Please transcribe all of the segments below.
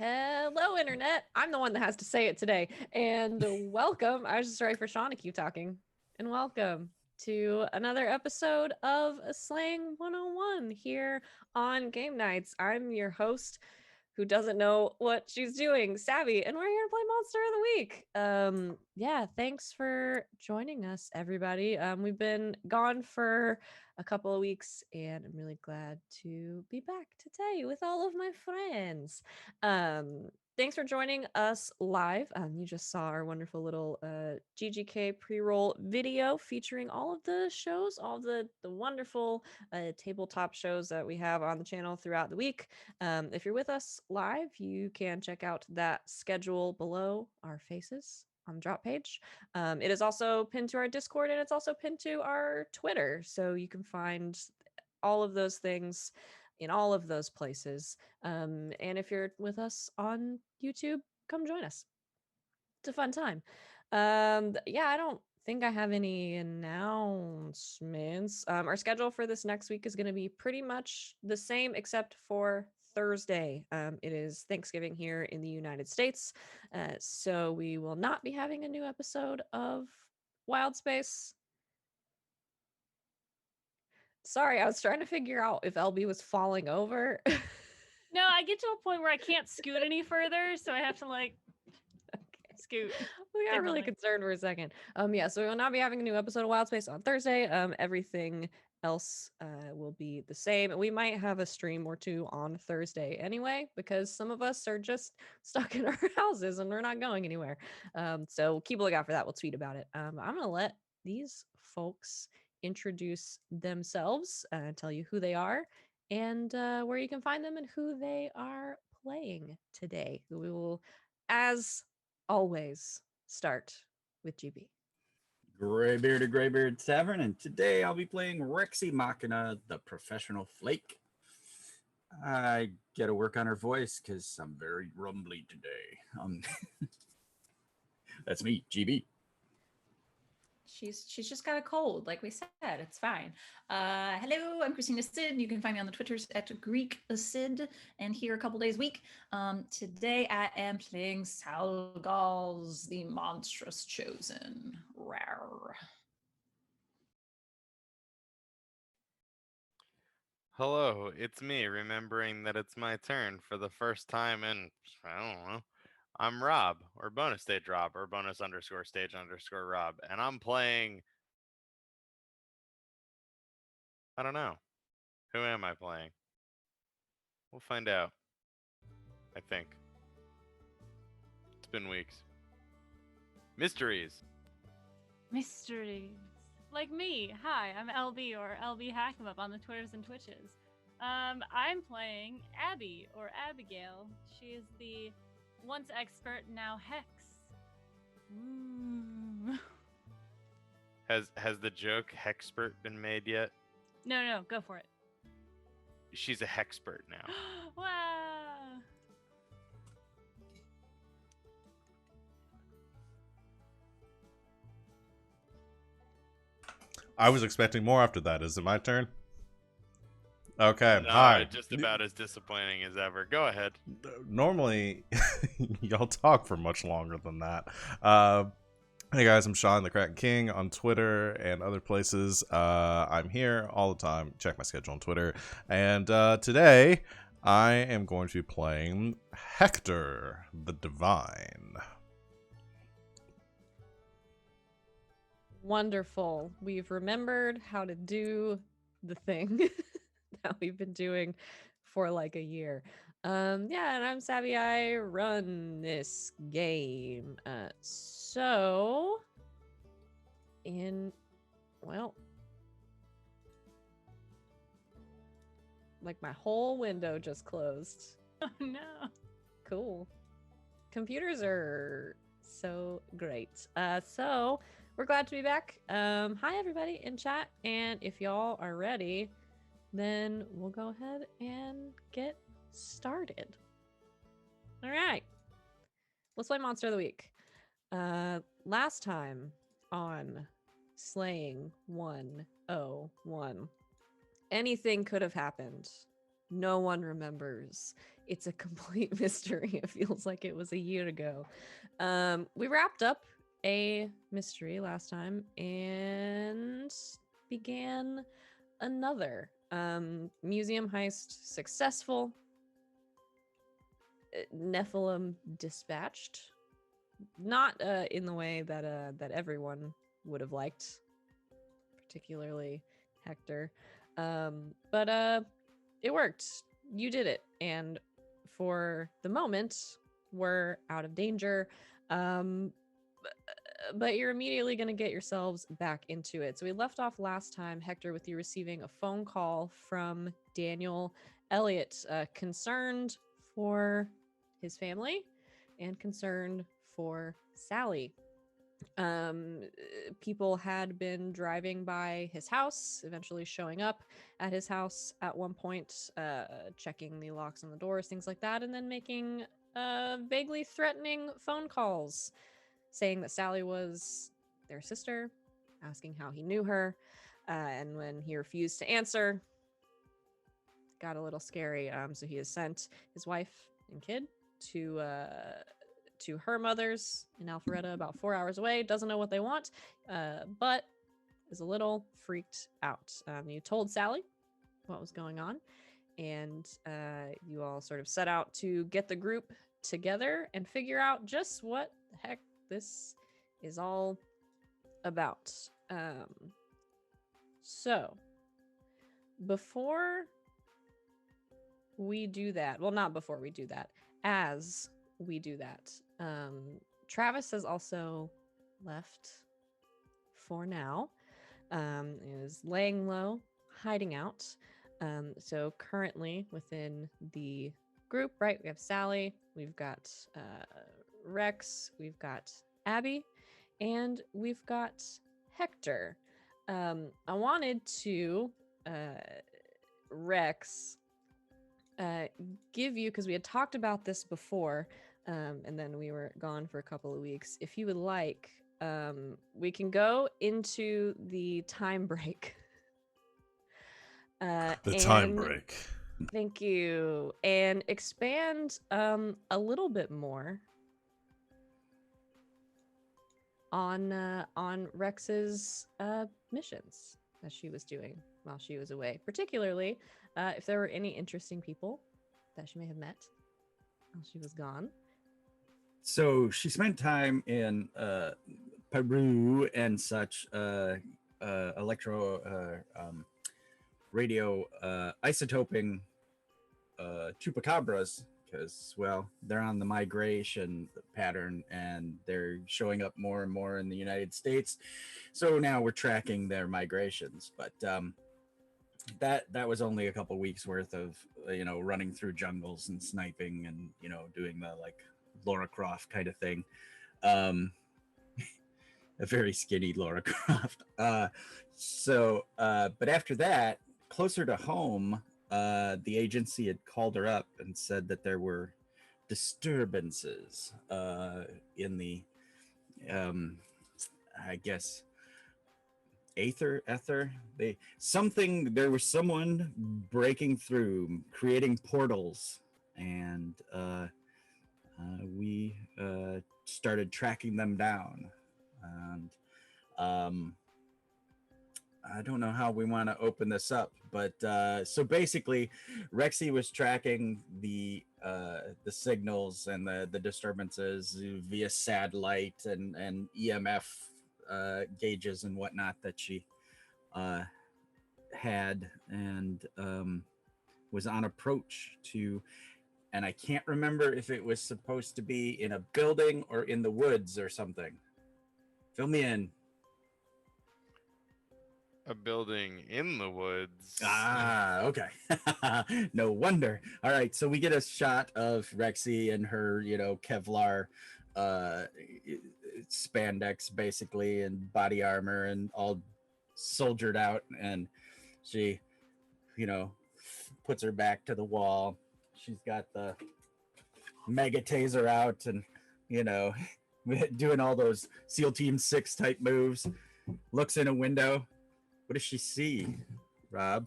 Hello, Internet. I'm the one that has to say it today. And welcome. I was just ready for Sean to keep talking. And welcome to another episode of Slang 101 here on Game Nights. I'm your host who doesn't know what she's doing, Savvy, and we're here to play Monster of the Week. Yeah, thanks for joining us, everybody. We've been gone for a couple of weeks, and I'm really glad to be back today with all of my friends. Um, Thanks for joining us live. You just saw our wonderful little GGK pre-roll video featuring all of the shows, all the wonderful tabletop shows that we have on the channel throughout the week. If you're with us live, you can check out that schedule below our faces on the drop page. It is also pinned to our Discord, and it's also pinned to our Twitter, so you can find all of those things in all of those places. And if you're with us on YouTube, come join us. It's a fun time. Yeah, I don't think I have any announcements. Our schedule for this next week is going to be pretty much the same, except for Thursday. It is Thanksgiving here in the United States, so we will not be having a new episode of Wild Space. Sorry, I was trying to figure out if LB was falling over. No, I get to a point where I can't scoot any further, so I have to scoot. We got really Differently. concerned for a second. Yeah, so we will not be having a new episode of Wild Space on Thursday. Everything else will be the same. We might have a stream or two on Thursday anyway, because some of us are just stuck in our houses and we're not going anywhere. So keep a lookout for that. We'll tweet about it. I'm gonna let these folks introduce themselves, tell you who they are, and where you can find them and who they are playing today. We will, as always, start with GB. Graybeard Tavern, and today I'll be playing Rexy Machina, the professional flake. I get to work on her voice because I'm very rumbly today. That's me, GB. She's just got a cold, like we said. It's fine. Hello, I'm Christina Sid. You can find me on the Twitters at Greek Sid, and here a couple days a week. Today I am playing Salgals, the monstrous chosen. Rawr. Hello, it's me, remembering that it's my turn for the first time in, I don't know. I'm Rob, or bonus stage Rob, or bonus underscore stage underscore Rob, and I'm playing. I don't know. Who am I playing? We'll find out. I think. It's been weeks. Mysteries. Mysteries. Like me. Hi, I'm LB or LB Hackemup on the Twitters and Twitches. I'm playing Abby or Abigail. She is the once expert, now Hex. Ooh. Has the joke Hexpert been made yet? No, go for it. She's a Hexpert now. Wow. I was expecting more after that. Is it my turn? Okay, No, hi. just about as disappointing as ever. Go ahead. Normally, y'all talk for much longer than that. Hey guys, I'm Sean the Kraken King on Twitter and other places. I'm here all the time. Check my schedule on Twitter. And today, I am going to be playing Hector the Divine. Wonderful. We've remembered how to do the thing that we've been doing for like a year. Yeah, and I'm Savvy. I run this game. So in well, like my whole window just closed. Oh no. Cool. Computers are so great. So we're glad to be back. Hi everybody in chat, and if y'all are ready, then we'll go ahead and get started. All right, let's play Monster of the Week. Last time on Slaying 101, anything could have happened. No one remembers. it's a complete mystery. It feels like it was a year ago. We wrapped up a mystery last time and began another. Museum heist successful. Nephilim dispatched. Not in the way that everyone would have liked, particularly Hector. But it worked. You did it, and for the moment, we're out of danger. But you're immediately going to get yourselves back into it. So we left off last time, Hector, with you receiving a phone call from Daniel Elliott, concerned for his family and concerned for Sally. People had been driving by his house, eventually showing up at his house at one point, checking the locks on the doors, things like that, and then making vaguely threatening phone calls, saying that Sally was their sister, asking how he knew her, and when he refused to answer, got a little scary. So he has sent his wife and kid to her mother's in Alpharetta, about 4 hours away. Doesn't know what they want, but is a little freaked out. You told Sally what was going on, and you all sort of set out to get the group together and figure out just what the heck this is all about. So before we do that, well, not before we do that, as we do that, Travis has also left for now, is laying low, hiding out. So currently within the group, right, we have Sally, we've got Rex, we've got Abby, and we've got Hector. I wanted to Rex give you, because we had talked about this before, and then we were gone for a couple of weeks. If you would like, we can go into the time break. The time break. Thank you. And expand a little bit more on Rex's missions that she was doing while she was away, particularly if there were any interesting people that she may have met while she was gone. So she spent time in Peru and such, radio isotoping chupacabras, because, well, they're on the migration pattern and they're showing up more and more in the United States. So now we're tracking their migrations. But that was only a couple weeks worth of, running through jungles and sniping and, doing the like Laura Croft kind of thing. A very skinny Laura Croft. But after that, closer to home, the agency had called her up and said that there were disturbances in the, I guess, ether. There was someone breaking through, creating portals, and we started tracking them down. And I don't know how we want to open this up, but so basically, Rexy was tracking the signals and the disturbances via satellite and EMF gauges and whatnot that she had, and was on approach to. And I can't remember if it was supposed to be in a building or in the woods or something. Fill me in. A building in the woods. Ah, okay. No wonder. All right, so we get a shot of Rexy and her, Kevlar spandex, basically, and body armor, and all soldiered out, and she, puts her back to the wall. She's got the mega taser out and, doing all those SEAL Team 6 type moves. Looks in a window. What does she see, Rob?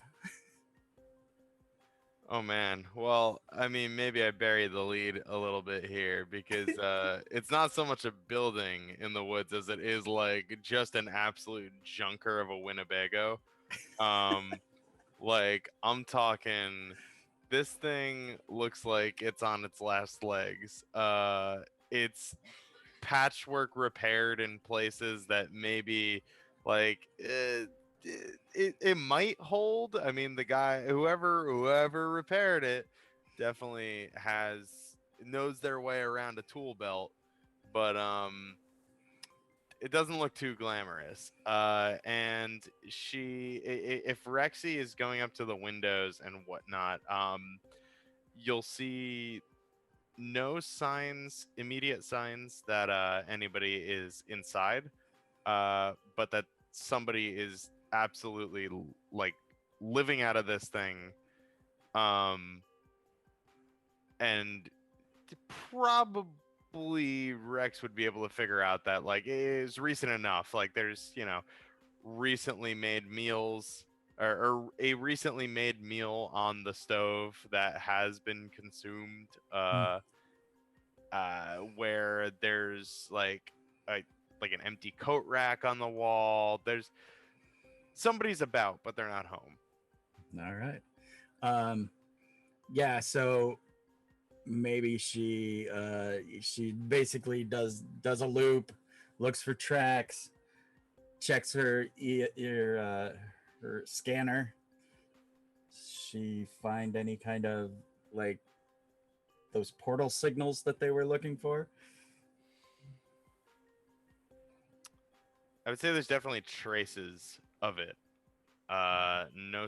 Oh man. Well, I mean, maybe I buried the lead a little bit here because it's not so much a building in the woods as it is like just an absolute junker of a Winnebago. Um, like I'm talking, this thing looks like it's on its last legs. It's patchwork repaired in places that maybe like it might hold. I mean, the guy, whoever repaired it, definitely knows their way around a tool belt, but it doesn't look too glamorous. And if Rexy is going up to the windows and whatnot, you'll see no signs, immediate signs that anybody is inside, but that somebody is absolutely like living out of this thing, um, and probably Rex would be able to figure out that like it is recent enough. Like there's recently made meals or a recently made meal on the stove that has been consumed. Where there's like an empty coat rack on the wall. There's somebody's about, but they're not home. All right. Yeah, so maybe she basically does a loop, looks for tracks, checks her scanner. She find any kind of like those portal signals that they were looking for? I would say there's definitely traces of it. No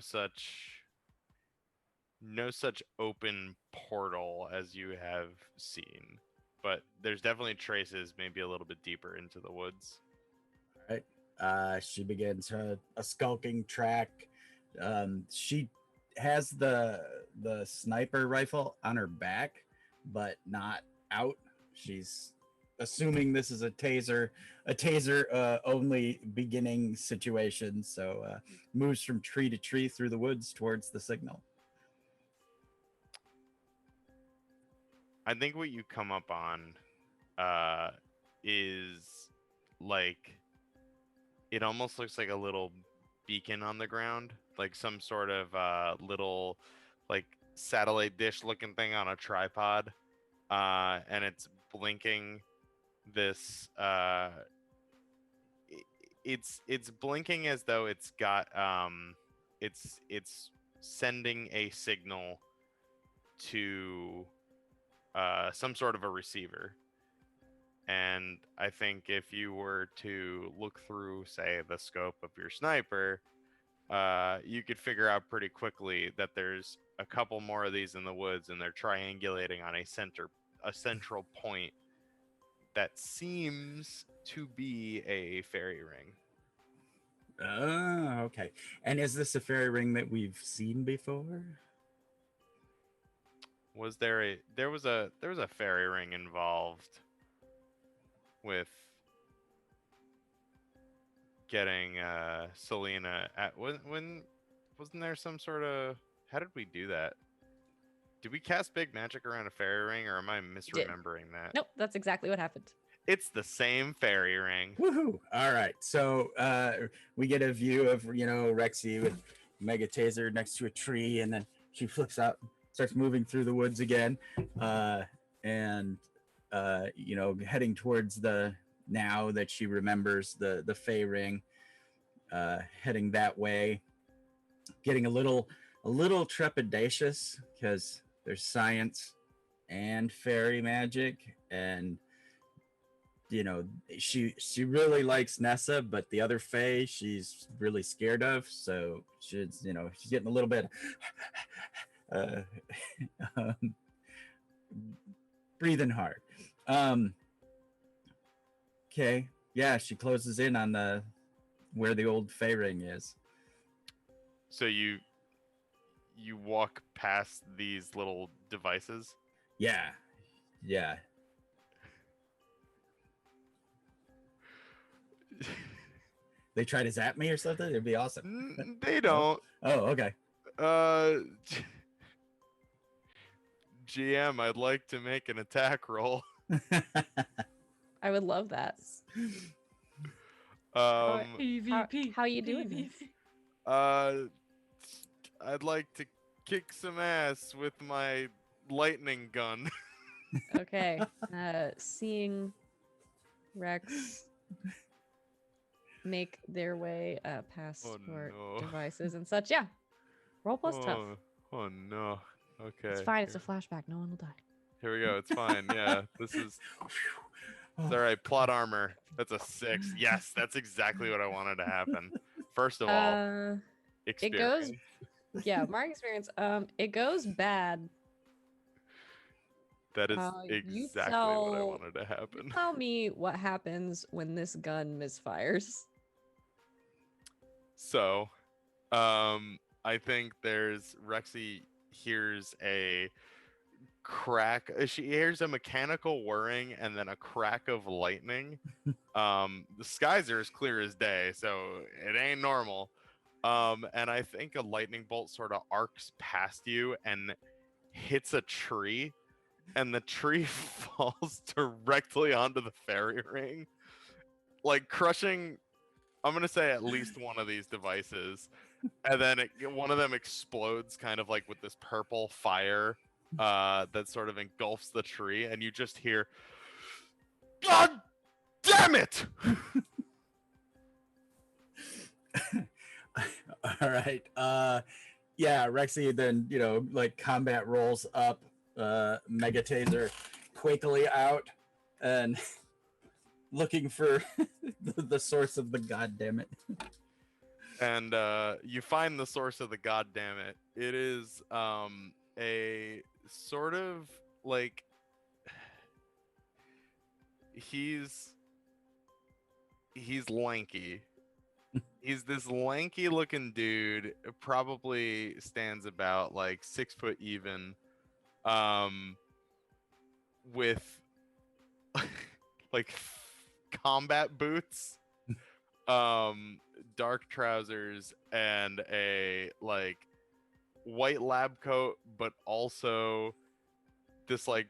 such open portal as you have seen, but there's definitely traces, maybe a little bit deeper into the woods. All right. She begins a skulking track. She has the sniper rifle on her back, but not out. She's assuming this is a taser only beginning situation. So moves from tree to tree through the woods towards the signal. I think what you come up on is like it almost looks like a little beacon on the ground, like some sort of little like satellite dish looking thing on a tripod, and it's blinking this it's blinking as though it's got it's sending a signal to some sort of a receiver. And I think if you were to look through, say, the scope of your sniper, you could figure out pretty quickly that there's a couple more of these in the woods, and they're triangulating on a central point that seems to be a fairy ring. Oh, okay. And is this a fairy ring that we've seen before? There was a fairy ring involved with getting Selena at when wasn't there some sort of, how did we do that? Did we cast big magic around a fairy ring, or am I misremembering that? Nope, that's exactly what happened. It's the same fairy ring. Woohoo! All right, so we get a view of Rexy with Mega Taser next to a tree, and then she flips out, starts moving through the woods again, and heading towards now that she remembers the Fey ring, heading that way, getting a little trepidatious because there's science and fairy magic, and she really likes Nessa, but the other Fae she's really scared of, so she's getting a little bit breathing hard. Okay, yeah, she closes in on where the old Fae ring is. So you walk past these little devices? Yeah. They try to zap me or something? It'd be awesome. They don't. Oh, okay. GM, I'd like to make an attack roll. I would love that. EVP. How you doing this? I'd like to kick some ass with my lightning gun. Okay. Seeing Rex make their way past Oh, your no. devices and such. Yeah. Roll plus tough. Oh no. Okay. It's fine. It's a flashback. No one will die. Here we go. It's fine. Yeah. This is. It's all right. Plot armor. That's a 6. Yes, that's exactly what I wanted to happen. First of all, experience. Yeah, mark experience. It goes bad. That is you exactly what I wanted to You happen. tell me what happens when this gun misfires. So, I think there's Rexy hears a crack. She hears a mechanical whirring and then a crack of lightning. The skies are as clear as day, so it ain't normal. And I think a lightning bolt sort of arcs past you and hits a tree, and the tree falls directly onto the fairy ring, like crushing, I'm gonna say, at least one of these devices. And then one of them explodes kind of like with this purple fire that sort of engulfs the tree, and you just hear, "God damn it!" All right. Yeah, Rexy then, like combat rolls up, Mega Taser quakily out and looking for the source of the goddammit. And you find the source of the goddammit. It is a sort of like he's lanky. He's this lanky looking dude, probably stands about like 6 foot even, with like combat boots, dark trousers, and a like white lab coat, but also this like,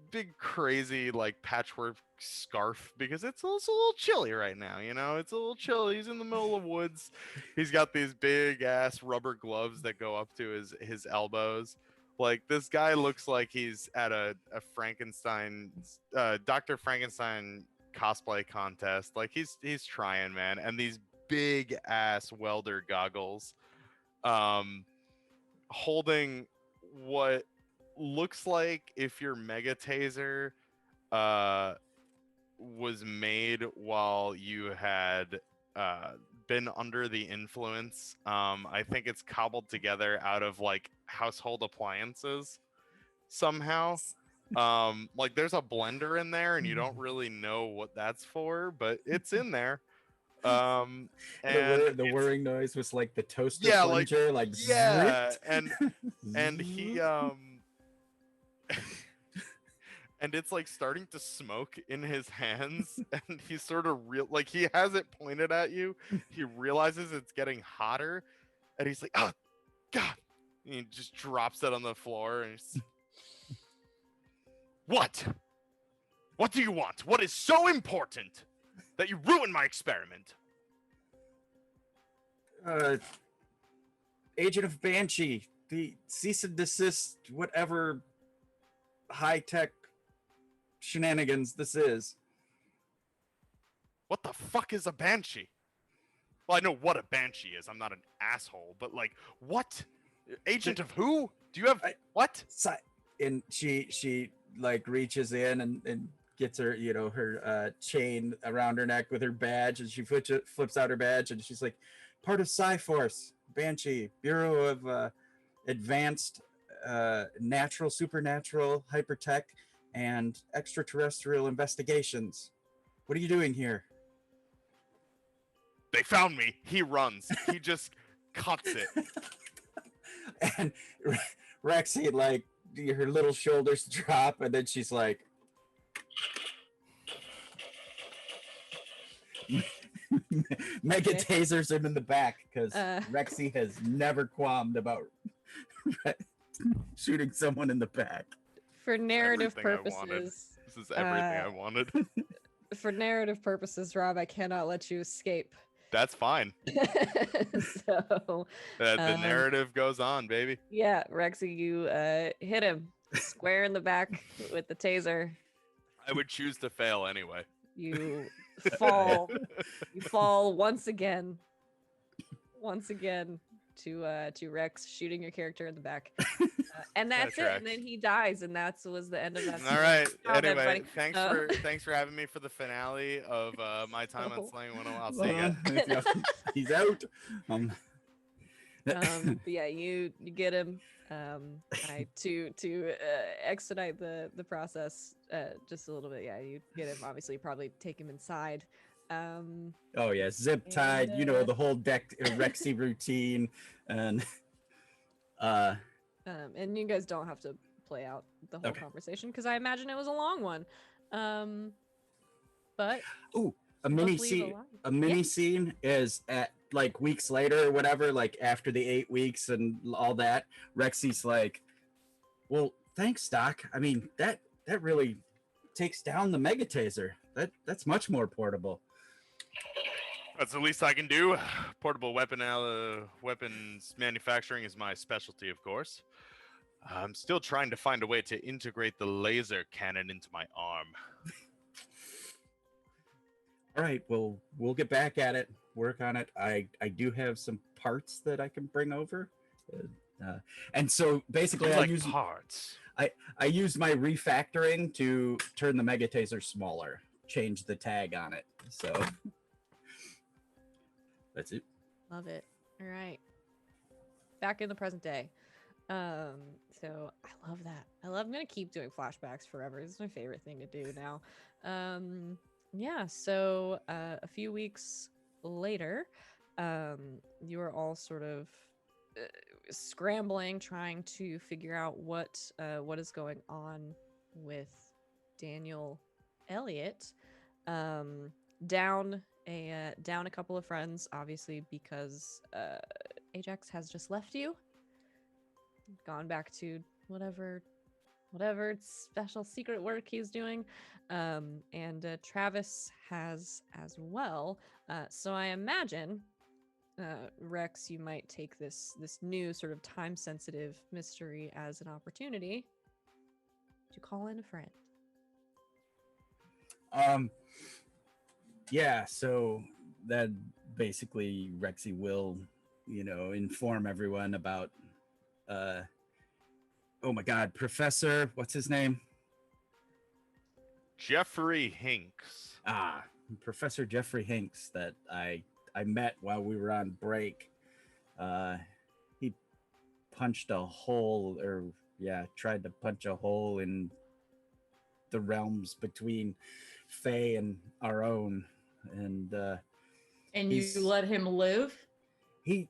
big crazy like patchwork scarf, because it's also a little chilly right now. It's a little chilly. He's in the middle of woods. He's got these big ass rubber gloves that go up to his elbows. Like, this guy looks like he's at a Frankenstein, Dr. Frankenstein cosplay contest. Like, he's trying, man. And these big ass welder goggles, holding what looks like if your Mega Taser was made while you had been under the influence. I think it's cobbled together out of like household appliances somehow. Like, there's a blender in there and you don't really know what that's for, but it's in there. And the whirring noise was like the toaster like, plunger, like yeah, zit. and he and it's like starting to smoke in his hands, and he's sort of like, he has it pointed at you. He realizes it's getting hotter, and he's like, "Oh God!" And he just drops it on the floor, and he's, "What? What do you want? What is so important that you ruined my experiment?" Agent of Banshee, the cease and desist, whatever high-tech shenanigans this is. What the fuck is a banshee? Well, I know what a banshee is. I'm not an asshole, but like, what? Agent of who? Do you have what? And she like reaches in and gets her, her chain around her neck with her badge, and she flips out her badge, and she's like, part of Psyforce, Banshee, Bureau of Advanced Natural, Supernatural, Hypertech, and Extraterrestrial Investigations. What are you doing here? They found me. He runs. He just cuts it. And Rexy, like, her little shoulders drop, and then she's like, Mega tasers him in the back, because Rexy has never qualmed about shooting someone in the back. For narrative everything I wanted. purposes, This is everything I wanted. for narrative purposes, Rob, I cannot let you escape. That's fine. So The narrative goes on, baby. yeah, Rexy, you hit him square in the back with the taser. I would choose to fail anyway. You fall. You fall once again to Rex shooting your character in the back. And that's That it. And then he dies, and that was the end of that. All right. Good job, Anyway, everybody. thanks for having me for the finale of my time on Oh. Slaying 101. I'll see you. Yeah, he's out. But yeah, you get him. To expedite the process just a little bit. Yeah, you get him. Obviously, probably take him inside. Oh yeah, zip tied. And, You know the whole Rexy routine, and and you guys don't have to play out the whole Okay. conversation because I imagine it was a long one. But a mini hopefully you scene. go on. A mini Yeah. scene is at like weeks later or whatever, like after the 8 weeks and all that. Rexy's like, "Well, thanks, Doc. I mean that really takes down the mega taser. That's much more portable." That's the least I can do. Portable weapons manufacturing is my specialty, of course. I'm still trying to find a way to integrate the laser cannon into my arm. All right, well, we'll get back at it, work on it. I do have some parts that I can bring over. And so basically Like I parts. used my refactoring to turn the mega taser smaller, change the tag on it. So that's it. Love it. All right. Back in the present day. So I love that. I'm gonna keep doing flashbacks forever. It's my favorite thing to do now. Yeah, so a few weeks later, you are all sort of scrambling, trying to figure out what is going on with Daniel Elliott. Down a couple of friends, obviously, because Ajax has just left you, gone back to whatever special secret work he's doing, and Travis has as well. So I imagine, Rex, you might take this new sort of time sensitive mystery as an opportunity to call in a friend. Yeah, so that basically Rexy will, inform everyone about oh my god, Professor, what's his name? Jeffrey Hinks. Professor Jeffrey Hinks that I met while we were on break. He punched a hole, tried to punch a hole in the realms between Fae and our own, and you let him live? he's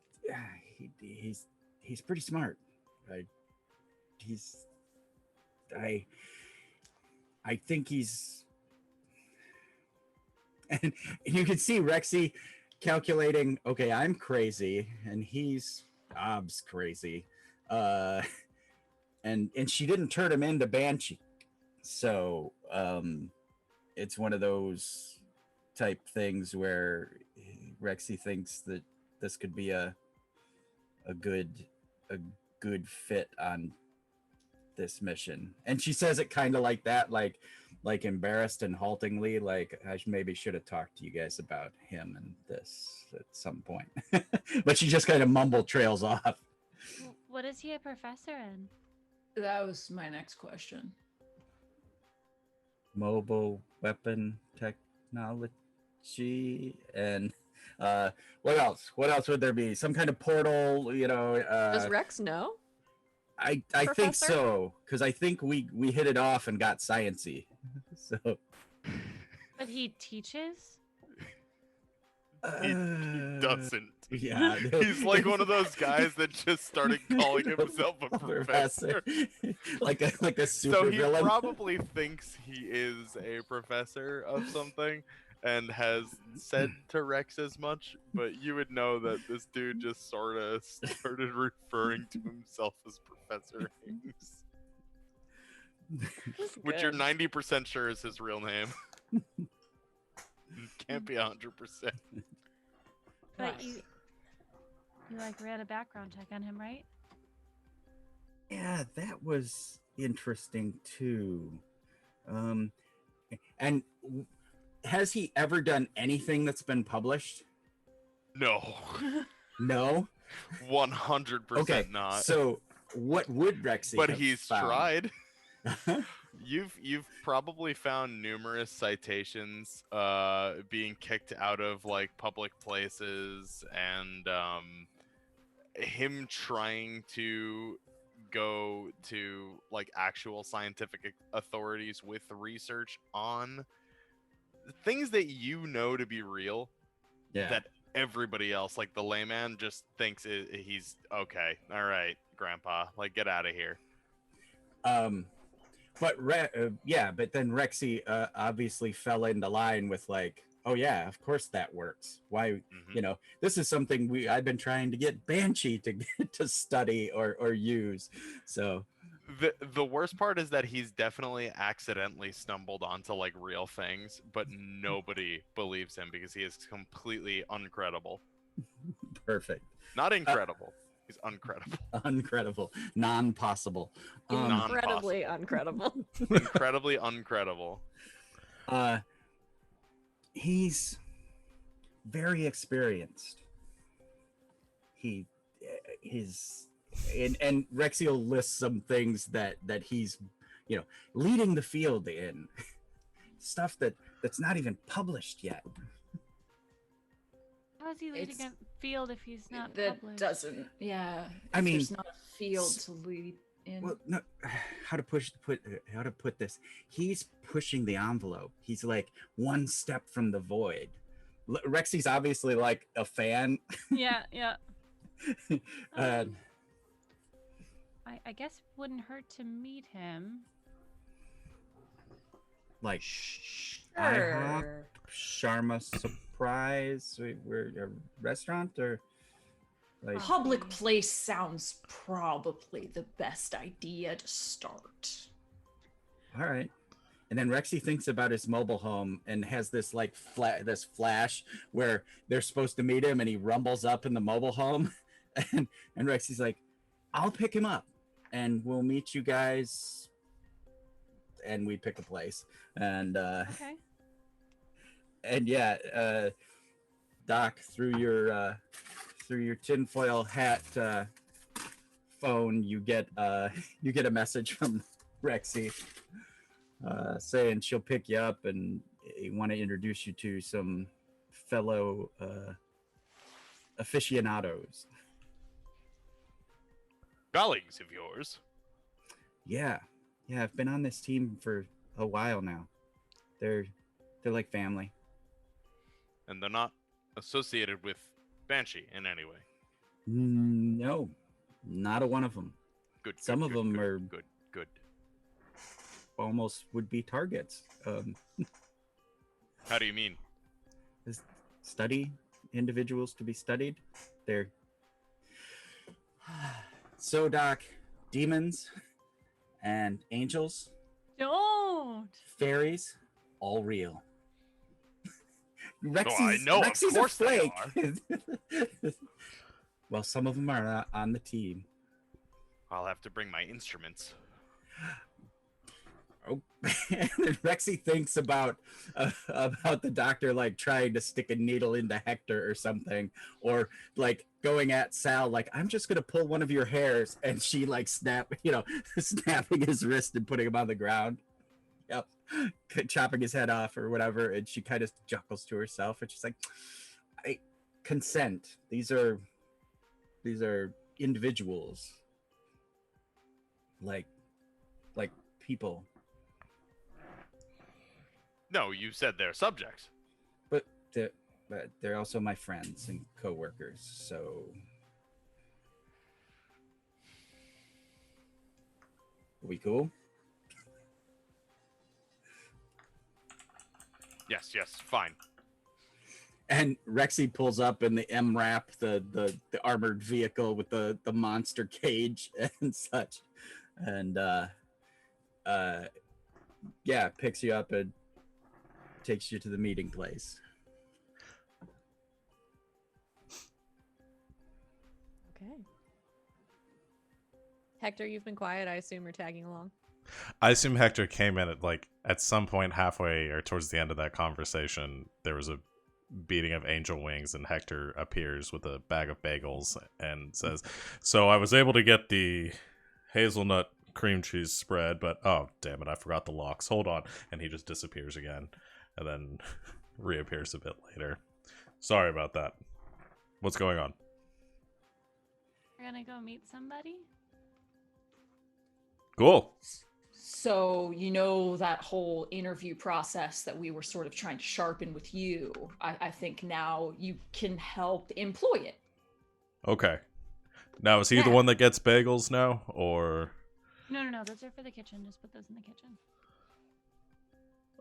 pretty smart. I think he's, and you can see Rexy calculating, okay, I'm crazy and he's Bob's crazy, and she didn't turn him into Banshee, so it's one of those type things where Rexy thinks that this could be a good fit on this mission. And she says it kind of like that, like embarrassed and haltingly, like I maybe should have talked to you guys about him and this at some point. But she just kind of trails off. What is he a professor in? That was my next question. Mobile weapon technology, and what else would there be? Some kind of portal, Does Rex know? I think Professor? so, because I think we hit it off and got sciencey. So But he teaches? He doesn't. Yeah, He's like one of those guys that just started calling himself a professor. like a super So he villain. probably thinks he is a professor of something, and has said to Rex as much, but you would know that this dude just sort of started referring to himself as Professor Hayes, That's which you're good. 90% sure is his real name. Can't be 100%. But you like ran a background check on him, right? Yeah, that was interesting too. And has he ever done anything that's been published? No. No. 100% Okay. not. So what would Rexy? But have he's found? tried. You've probably found numerous citations being kicked out of like public places, and him trying to go to like actual scientific authorities with research on things that you know to be real, Yeah. that everybody else, like the layman, just thinks he's okay. All right, grandpa, like get out of here. But but then Rexy obviously fell into line with like, oh yeah, of course that works. Why, Mm-hmm. this is something I've been trying to get Banshee to study or use. So The worst part is that he's definitely accidentally stumbled onto like real things, but nobody believes him because he is completely uncredible. perfect. Not incredible. He's uncredible. Uncredible, non-possible. Incredibly uncredible. Incredibly uncredible. He's very experienced. And Rexy will list some things that he's leading the field in stuff that's not even published yet. How is he leading a field if he's not that published? doesn't. Yeah. I mean, there's not a field to lead in. Well, no, how to put this? He's pushing the envelope. He's like one step from the void. Rexy's obviously like a fan. Yeah, yeah. uh, I guess it wouldn't hurt to meet him. like IHOP, Sharma Surprise. We're a restaurant or like Public place sounds probably the best idea to start. all right. And then Rexy thinks about his mobile home and has this like this flash where they're supposed to meet him, and he rumbles up in the mobile home, and Rexy's like, "I'll pick him up, and we'll meet you guys." And we pick a place, and Okay. and yeah, Doc, through your tinfoil hat phone, you get a message from Rexy. Saying she'll pick you up and want to introduce you to some fellow aficionados. Colleagues of yours. Yeah, I've been on this team for a while now. They're like family. And they're not associated with Banshee in any way. No, not a one of them. Good. Some of them good, are good. almost would be targets. How do you mean? Study individuals to be studied. They're so Doc, demons and angels, Don't. fairies, all real. I know, of Rexy's course a they flake. Well, some of them are not on the team. I'll have to bring my instruments. Oh, and then Rexy thinks about the doctor like trying to stick a needle into Hector or something, or like going at Sal like, I'm just gonna pull one of your hairs, and she like snapping his wrist and putting him on the ground. Yep, chopping his head off or whatever, and she kind of chuckles to herself, and she's like, I consent. These are individuals, like people. No, you said they're subjects. But they're also my friends and coworkers, so are we cool? Yes, fine. And Rexy pulls up in the MRAP, the armored vehicle with the monster cage and such, and yeah, picks you up and takes you to the meeting place. Okay. Hector, you've been quiet. I assume you're tagging along. I assume Hector came in at some point halfway or towards the end of that conversation. There was a beating of angel wings, and Hector appears with a bag of bagels and says, "So I was able to get the hazelnut cream cheese spread, but oh damn it, I forgot the locks. Hold on," and he just disappears again, and then reappears a bit later. Sorry about that. What's going on? We're gonna go meet somebody. Cool. So, you know, that whole interview process that we were sort of trying to sharpen with you, I think now you can help employ it. Okay. Now, is he the Yeah. one that gets bagels now, or? No, those are for the kitchen. Just put those in the kitchen.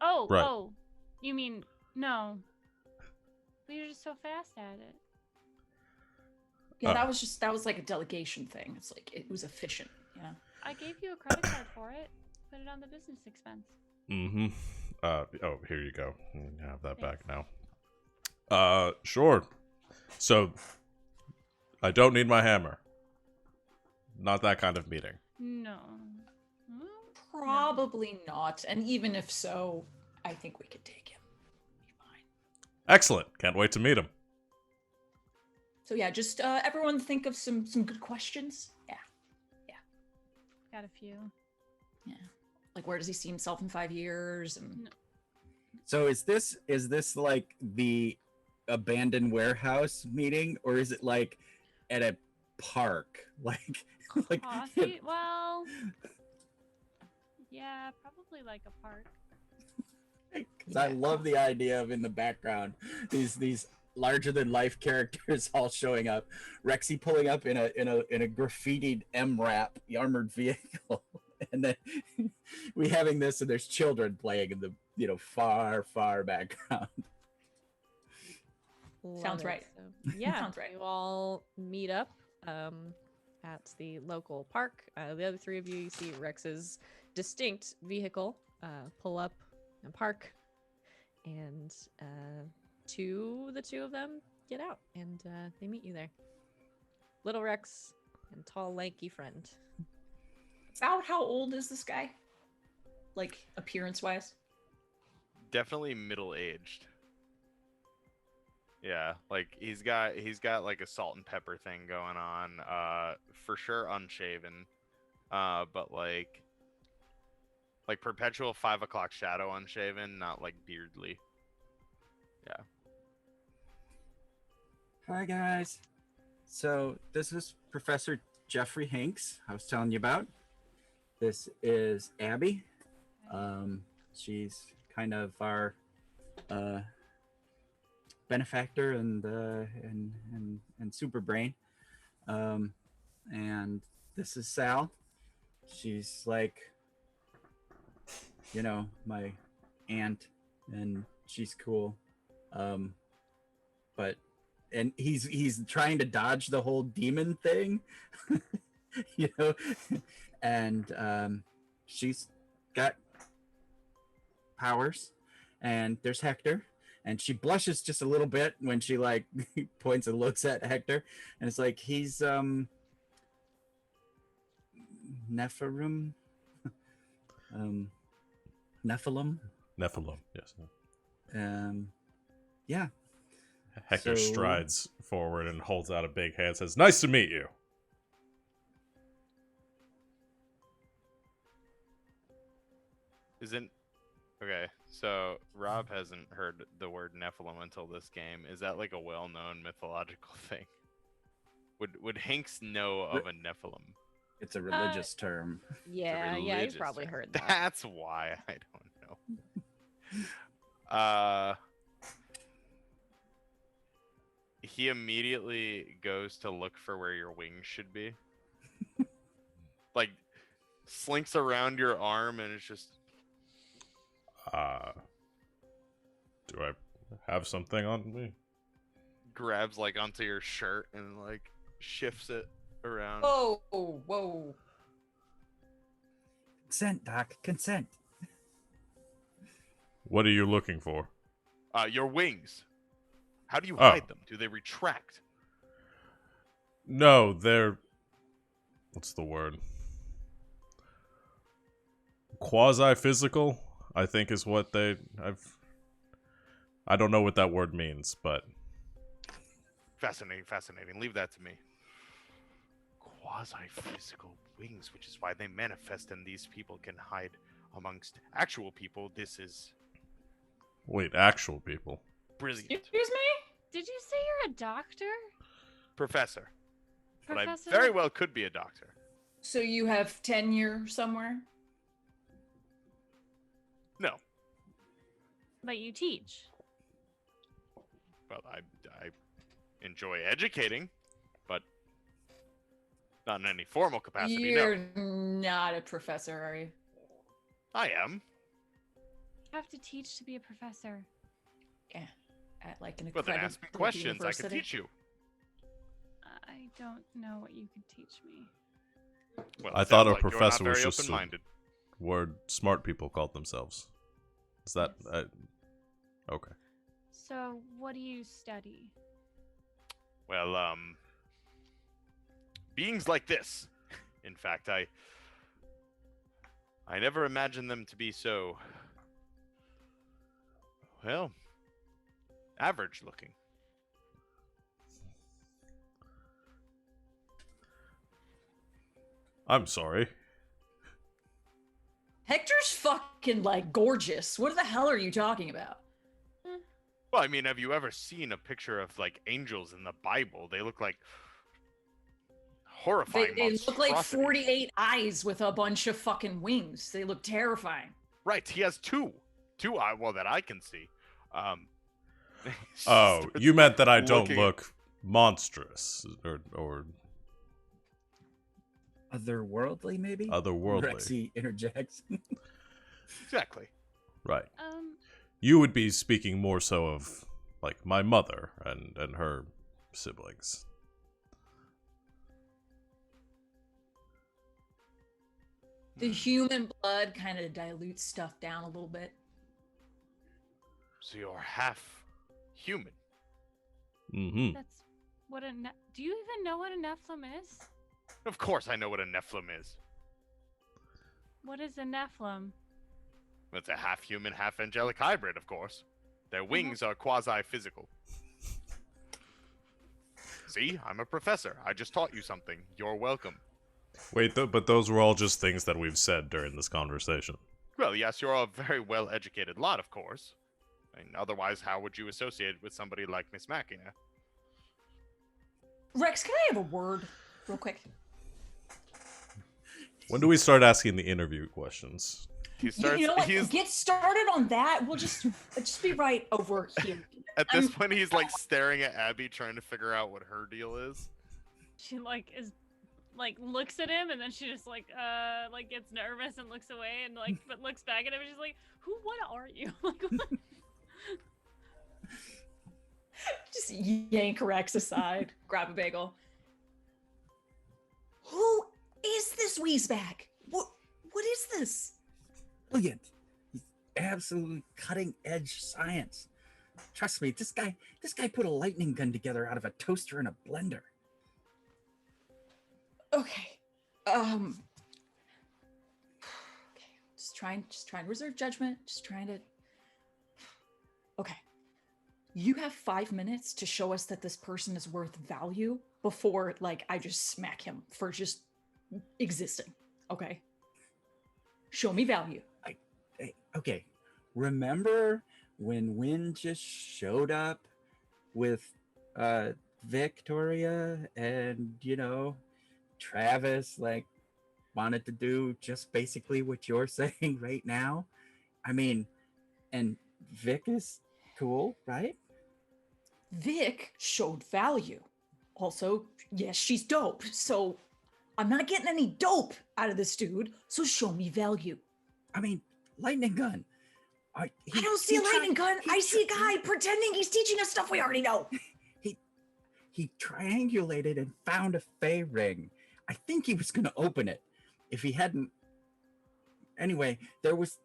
Oh, Right. oh, you mean no? But you're just so fast at it. Yeah, that was like a delegation thing. It's like, it was efficient, yeah. I gave you a credit card for it. Put it on the business expense. Mm-hmm. Oh, here you go. You can have that back now. Sure. So, I don't need my hammer. Not that kind of meeting. No. Probably not. And even if so, I think we could take him. Be fine. Excellent. Can't wait to meet him. So yeah, just everyone think of some good questions. Yeah. Got a few. Yeah. Like, where does he see himself in 5 years? And No. So is this like the abandoned warehouse meeting, or is it like at a park? Like Coffee? Well, yeah, probably like a park. Because I love the idea of in the background these larger than life characters all showing up. Rexy pulling up in a graffitied MRAP armored vehicle, and then we having this, and there's children playing in the far background. Sounds right. So, yeah, Sounds right. You all meet up at the local park. The other three of you see Rex's distinct vehicle pull up and park, and the two of them get out, and they meet you there. Little Rex and tall, lanky friend. about how old is this guy? Like, appearance-wise? Definitely middle-aged. Yeah, like he's got like a salt and pepper thing going on. For sure unshaven. But like perpetual 5 o'clock shadow unshaven, not like beardly. Yeah. Hi guys. So this is Professor Jeffrey Hanks I was telling you about. This is Abby. She's kind of our benefactor and super brain. And this is Sal. She's like, my aunt, and she's cool. But he's trying to dodge the whole demon thing, and she's got powers. And there's Hector, and she blushes just a little bit when she like points and looks at Hector, and it's like he's Nephilim. Nephilim, yes. yeah. Hector So- strides forward and holds out a big hand and says, "Nice to meet you." Isn't okay, so Rob hasn't heard the word Nephilim until this game. Is that like a well-known mythological thing? Would Hanks know of a Nephilim? It's a religious term. Yeah, he's religious probably term. heard that. That's why I don't know. He immediately goes to look for where your wings should be. Like slinks around your arm, and it's just Do I have something on me? grabs like onto your shirt and like shifts it around. Oh, whoa. Consent, Doc. Consent. What are you looking for? Your wings. How do you Oh. hide them? Do they retract? No, they're... What's the word? Quasi-physical, I think is what I don't know what that word means, but... Fascinating. Leave that to me. Quasi-physical wings, which is why they manifest and these people can hide amongst actual people. This is Wait, actual people? brilliant. Excuse me? Did you say you're a doctor? Professor. But I Professor? very well could be a doctor. So you have tenure somewhere? No. But you teach. Well, I enjoy educating, but not in any formal capacity, You're no. not a professor, are you? I am. You have to teach to be a professor. Yeah. At like an Well, then accredited ask me questions. I can university. teach you. I don't know what you could teach me. Well, I it thought sounds a like you're not professor was very just a open-minded. word smart people called themselves. Is that... okay. So, what do you study? Well, beings like this. In fact, I never imagined them to be so, well, average looking. I'm sorry. Hector's fucking like gorgeous. What the hell are you talking about? Well, I mean, have you ever seen a picture of like angels in the Bible? They look like horrifying They look like monstrosities. 48 eyes with a bunch of fucking wings. They look terrifying. Right, he has two eye, well, that I can see. Oh, you meant that I don't looking- look monstrous or Otherworldly, maybe? otherworldly. Rexy interjects. Exactly. Right. Um, You would be speaking more so of like my mother and her siblings. The human blood kind of dilutes stuff down a little bit. So you're half human. Mm-hmm. that's what a. Do you even know what a Nephilim is? Of course, I know what a Nephilim is. What is a Nephilim? It's a half human, half angelic hybrid, of course. Their wings are quasi-physical. See, I'm a professor. I just taught you something. You're welcome. Wait, but those were all just things that we've said during this conversation. Well, yes, you're a very well-educated lot, of course. And otherwise, how would you associate with somebody like Miss Machina? Rex, can I have a word real quick? When do we start asking the interview questions? He starts. You know what? He's Get started on that. We'll just be right over here. at this point. He's like staring at Abby, trying to figure out what her deal is. She like is like looks at him and then she just like gets nervous and looks away and like but looks back at him and she's like, what are you? Like what? Just yank Rex aside, grab a bagel. Who is this Weezbag? What is this? Brilliant. He's absolutely cutting edge science. Trust me, this guy put a lightning gun together out of a toaster and a blender. Okay. Okay. Just trying to reserve judgment. Just trying to. Okay. You have 5 minutes to show us that this person is worth value before, like, I just smack him for just existing. Okay. Show me value. Okay. Remember when Wynn just showed up with Victoria and, Travis, like, wanted to do just basically what you're saying right now? I mean, and Vic is cool, right? Vic showed value. Also, yes, she's dope. So I'm not getting any dope out of this dude. So show me value. I mean, lightning gun. I don't see a lightning gun. I see a guy pretending he's teaching us stuff we already know. he triangulated and found a Fey ring. I think he was going to open it if he hadn't. Anyway, there was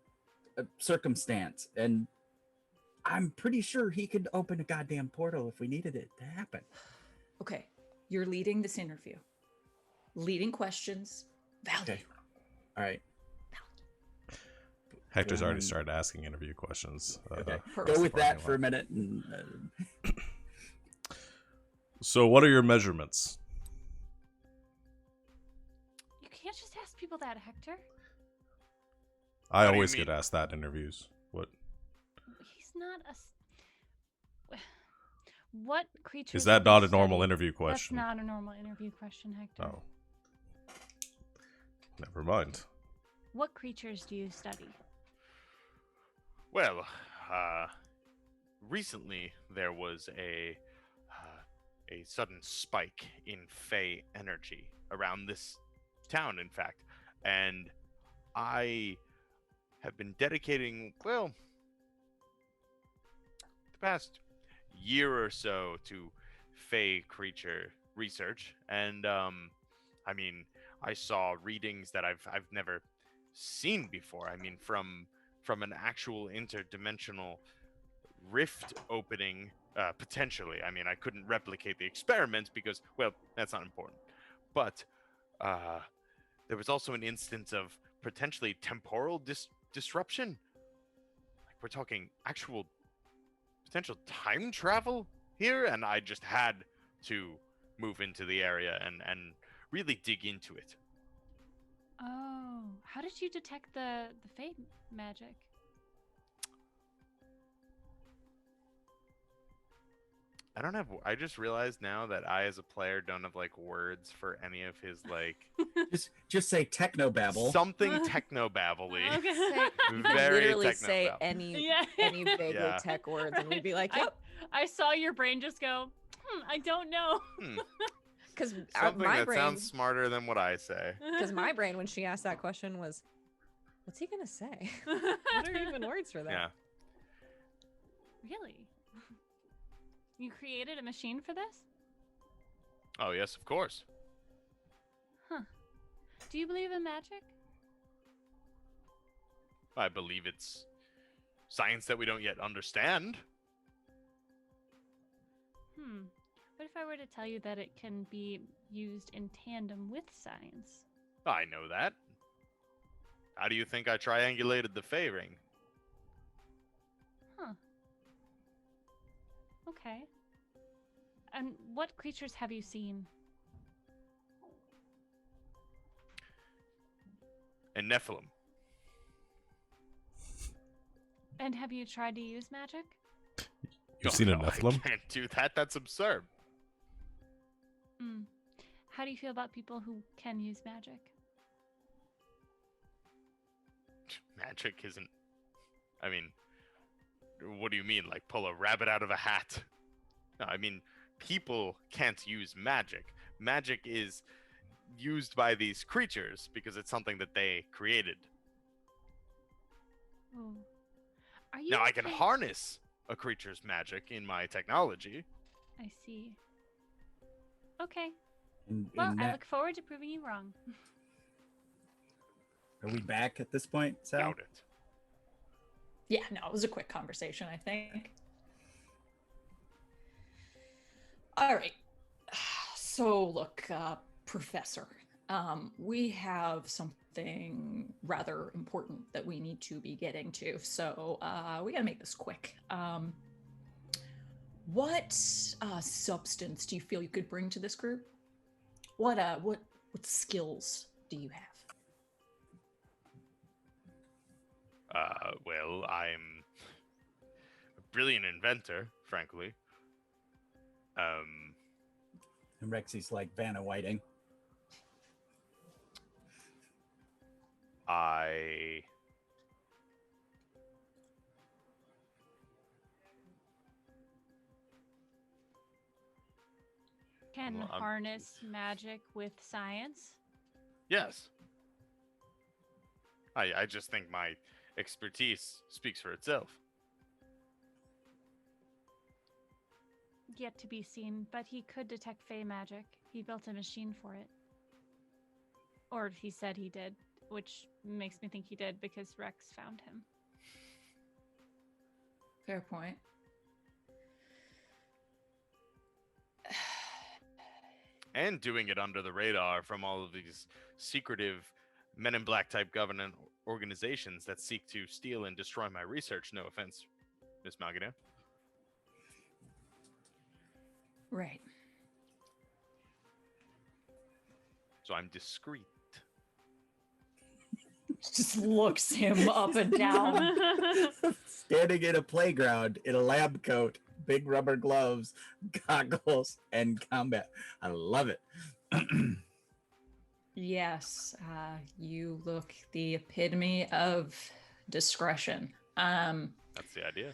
a circumstance, and I'm pretty sure he could open a goddamn portal if we needed it to happen. Okay, you're leading this interview. Leading questions. Valid. Okay. All right. Hector's already started asking interview questions. Okay. Perfect. Go with that for a minute. And, So, what are your measurements? You can't just ask people that, Hector. I What do you always get mean? asked that in interviews. What He's not a. What creature is that? Not a normal interview question? That's not a normal interview question, Hector. Oh, never mind. What creatures do you study? Well, recently there was a sudden spike in Fey energy around this town, in fact, and I have been dedicating, well, the past year or so to Fey creature research, and I mean, I saw readings that I've never seen before. I mean, from an actual interdimensional rift opening, potentially. I mean, I couldn't replicate the experiment because, well, that's not important. But there was also an instance of potentially temporal disruption. Like, we're talking actual potential time travel here, and I just had to move into the area and really dig into it. Oh, how did you detect the fade magic? I just realized now that I, as a player, don't have like words for any of his like just say technobabble. something technobabbly. Okay. You could Very literally say technobabble. any Yeah. any vaguely Yeah. tech words, and we'd be like, "Yep." I saw your brain just go, I don't know. Because Something my that brain, sounds smarter than what I say. because my brain, when she asked that question, was, "What's he gonna say? What are even words for that?" Yeah. Really? You created a machine for this? Oh yes, of course. Do you believe in magic? I believe it's science that we don't yet understand. What if I were to tell you that it can be used in tandem with science? I know that. How do you think I triangulated the Fey ring? Okay. And what creatures have you seen? And Nephilim. And have you tried to use magic? You've Oh, seen a no, Nephilim? I can't do that. That's absurd. How do you feel about people who can use magic? Magic isn't. I mean, what do you mean? Like pull a rabbit out of a hat? No, I mean, people can't use magic. Magic is used by these creatures because it's something that they created. Oh. Are you Now, I can okay? harness a creature's magic in my technology. I see. Okay. And Well, I that, look forward to proving you wrong. are we back at this point, Sal? Doubt it. Yeah, no, it was a quick conversation, I think. All right. So, look, Professor, we have something rather important that we need to be getting to. So, we gotta make this quick. What substance do you feel you could bring to this group? What skills do you have? Well, I'm a brilliant inventor, frankly. And Rexy's like Vanna Whiting. I Can Well, harness magic with science? Yes. I just think my expertise speaks for itself. yet to be seen, but he could detect Fey magic. He built a machine for it. Or he said he did, which makes me think he did because Rex found him. Fair point. And doing it under the radar from all of these secretive Men in Black type government organizations that seek to steal and destroy my research. No offense, Miss Malgina. Right. So I'm discreet. Just looks him up and down. Standing in a playground in a lab coat, big rubber gloves, goggles, and combat. I love it. Yes, you look the epitome of discretion. That's the idea.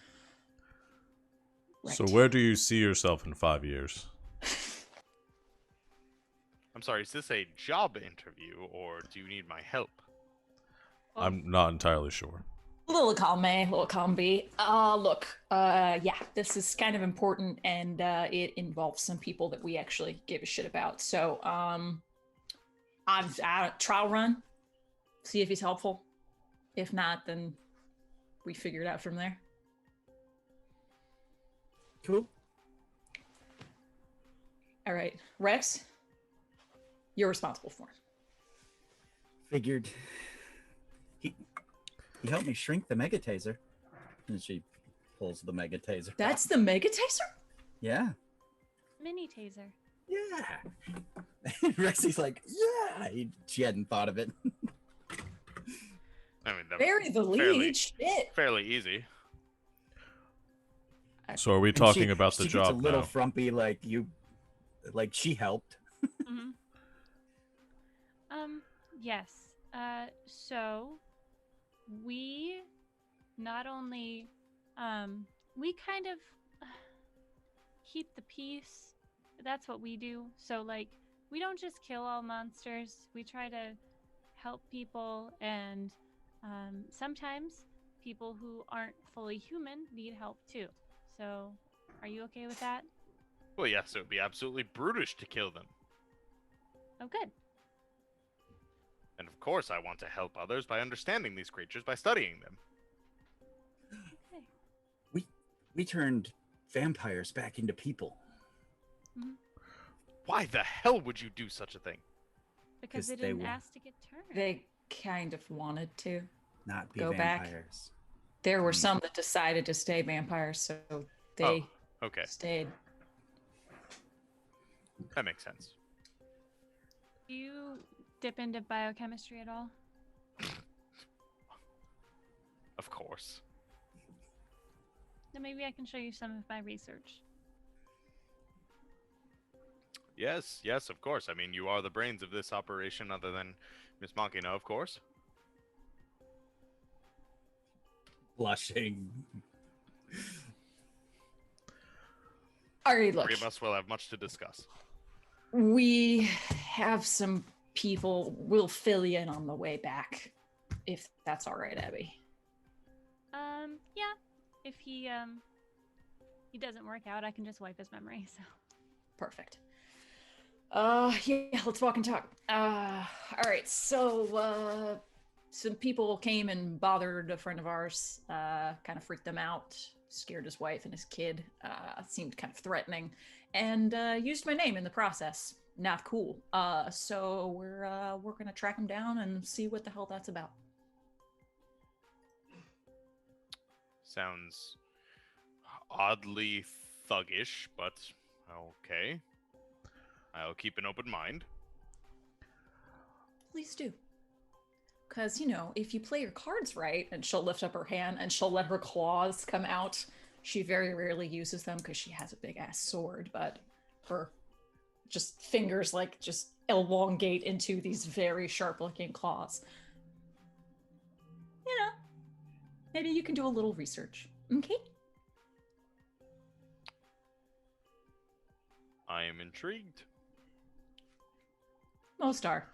So Right. where do you see yourself in 5 years? I'm sorry, is this a job interview or do you need my help? I'm not entirely sure. Little column A, little column B. Look, yeah, this is kind of important, and it involves some people that we actually give a shit about. So, I've trial run, see if he's helpful. If not, then we figure it out from there. Cool. All right, Rex, you're responsible for him. Figured. He helped me shrink the mega taser. And she pulls the mega taser. That's the mega taser? Yeah. Mini taser. Yeah. Rexy's like, yeah. She hadn't thought of it. I mean, that Bury the lead. fairly- Shit. fairly easy. So are we And talking she- about the she job gets a little now? frumpy, like she helped. Mm-hmm. Yes. So we not only we kind of keep the peace. That's what we do. So like we don't just kill all monsters. We try to help people, and sometimes people who aren't fully human need help too. So are you okay with that? Well, yes, it would be absolutely brutish to kill them. Oh, good. And of course, I want to help others by understanding these creatures by studying them. Okay. We turned vampires back into people. Why the hell would you do such a thing? Because 'Cause they they didn't wa- ask to get turned. They kind of wanted to. Not be Go back. vampires. There were Mm. some that decided to stay vampires, so they Okay, stayed. that makes sense. Do you dip into biochemistry at all? Of course. Then maybe I can show you some of my research. Yes, yes, of course. I mean, you are the brains of this operation other than Miss Machina, of course. Blushing. All right, look. Three of us will have much to discuss. We have some people. We'll fill you in on the way back, if that's all right, Abby. Yeah. If he doesn't work out, I can just wipe his memory. So. Perfect. Yeah, let's walk and talk. All right, so some people came and bothered a friend of ours, kind of freaked them out, scared his wife and his kid, seemed kind of threatening, and used my name in the process. Not cool. So we're gonna track him down and see what the hell that's about. Sounds oddly thuggish, but okay. I'll keep an open mind. Please do. Because, if you play your cards right, and she'll lift up her hand and she'll let her claws come out. She very rarely uses them because she has a big ass sword, but her just fingers just elongate into these very sharp looking claws. Maybe you can do a little research. Okay? I am intrigued. Most are.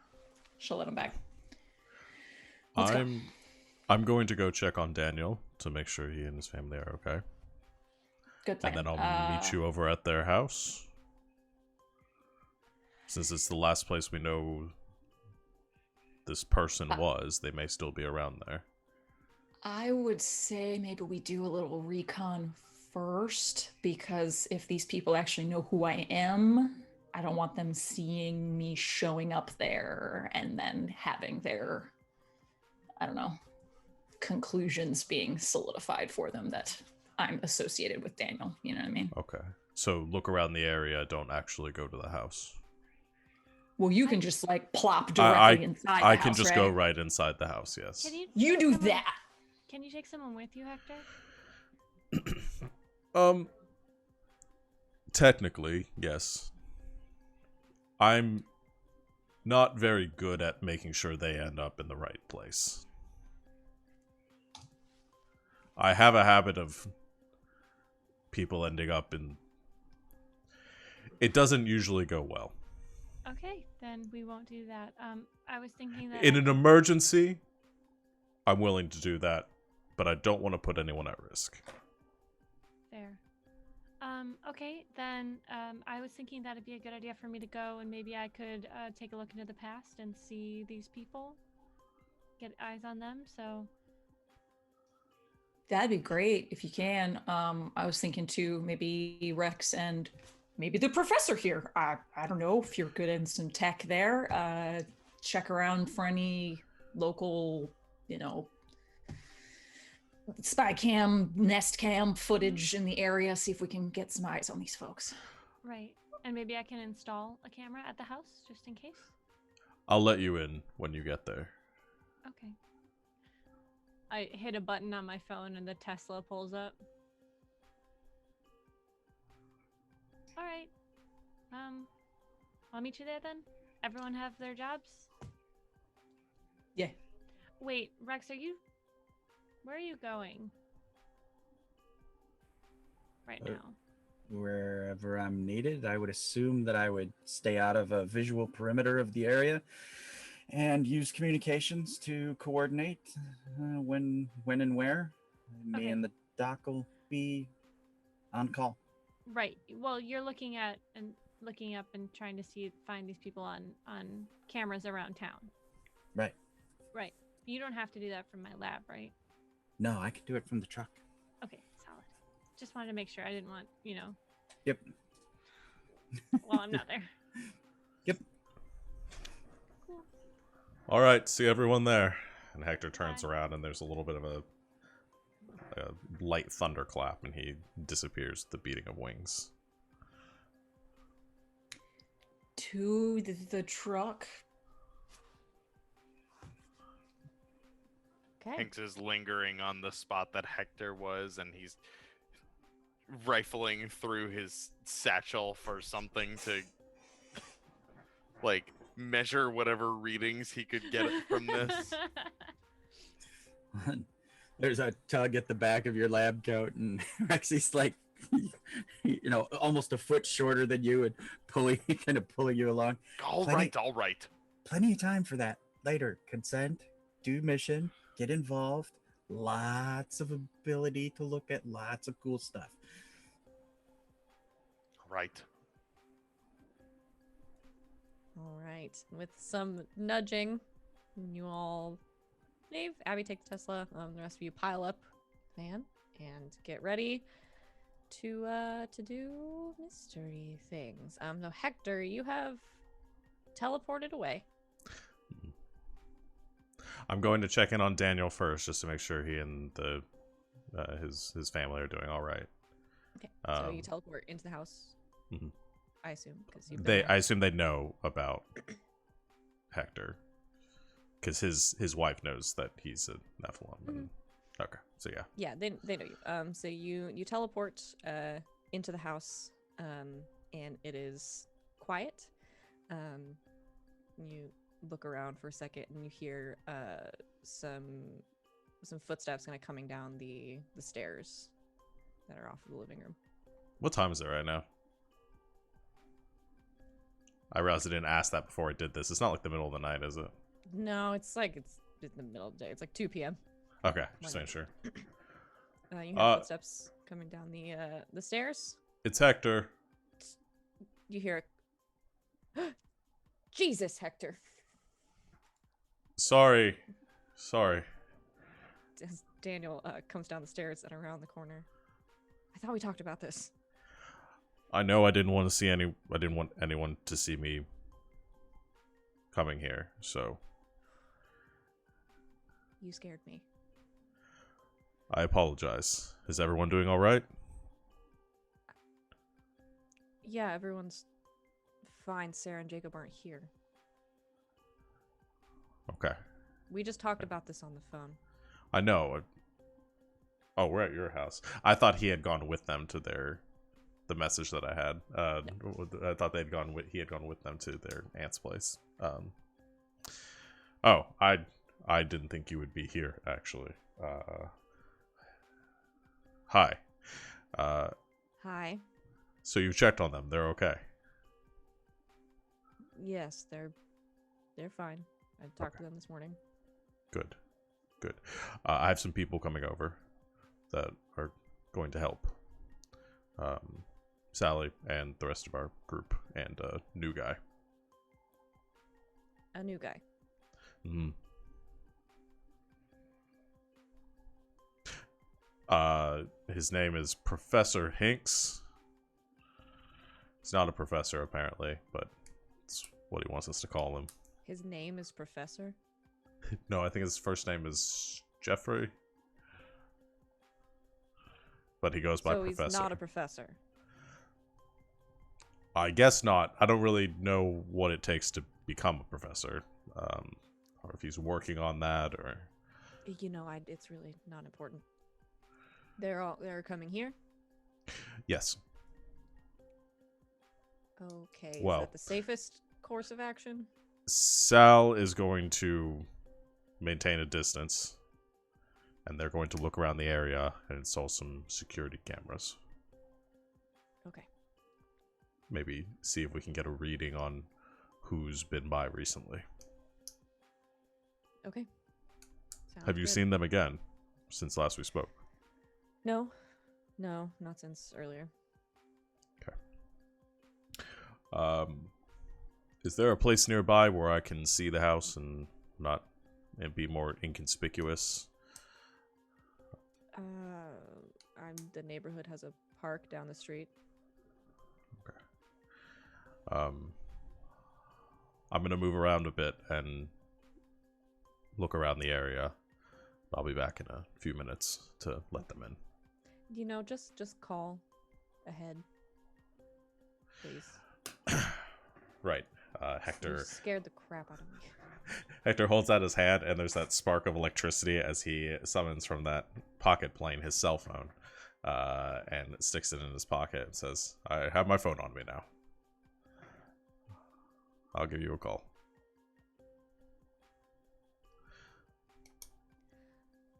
She'll let him back. Let's go. I'm going to go check on Daniel to make sure he and his family are okay. Good plan. And then I'll meet you over at their house. Since it's the last place we know this person was, they may still be around there. I would say maybe we do a little recon first, because if these people actually know who I am, I don't want them seeing me showing up there and then having their, I don't know, conclusions being solidified for them that I'm associated with Daniel. You know what I mean? Okay. So look around the area, don't actually go to the house. Well, you can just like plop directly inside the I house, can just right? go right inside the house, yes. Can You take do someone- that. Can you take someone with you, Hector? Technically, yes. I'm not very good at making sure they end up in the right place. I have a habit of people ending up in... It doesn't usually go well. Okay, then we won't do that. I was thinking that In an emergency, I'm willing to do that, but I don't want to put anyone at risk. Fair. Okay, then I was thinking that'd be a good idea for me to go, and maybe I could take a look into the past and see these people, get eyes on them. So That'd be great if you can. I was thinking too, maybe Rex and maybe the professor here. I don't know if you're good in some tech there. Check around for any local, spy cam, nest cam footage in the area. See if we can get some eyes on these folks. right, and maybe I can install a camera at the house just in case. I'll let you in when you get there. Okay. I hit a button on my phone and the Tesla pulls up. All right. I'll meet you there then. Everyone have their jobs? Yeah. Wait, Rex, where are you going? Right now. Wherever I'm needed, I would assume that I would stay out of a visual perimeter of the area and use communications to coordinate when and where. Me Okay. and the doc will be on call. Right. Well, you're looking up and trying to find these people on cameras around town. Right. Right. You don't have to do that from my lab, right? No, I could do it from the truck. Okay, solid. Just wanted to make sure. I didn't want, Yep. well, I'm not there. Yep. Cool. All right, see everyone there. And Hector turns Bye. around, and there's a little bit of a light thunderclap, and he disappears with the beating of wings. To the truck. Okay. Hanks is lingering on the spot that Hector was, and he's rifling through his satchel for something to like measure whatever readings he could get from this. There's a tug at the back of your lab coat, and Rexy's like, almost a foot shorter than you, and kind of pulling you along. All right. Plenty of time for that later. Consent, do mission, get involved. Lots of ability to look at lots of cool stuff. Right. All right. With some nudging, you all leave. Abby, take the Tesla. The rest of you pile up, van, and get ready to do mystery things. So Hector, you have teleported away. I'm going to check in on Daniel first, just to make sure he and his family are doing all right. Okay. So you teleport into the house. Mhm. I assume because I assume they know about Hector, because his wife knows that he's a Nephilim. And, okay, so yeah. Yeah, they know you. So you teleport into the house, and it is quiet. You look around for a second, and you hear some footsteps kind of coming down the stairs that are off of the living room. What time is it right now? I realized I didn't ask that before I did this. It's not like the middle of the night, is it? No, it's in the middle of the day. It's like 2 p.m. Okay, just making sure. You hear footsteps coming down the stairs. It's Hector. You hear it. Jesus, Hector. Sorry. As Daniel comes down the stairs and around the corner. I thought we talked about this. I know I didn't want anyone to see me coming here, so You scared me. I apologize. Is everyone doing all right? Yeah, everyone's fine. Sarah and Jacob aren't here. Okay. We just talked about this on the phone. I know. Oh, we're at your house. I thought he had gone with them to the message that I had. I thought he had gone with them to their aunt's place. Oh, I didn't think you would be here, actually. Hi. Hi. So you checked on them. They're okay. Yes, they're fine. I talked to them this morning. Good. I have some people coming over that are going to help. Sally and the rest of our group and a new guy. A new guy. Mm-hmm. His name is Professor Hinks. He's not a professor, apparently, but it's what he wants us to call him. His name is Professor? No, I think his first name is Jeffrey. But he goes by Professor. So he's not a professor? I guess not. I don't really know what it takes to become a professor. Or if he's working on that, or... You know, it's really not important. They're coming here? Yes. Okay, Well, is that the safest course of action? Sal is going to maintain a distance, and they're going to look around the area and install some security cameras. Okay. Maybe see if we can get a reading on who's been by recently. Okay. Sounds Have you good. seen them again since last we spoke? No, not since earlier. Is there a place nearby where I can see the house and be more inconspicuous? The neighborhood has a park down the street. Okay. I'm gonna move around a bit and look around the area. I'll be back in a few minutes to let them in. You know, just call ahead, please. Right. You Hector scared the crap out of me. Hector holds out his hand, and there's that spark of electricity as he summons from that pocket plane his cell phone, and sticks it in his pocket and says, "I have my phone on me now. I'll give you a call."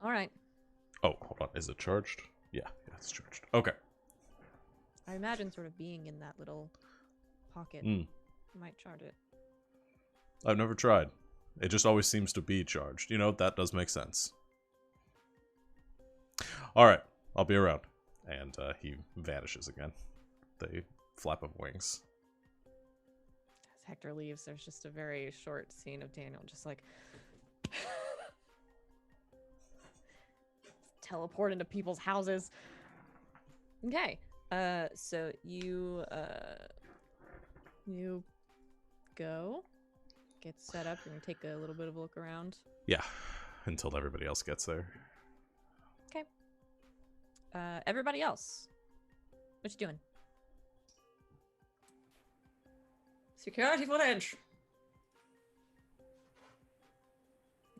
All right. Oh, hold on. Is it charged? Yeah, it's charged. Okay. I imagine sort of being in that little pocket might charge it. I've never tried. It just always seems to be charged. You know, that does make sense. All right, I'll be around. And he vanishes again. The flap of wings. As Hector leaves, there's just a very short scene of Daniel just like teleport into people's houses. Okay. So you go, get set up, and take a little bit of a look around. Yeah, until everybody else gets there. Okay. Everybody else, what you doing? Security footage.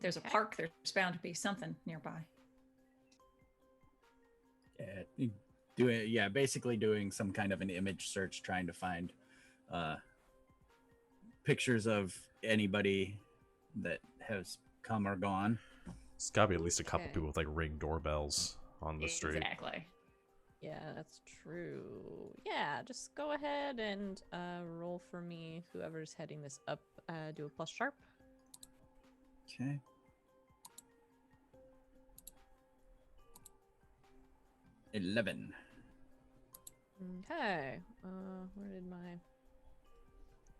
There's a park. There's bound to be something nearby. Basically doing some kind of an image search, trying to find pictures of anybody that has come or gone. There's gotta be at least a couple people with like ring doorbells on the street. Exactly. Yeah, that's true. Yeah, just go ahead and roll for me. Whoever's heading this up, do a plus sharp. Okay. 11. Okay. Where did my...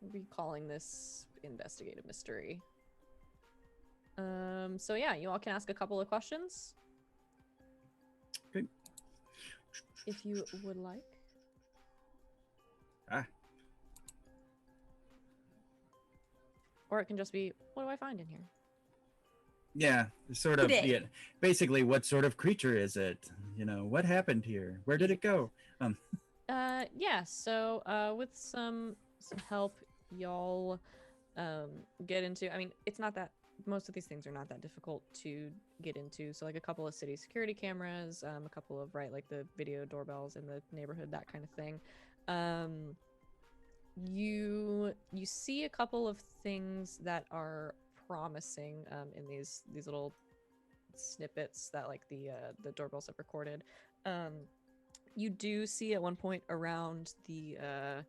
What are we calling this investigative mystery? So yeah, you all can ask a couple of questions. Okay. If you would like. Ah. Or it can just be, what do I find in here? Yeah, sort of. Today. Yeah, basically, what sort of creature is it? You know, what happened here? Where did it go? Yeah. So, with some help, y'all get into. I mean, it's not that most of these things are not that difficult to get into. So, like a couple of city security cameras, a couple of like the video doorbells in the neighborhood, that kind of thing. You see a couple of things that are promising in these little snippets that like the doorbells have recorded. You do see at one point around the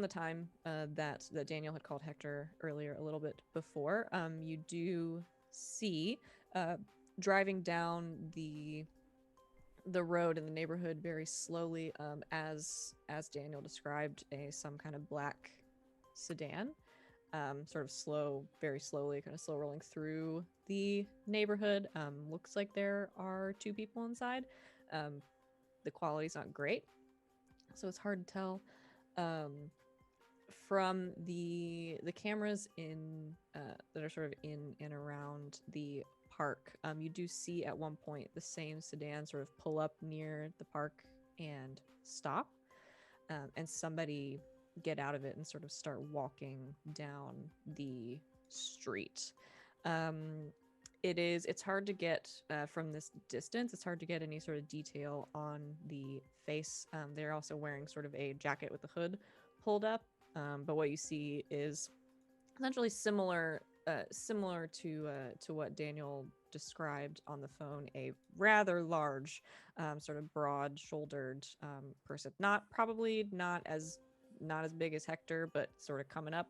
time that Daniel had called Hector earlier, a little bit before, you do see driving down the road in the neighborhood very slowly, as Daniel described, some kind of black sedan, sort of slow, very slowly, kind of slow rolling through the neighborhood. Looks like there are two people inside. The quality's not great, so it's hard to tell. From the cameras in that are sort of in and around the park, you do see at one point the same sedan sort of pull up near the park and stop, and somebody get out of it and sort of start walking down the street. It's hard to get from this distance. It's hard to get any sort of detail on the face. They're also wearing sort of a jacket with the hood pulled up, but what you see is essentially similar to what Daniel described on the phone. A rather large, sort of broad-shouldered person. Probably not as big as Hector, but sort of coming up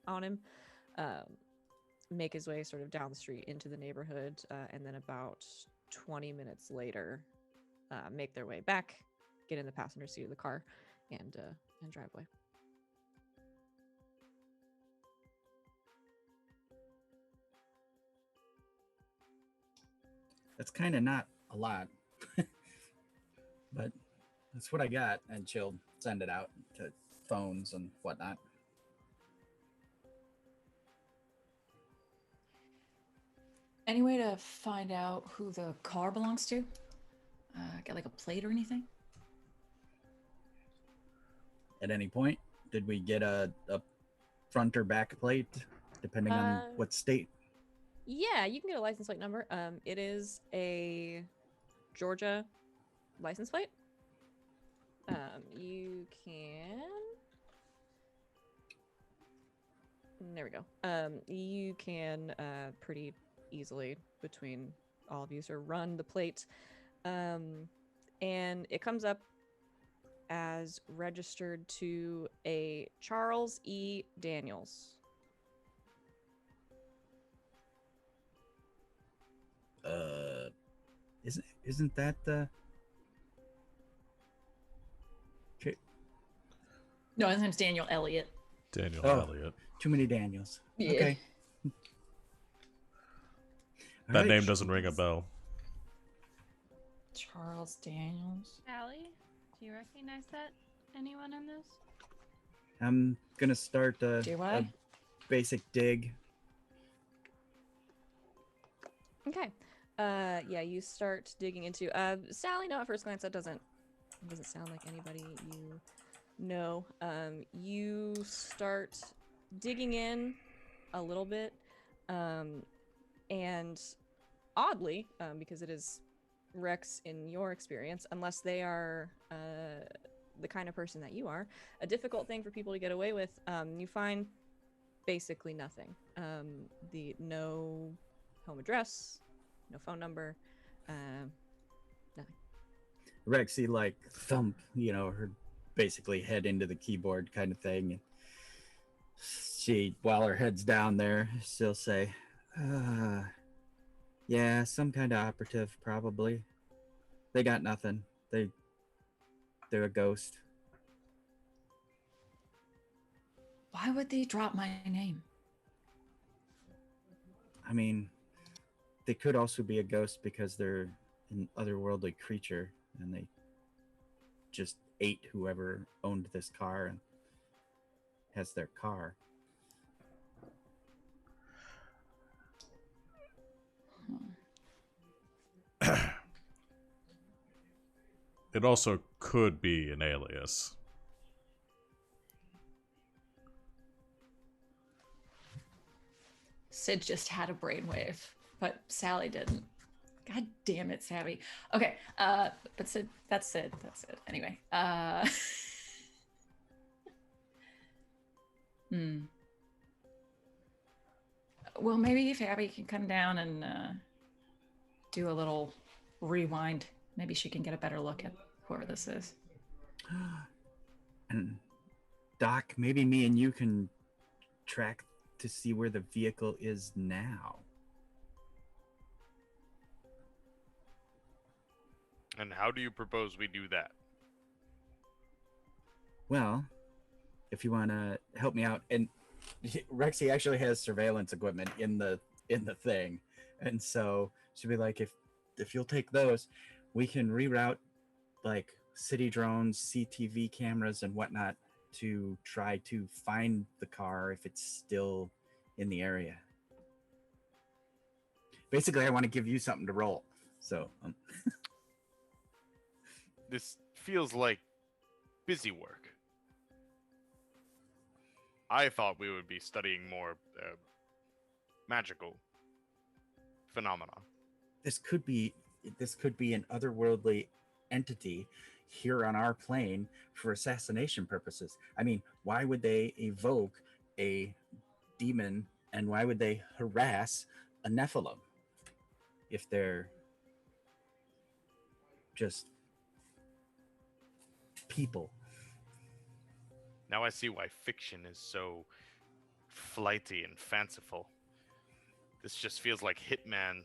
on him. Make his way sort of down the street into the neighborhood, and then about 20 minutes later, make their way back, get in the passenger seat of the car, and drive away. That's kind of not a lot, but that's what I got, and she'll send it out to phones and whatnot. Any way to find out who the car belongs to? Get like a plate or anything? At any point, did we get a front or back plate, depending on what state? Yeah, you can get a license plate number. It is a Georgia license plate. You can... There we go. You can pretty easily, between all of you, sort of run the plate, and it comes up as registered to a Charles E. Daniels. Isn't that the... No, his name's Daniel Elliott. Daniel Oh. Elliott. Too many Daniels. Yeah. Okay. That Alright. name doesn't ring a bell. Charles Daniels. Allie, do you recognize that? Anyone in this? I'm gonna start Do a I? basic dig. Okay. Yeah, you start digging into Sally. No, at first glance that doesn't sound like anybody you know. You start digging in a little bit, and oddly, because it is Rex in your experience, unless they are the kind of person that you are, a difficult thing for people to get away with, you find basically nothing. No home address, no phone number, nothing. Rexy like thump, her basically head into the keyboard kind of thing. And she, while her head's down there, she'll say, yeah, some kind of operative, probably. They got nothing. They're a ghost. Why would they drop my name? I mean, they could also be a ghost because they're an otherworldly creature and they just ate whoever owned this car and has their car. It also could be an alias. Sid just had a brainwave, but Sally didn't. God damn it, Savvy. Okay, but Sid, that's Sid. That's it. Anyway, Well, maybe if Abby can come down and do a little rewind, maybe she can get a better look at whoever this is. And Doc, maybe me and you can track to see where the vehicle is now. And how do you propose we do that? Well, if you want to help me out, and Rexy actually has surveillance equipment in the thing, and so she'll be like, if you'll take those, we can reroute like city drones, CTV cameras, and whatnot to try to find the car if it's still in the area. Basically, I want to give you something to roll. So This feels like busy work. I thought we would be studying more magical phenomena. this could be an otherworldly entity here on our plane for assassination purposes. I mean, why would they evoke a demon and why would they harass a Nephilim if they're just people? Now I see why fiction is so flighty and fanciful. This just feels like Hitman.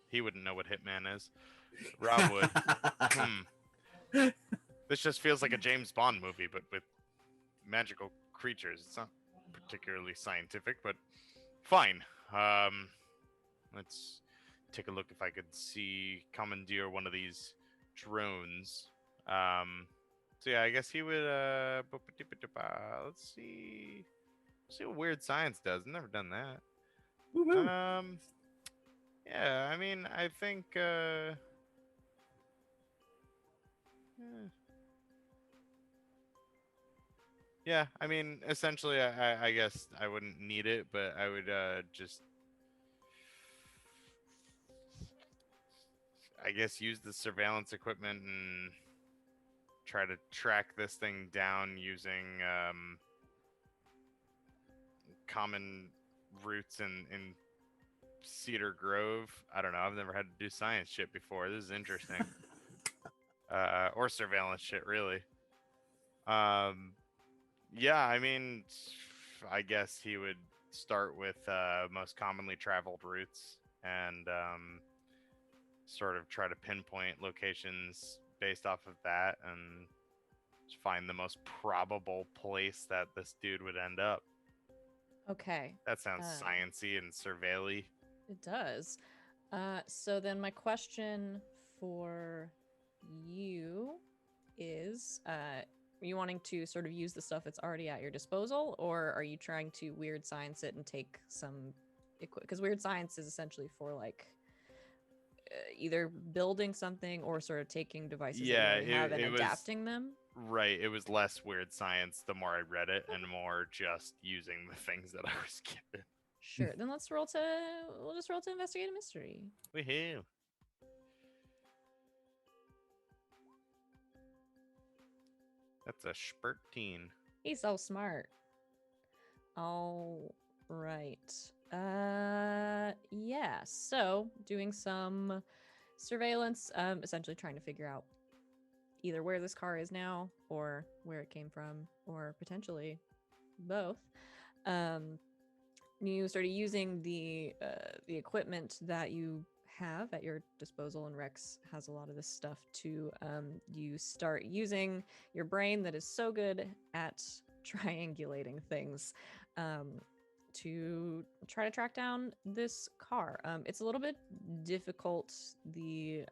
He wouldn't know what Hitman is. Rob would. This just feels like a James Bond movie, but with magical creatures. It's not particularly scientific, but fine. Let's take a look if I could commandeer one of these drones. So yeah, I guess he would. Let's see what weird science does. I've never done that. Woo-hoo. Yeah, I mean, I think. Yeah, I mean, essentially, I guess I wouldn't need it, but I would just, I guess, use the surveillance equipment and try to track this thing down using common routes in Cedar Grove. I don't know. I've never had to do science shit before. This is interesting. Or surveillance shit, really. Yeah, I mean, I guess he would start with most commonly traveled routes and sort of try to pinpoint locations based off of that and find the most probable place that this dude would end up. Okay. That sounds sciencey and surveilly. It does. So then my question for you is, are you wanting to sort of use the stuff that's already at your disposal, or are you trying to weird science it and take some because weird science is essentially for like either building something or sort of taking devices that you already have and adapting them? Right, it was less weird science the more I read it and more just using the things that I was given. Sure, then we'll just roll to investigate a mystery. Woohoo. That's a spurteen. He's so smart. All right. Yeah. So doing some surveillance, essentially trying to figure out either where this car is now or where it came from, or potentially both. You started using the equipment that you have at your disposal, and Rex has a lot of this stuff too. You start using your brain that is so good at triangulating things to try to track down this car. It's a little bit difficult. The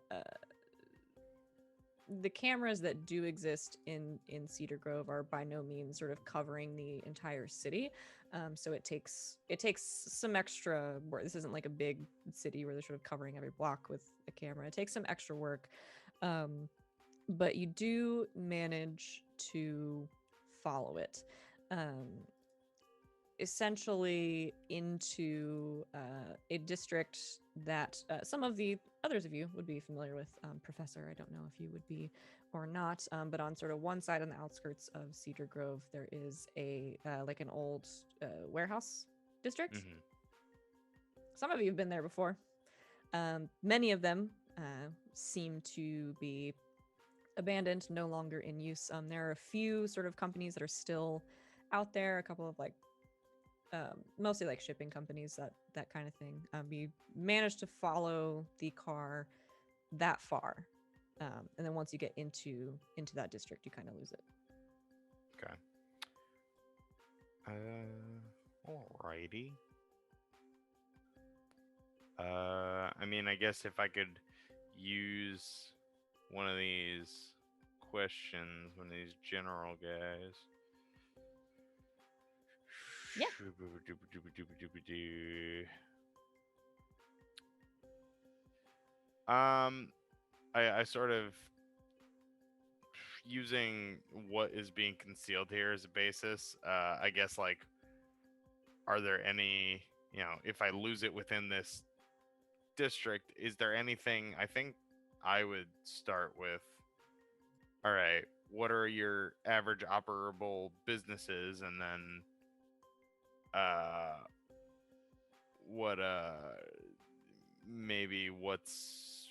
cameras that do exist in Cedar Grove are by no means sort of covering the entire city, so it takes some extra work. This isn't like a big city where they're sort of covering every block with a camera. It takes some extra work, but you do manage to follow it essentially into a district that some of the others of you would be familiar with. Professor, I don't know if you would be or not, but on sort of one side on the outskirts of Cedar Grove, there is a like an old warehouse district. Mhm. Some of you have been there before. Many of them seem to be abandoned, no longer in use. There are a few sort of companies that are still out there, a couple of like mostly like shipping companies, that kind of thing. We managed to follow the car that far, and then once you get into that district, you kind of lose it. Okay. Alrighty. I mean, I guess if I could use one of these questions, one of these general guys. Yeah. I sort of using what is being concealed here as a basis. I guess like, are there any, if I lose it within this district, is there anything? I think I would start with, all right, what are your average operable businesses, and then what maybe what's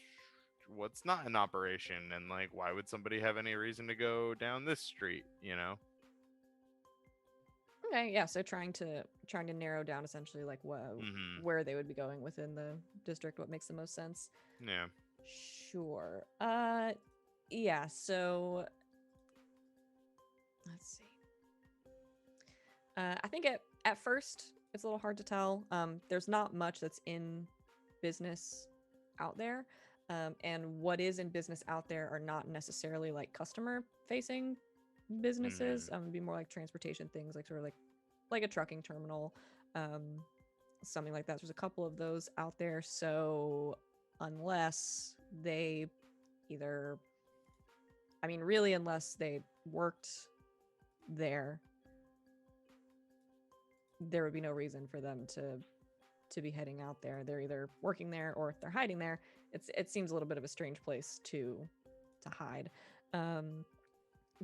not in operation, and like why would somebody have any reason to go down this street, Okay, yeah. So trying to narrow down essentially like where they would be going within the district, what makes the most sense. Yeah. Sure. Yeah. So let's see. I think at first it's a little hard to tell. There's not much that's in business out there, and what is in business out there are not necessarily like customer facing businesses. It'd be more like transportation things, like sort of like a trucking terminal, something like that. There's a couple of those out there. So unless they either, I mean, really, unless they worked there would be no reason for them to be heading out there. They're either working there, or if they're hiding there, it seems a little bit of a strange place to hide.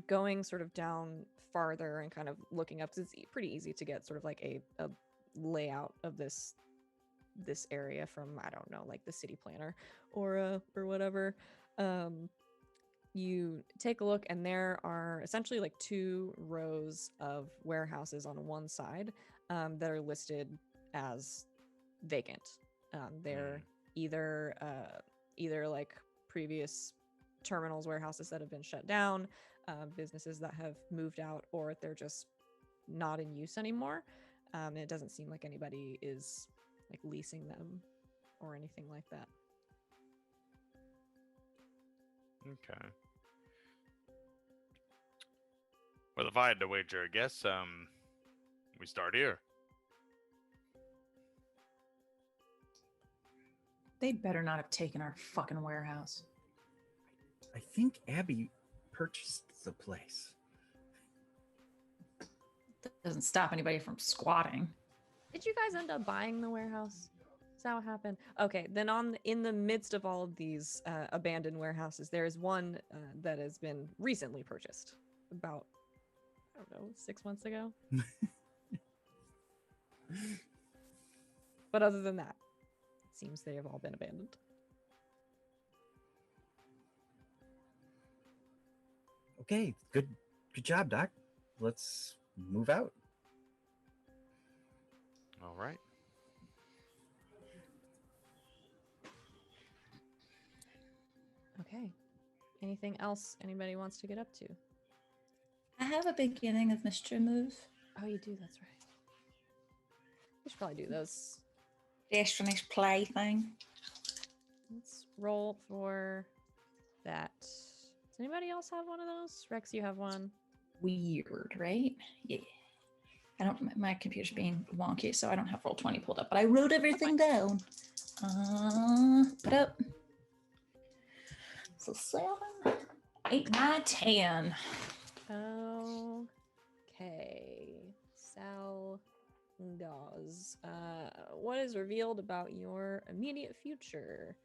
Going sort of down farther and kind of looking up, because it's pretty easy to get sort of like a layout of this area from, I don't know, like the city planner or whatever. You take a look, and there are essentially like 2 rows of warehouses on one side that are listed as vacant. They're either like previous terminals, warehouses that have been shut down, businesses that have moved out, or they're just not in use anymore. And it doesn't seem like anybody is like leasing them or anything like that. Okay. Well, if I had to wager, I guess we start here. They'd better not have taken our fucking warehouse. I think Abby purchased the place. That doesn't stop anybody from squatting. Did you guys end up buying the warehouse? Is that what happened? Okay, then in the midst of all of these abandoned warehouses, there is one that has been recently purchased, about, I don't know, 6 months ago. But other than that, it seems they have all been abandoned. Okay, good job, Doc. Let's move out. All right. Okay. Anything else anybody wants to get up to? I have a beginning of mystery move. Oh, you do. That's right. We should probably do those. Destiny's Play thing. Let's roll for that. Does anybody else have one of those? Rex, you have one. Weird, right? Yeah. I don't. My computer's being wonky, so I don't have Roll20 pulled up. But I wrote everything down. Put up. So 7, 8, 9, 10. Okay. Sal Dawes. What is revealed about your immediate future?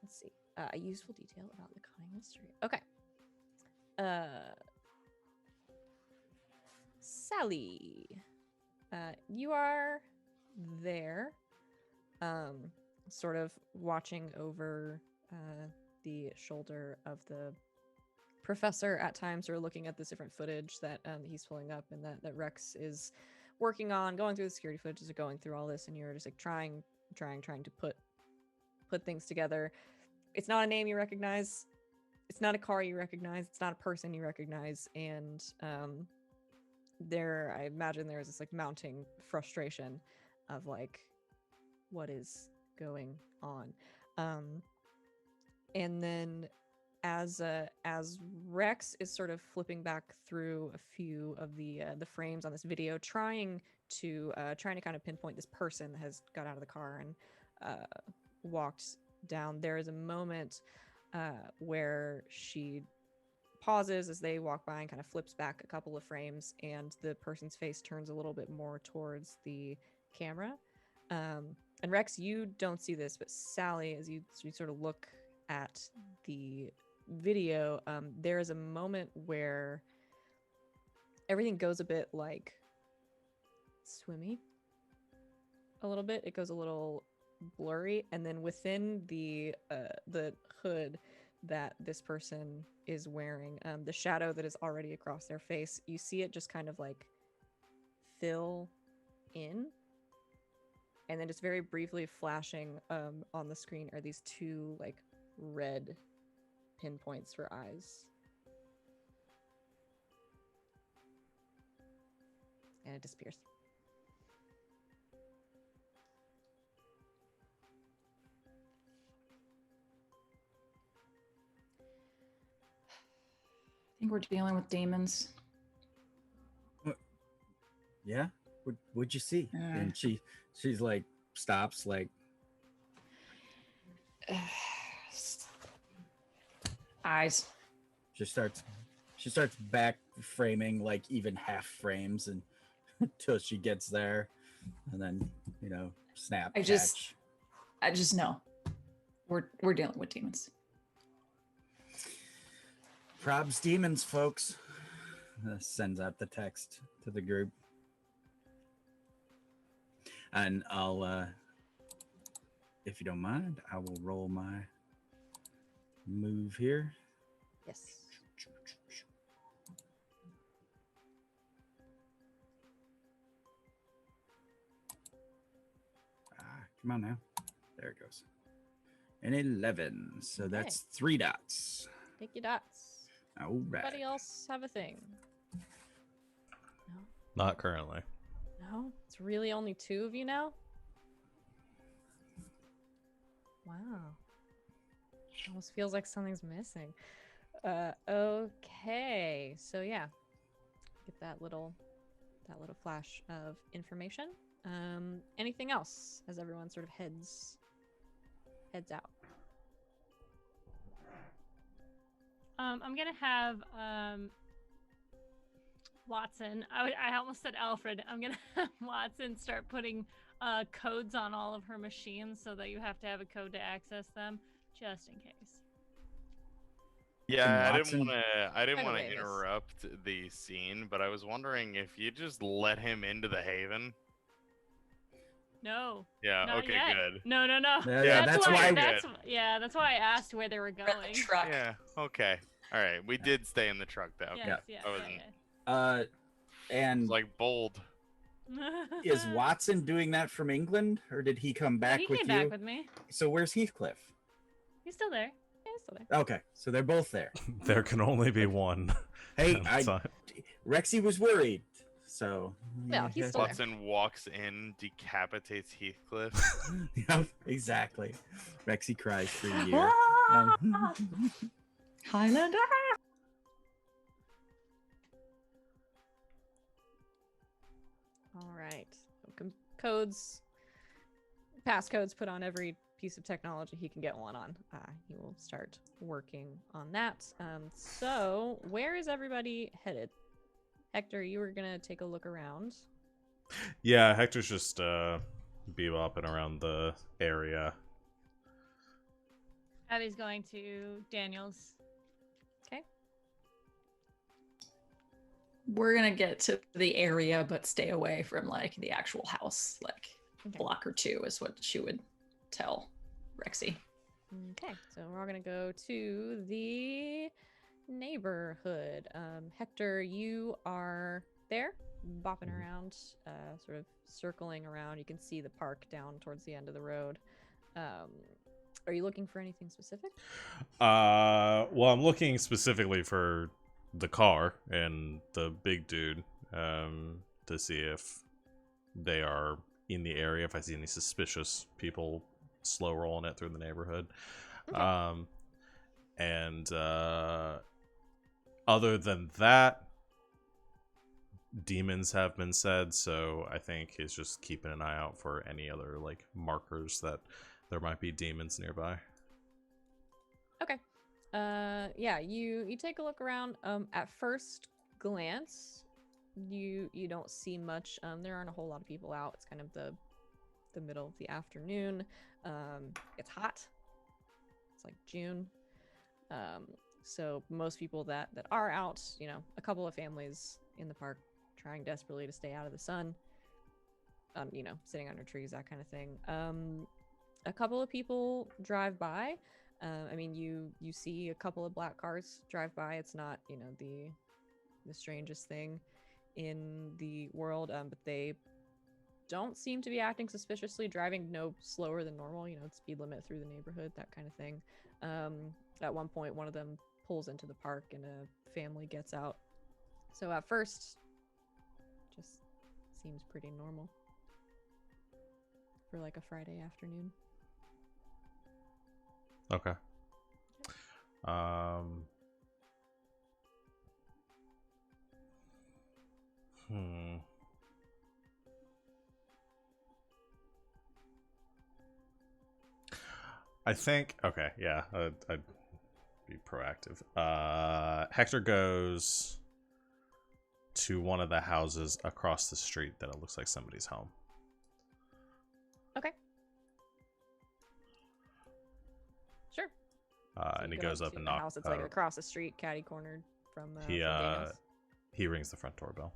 Let's see. A useful detail about the cunning mystery. Okay. Sally. You are there, sort of watching over the shoulder of the professor at times, or looking at this different footage that he's pulling up, and that Rex is working on, going through the security footage as they're going through all this, and you're just like trying to put things together. It's not a name you recognize. It's not a car you recognize. It's not a person you recognize, and I imagine there's this like mounting frustration of like, what is going on? And then as Rex is sort of flipping back through a few of the frames on this video, trying to kind of pinpoint this person that has got out of the car and walked down, there is a moment where she pauses as they walk by and kind of flips back a couple of frames, and the person's face turns a little bit more towards the camera. And Rex, you don't see this, but Sally, as you sort of look at the video, there is a moment where everything goes a bit like swimmy, a little bit. It goes a little blurry, and then within the hood that this person is wearing, the shadow that is already across their face, you see it just kind of like fill in, and then just very briefly flashing on the screen are these two like red pinpoints for eyes, and it disappears. I think we're dealing with demons. Yeah. What'd you see? And she's like stops, like Eyes. she starts back framing like even half frames and until she gets there, and then snap. I just know we're dealing with demons. Probs demons, folks. Sends out the text to the group. And I'll, if you don't mind, I will roll my move here. Yes. Come on now. There it goes. An 11. So Okay. that's 3 dots. Take your dots. All right. Anybody else have a thing? No? Not currently. No? It's really only 2 of you now? Wow. Almost feels like something's missing. Okay. So yeah. Get that little flash of information. Anything else as everyone sort of heads out? I'm gonna have Watson. I almost said Alfred. I'm gonna have Watson start putting codes on all of her machines so that you have to have a code to access them, just in case. Yeah, I Watson- didn't want to Davis. interrupt the scene, but I was wondering if you just let him into the Haven. No. Yeah. Not Okay. yet. Good. No. Yeah, that's why- That's why I asked where they were We're in the going. truck. Yeah. Okay. All right. We did stay in the truck though. Yes, Yeah. yes, I wasn't- yeah. And It's like bold. is Watson doing that from England, or did he come back he with came you? back with me. So where's Heathcliff? He's still there. Yes, today. Okay, so they're both there. There can only be one. Hey, at a time. Rexy was worried, so Well, he's still there. Watson walks in, decapitates Heathcliff. Yep, exactly. Rexy cries for a year. Ah! Um, Highlander. All right. Codes, passcodes put on every piece of technology he can get one on. He will start working on that. So where is everybody headed? Hector, you were gonna take a look around. Yeah, Hector's just bebopping around the area. Abby's going to Daniel's. Okay. We're gonna get to the area, but stay away from like the actual house. Like Okay. block or two is what she would tell Rexy. Okay, so we're all gonna go to the neighborhood. Hector, you are there, bopping around, sort of circling around. You can see the park down towards the end of the road. Are you looking for anything specific? Well, I'm looking specifically for the car and the big dude, to see if they are in the area, if I see any suspicious people slow rolling it through the neighborhood. Okay. And other than that, demons have been said, so I think he's just keeping an eye out for any other like markers that there might be demons nearby. Okay. Yeah, you take a look around. At first glance, you don't see much. There aren't a whole lot of people out. It's kind of the middle of the afternoon. It's hot. It's like June. So most people that are out, a couple of families in the park trying desperately to stay out of the sun. Sitting under trees, that kind of thing. A couple of people drive by. You see a couple of black cars drive by. It's not, the strangest thing in the world, but they don't seem to be acting suspiciously, driving no slower than normal, speed limit through the neighborhood, that kind of thing. At one point, one of them pulls into the park and a family gets out. So at first, just seems pretty normal for like a Friday afternoon. Okay. I think, okay, yeah, I'd be proactive. Hector goes to one of the houses across the street that it looks like somebody's home. Okay. Sure. And he goes up and knocks. House. It's like across the street, catty cornered from. He rings the front doorbell.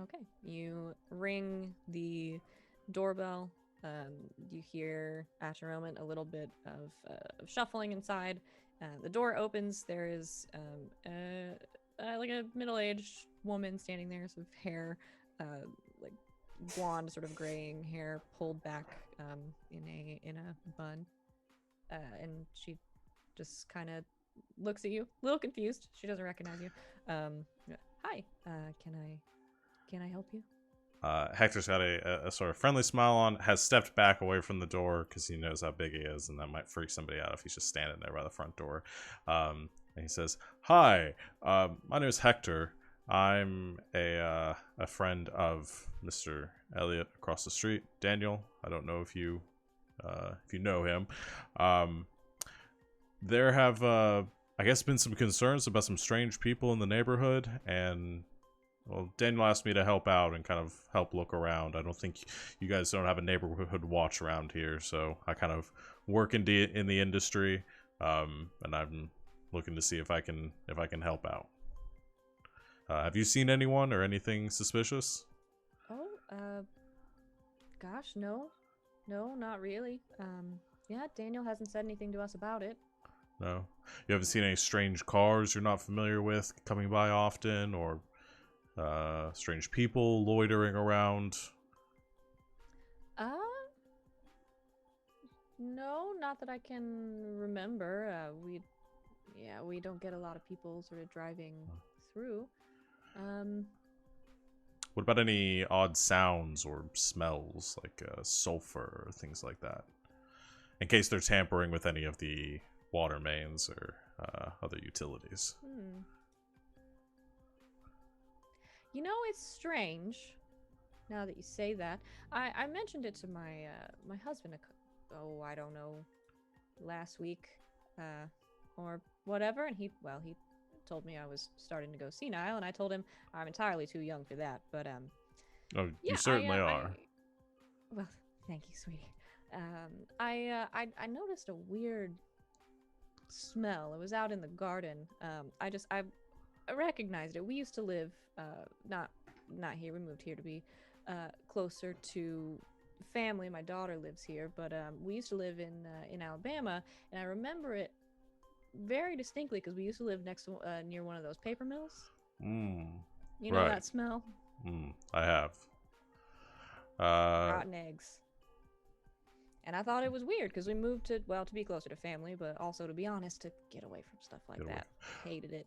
Okay. You ring the doorbell. You hear after a moment a little bit of shuffling inside. The door opens. There is like a middle-aged woman standing there, sort of hair, like blonde, sort of graying hair pulled back in a bun, and she just kind of looks at you, a little confused. She doesn't recognize you. Hi, can I help you? Hector's got a sort of friendly smile on, has stepped back away from the door because he knows how big he is, and that might freak somebody out if he's just standing there by the front door. And he says, "Hi, my name is Hector. I'm a friend of Mr. Elliot across the street, Daniel. I don't know if you know him. There have, I guess, been some concerns about some strange people in the neighborhood, and well, Daniel asked me to help out and kind of help look around. I don't think you guys don't have a neighborhood watch around here, so I kind of work in the industry, and I'm looking to see if I can help out. Have you seen anyone or anything suspicious?" Oh, gosh, no, not really. Yeah, Daniel hasn't said anything to us about it. No? You haven't seen any strange cars you're not familiar with coming by often, or strange people loitering around? No, not that I can remember. We don't get a lot of people sort of driving through. What about any odd sounds or smells, like sulfur or things like that? In case they're tampering with any of the water mains or other utilities. You know, it's strange. Now that you say that, I mentioned it to my my husband. I don't know, last week, or whatever, and he told me I was starting to go senile, and I told him I'm entirely too young for that. But Oh, yeah, you certainly are. Well, thank you, sweetie. I noticed a weird smell. It was out in the garden. I recognized it. We used to live not here. We moved here to be closer to family. My daughter lives here, but we used to live in Alabama, and I remember it very distinctly because we used to live next to near one of those paper mills. You know Right. that smell? I have. Rotten eggs. And I thought it was weird because we moved to be closer to family, but also, to be honest, to get away from stuff like that. Hated it.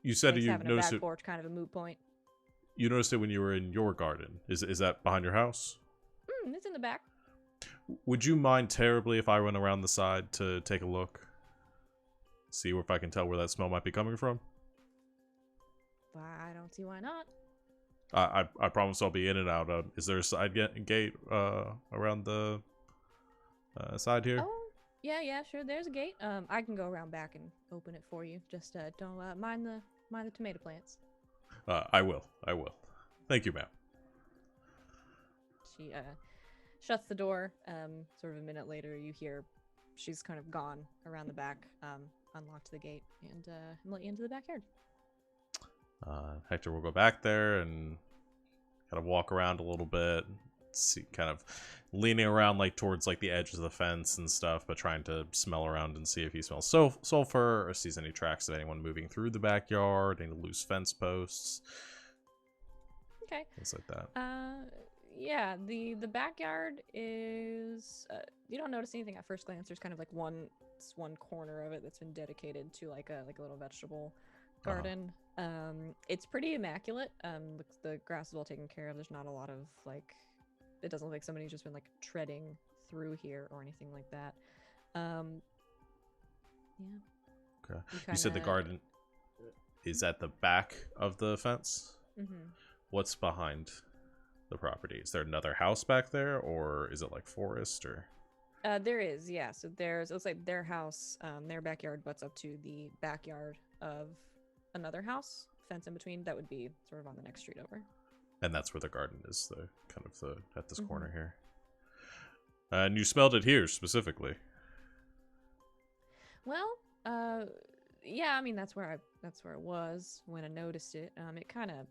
You said Makes you having noticed a back it. porch kind of a moot point. You noticed it when you were in your garden. Is that behind your house? It's in the back. Would you mind terribly if I went around the side to take a look? See if I can tell where that smell might be coming from? I don't see why not. I promise I'll be in and out. Is there a side gate around the side here? Oh, yeah, sure. There's a gate. I can go around back and open it for you. Just don't mind the tomato plants. I will. Thank you, ma'am. She shuts the door. Sort of a minute later, you hear she's kind of gone around the back, unlocked the gate, and let you into the backyard. Hector will go back there and kind of walk around a little bit, see, kind of leaning around like towards like the edges of the fence and stuff, but trying to smell around and see if he smells sulfur or sees any tracks of anyone moving through the backyard, any loose fence posts. Okay. Things like that. Yeah, the backyard is you don't notice anything at first glance. There's kind of like one corner of it that's been dedicated to like a little vegetable garden. It's pretty immaculate. The grass is well taken care of. There's not a lot of like, it doesn't look like somebody's just been like treading through here or anything like that. Yeah. Okay. You said the garden is at the back of the fence? What's behind the property? Is there another house back there, or is it like forest, or? There is, yeah. So it looks like their house, their backyard butts up to the backyard of another house, fence in between. That would be sort of on the next street over. And that's where the garden is, at this corner here. And you smelled it here specifically. Well, yeah, I mean that's where it was when I noticed it. It kind of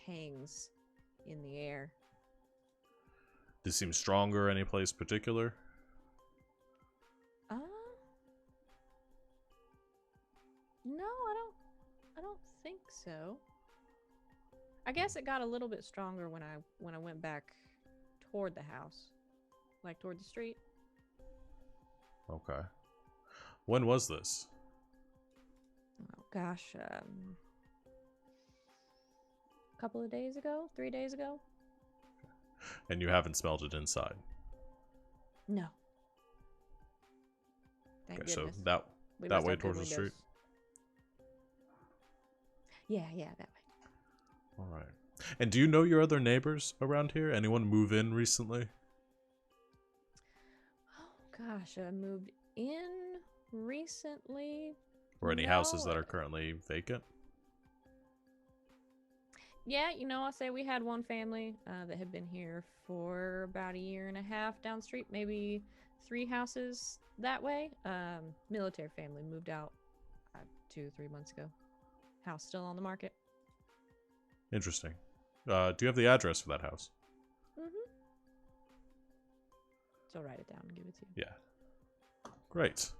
hangs in the air. Does it seem stronger any place particular? No, I don't think so. I guess it got a little bit stronger when I went back toward the house, like toward the street. Okay. When was this? Oh gosh, a couple of days ago, 3 days ago. And you haven't smelled it inside? No. Thank goodness. So that way towards the street? Yeah, that way. All right. And do you know your other neighbors around here? Anyone move in recently? Oh gosh, I moved in recently. Or any houses that are currently vacant? Yeah, I'll say we had one family that had been here for about a year and a half down the street, maybe 3 houses that way. Military family moved out 2-3 months ago. House still on the market. Interesting. Do you have the address for that house? So I'll write it down and give it to you. Yeah. Great.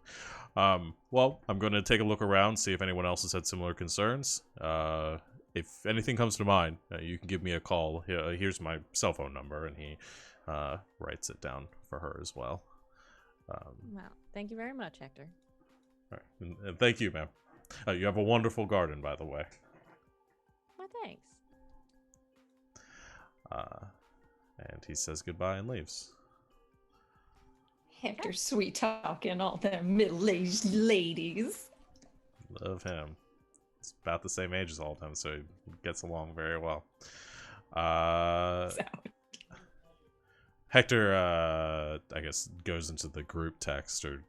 Well, I'm going to take a look around, see if anyone else has had similar concerns. If anything comes to mind, you can give me a call. Here's my cell phone number, and he writes it down for her as well. Wow. Thank you very much, Hector. All right. And thank you, ma'am. You have a wonderful garden, by the way. Well, thanks. And he says goodbye and leaves. Hector sweet talking all them middle-aged ladies. Love him. He's about the same age as all of them, so he gets along very well. Hector, I guess, goes into the group text, or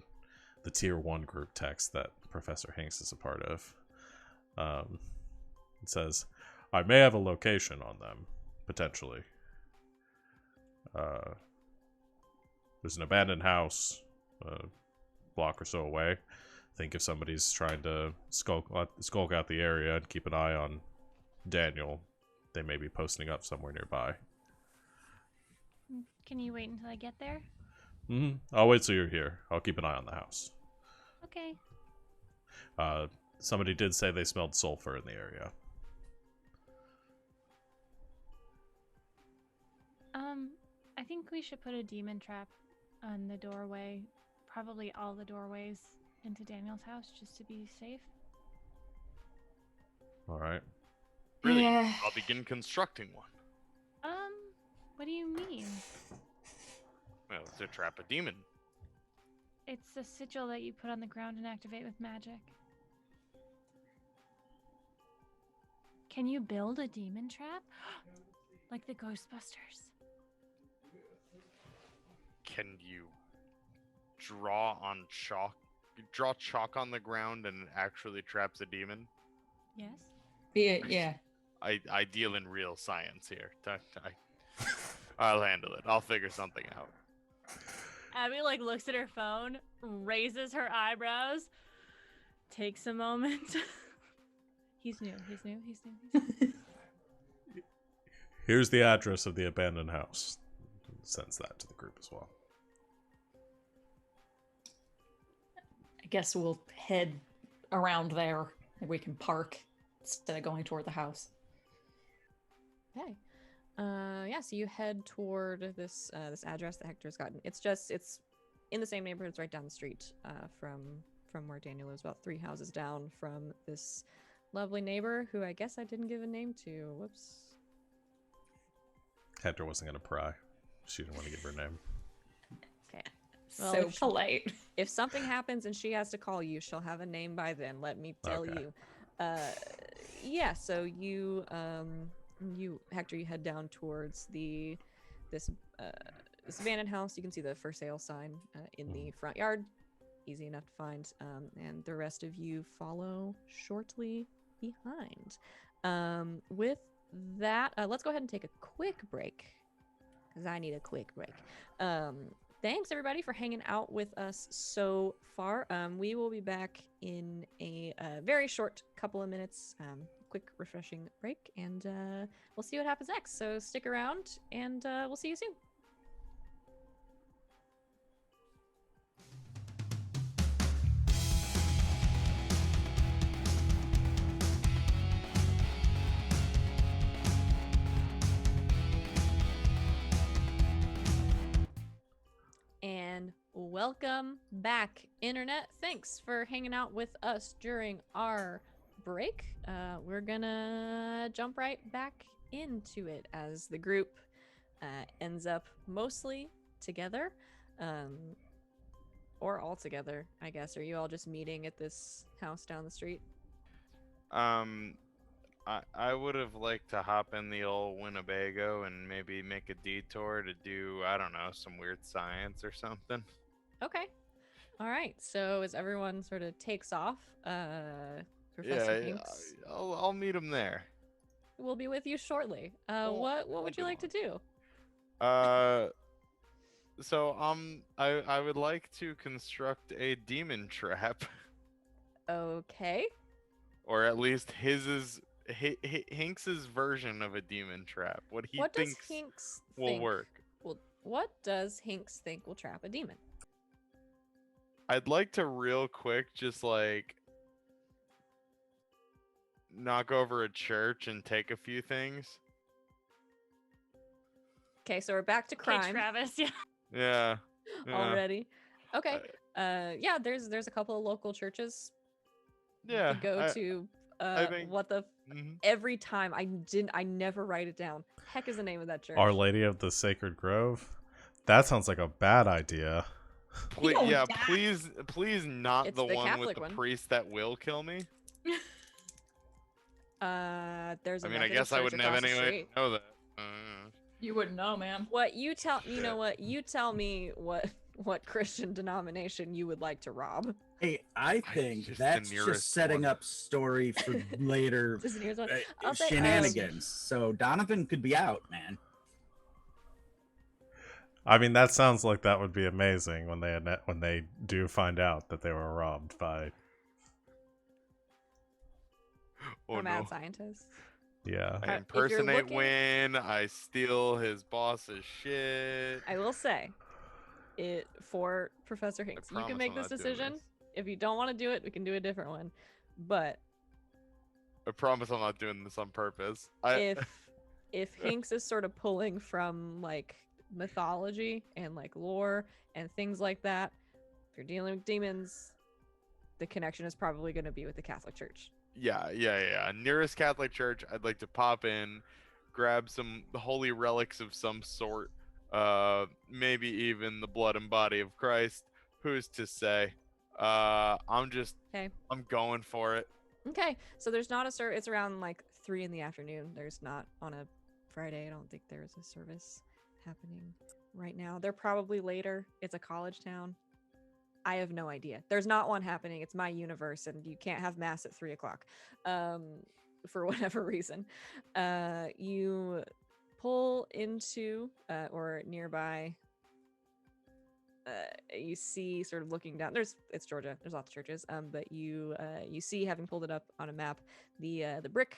the tier 1 group text that Professor Hinks is a part of. It says, I may have a location on them, potentially. There's an abandoned house a block or so away. Think if somebody's trying to skulk out the area and keep an eye on Daniel, they may be posting up somewhere nearby. Can you wait until I get there? I'll wait till you're here. I'll keep an eye on the house. Okay. Somebody did say they smelled sulfur in the area. I think we should put a demon trap on the doorway. Probably all the doorways into Daniel's house, just to be safe. All right. Really? Yeah. I'll begin constructing one. What do you mean? Well, to trap a demon. It's a sigil that you put on the ground and activate with magic. Can you build a demon trap? Like the Ghostbusters. Can you draw on chalk? Draw chalk on the ground and it actually traps a demon? Yes. Yeah. I deal in real science here. I'll handle it. I'll figure something out. Abby looks at her phone, raises her eyebrows, takes a moment. He's new. Here's the address of the abandoned house. Sends that to the group as well. I guess we'll head around there and we can park instead of going toward the house. Okay. So you head toward this address that Hector's gotten. It's in the same neighborhood. It's right down the street from where Daniel lives, about 3 houses down from this lovely neighbor who I guess I didn't give a name to. Whoops. Hector wasn't going to pry. She didn't want to give her name. Okay. Well, So polite. If something happens and she has to call you, she'll have a name by then. Let me tell you. So you Hector, you head down towards this abandoned house. You can see the for sale sign in the front yard. Easy enough to find. And the rest of you follow shortly behind. With that, let's go ahead and take a quick break, because I need a quick break. Thanks everybody for hanging out with us so far. We will be back in a very short couple of minutes. Quick refreshing break, and we'll see what happens next. So stick around, and we'll see you soon. And welcome back, Internet. Thanks for hanging out with us during our break. We're gonna jump right back into it as the group ends up mostly together, or all together, I guess. Are you all just meeting at this house down the street? I would have liked to hop in the old Winnebago and maybe make a detour to do, I don't know, some weird science or something. Okay. All right. So as everyone sort of takes off, Professor Hinks, I'll meet him there. will be with you shortly. What would you like to do? So I would like to construct a demon trap. Okay. Or at least Hinks's version of a demon trap. What he What does thinks Hinks will think? work. Well, what does Hinks think will trap a demon? I'd like to real quick just knock over a church and take a few things. Okay, so we're back to Okay, crime Travis. Yeah. Yeah. already. Okay. Yeah, there's a couple of local churches you Yeah, could go to. I think. What the Mhm. every time I never write it down. Heck is the name of that church? Our Lady of the Sacred Grove. That sounds like a bad idea. Please, Yo, yeah, Dad. please not It's the the one with Catholic the one. priest that will kill me. There's I a mean, I Methodist guess I church wouldn't have across the any way street. to know that. You wouldn't know, man. What you tell you know Shit. what you tell me what Christian denomination you would like to rob. Hey, I think just the that's nearest just setting one. up story for later This is here's one. I'll say shenanigans. So Donovan could be out, man. I mean, that sounds like that would be amazing when they do find out that they were robbed by. Oh a mad no! scientist. Yeah. I If you're impersonate looking- Win. I steal his boss's shit. I will say it for Professor Hinks. You promise can make I'm this not doing decision. this. If you don't want to do it, we can do a different one. But I promise I'm not doing this on purpose. if Hinks is sort of pulling from like mythology and like lore and things like that, if you're dealing with demons, the connection is probably going to be with the Catholic Church. Yeah. Nearest Catholic church, I'd like to pop in, grab some holy relics of some sort. Maybe even the blood and body of Christ. Who's to say? I'm going for it. Okay, so there's not a service. It's around like 3 in the afternoon. There's not on a Friday. I don't think there's a service happening right now. They're probably later. It's a college town. I have no idea. There's not one happening. It's my universe, and you can't have mass at 3 o'clock, for whatever reason. You pull into or nearby. You see, sort of looking down. It's Georgia. There's lots of churches. But you see, having pulled it up on a map, the brick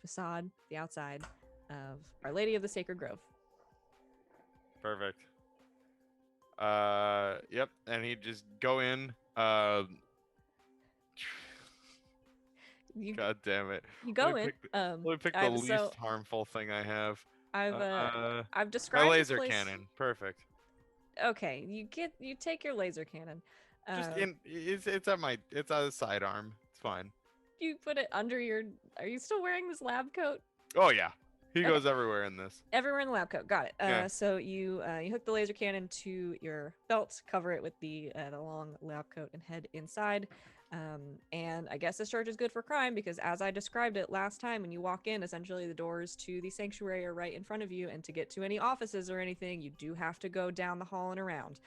facade, the outside of Our Lady of the Sacred Grove. Perfect. Yep. And he'd just go in. You God damn it. you go in. Let me pick the I've- least so harmful thing I have. I've My described this laser place- cannon. Perfect. Okay, you take your laser cannon. Just it's it's a sidearm. It's fine. You put it under your. Are you still wearing this lab coat? Oh yeah. He Okay. goes everywhere in this. Everywhere in the lab coat. Got it. Yeah. So you hook the laser cannon to your belt, cover it with the long lab coat, and head inside. And I guess this church is good for crime because, as I described it last time, when you walk in, essentially the doors to the sanctuary are right in front of you, and to get to any offices or anything, you do have to go down the hall and around.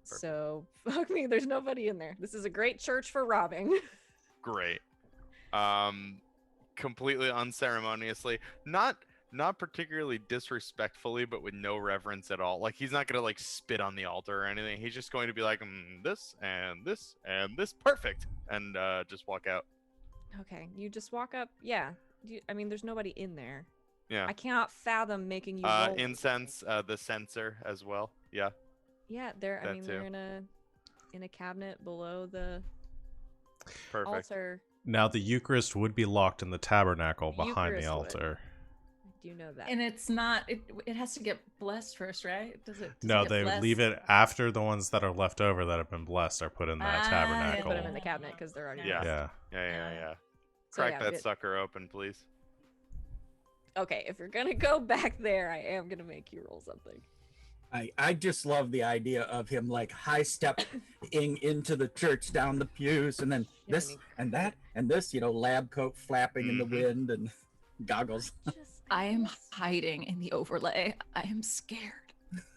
So fuck me, there's nobody in there. This is a great church for robbing. Great. Completely unceremoniously, not particularly disrespectfully, but with no reverence at all. Like, he's not gonna like spit on the altar or anything. He's just going to be like, this and this and this, perfect, and just walk out. Okay, you just walk up. Yeah, I mean, there's nobody in there. Yeah. I cannot fathom making you roll. Incense, the censer as well. Yeah. Yeah, they're. I that mean, too. they're in a cabinet below the Perfect. altar. Now the Eucharist would be locked in the tabernacle behind the Eucharist would. altar. I do know that. And it's not. It has to get blessed first, right? Does it? No, get they blessed? leave it after the ones that are left over that have been blessed are put in that Ah, They tabernacle. put them in the cabinet because they're already. Yeah. blessed. Yeah. So, Crack yeah, that it- sucker open, please. Okay, if you're gonna go back there, I am gonna make you roll something. I just love the idea of him like high stepping into the church down the pews, and then Yeah, this and that and this, lab coat flapping in the Mhm. wind and goggles. I am hiding in the overlay. I am scared.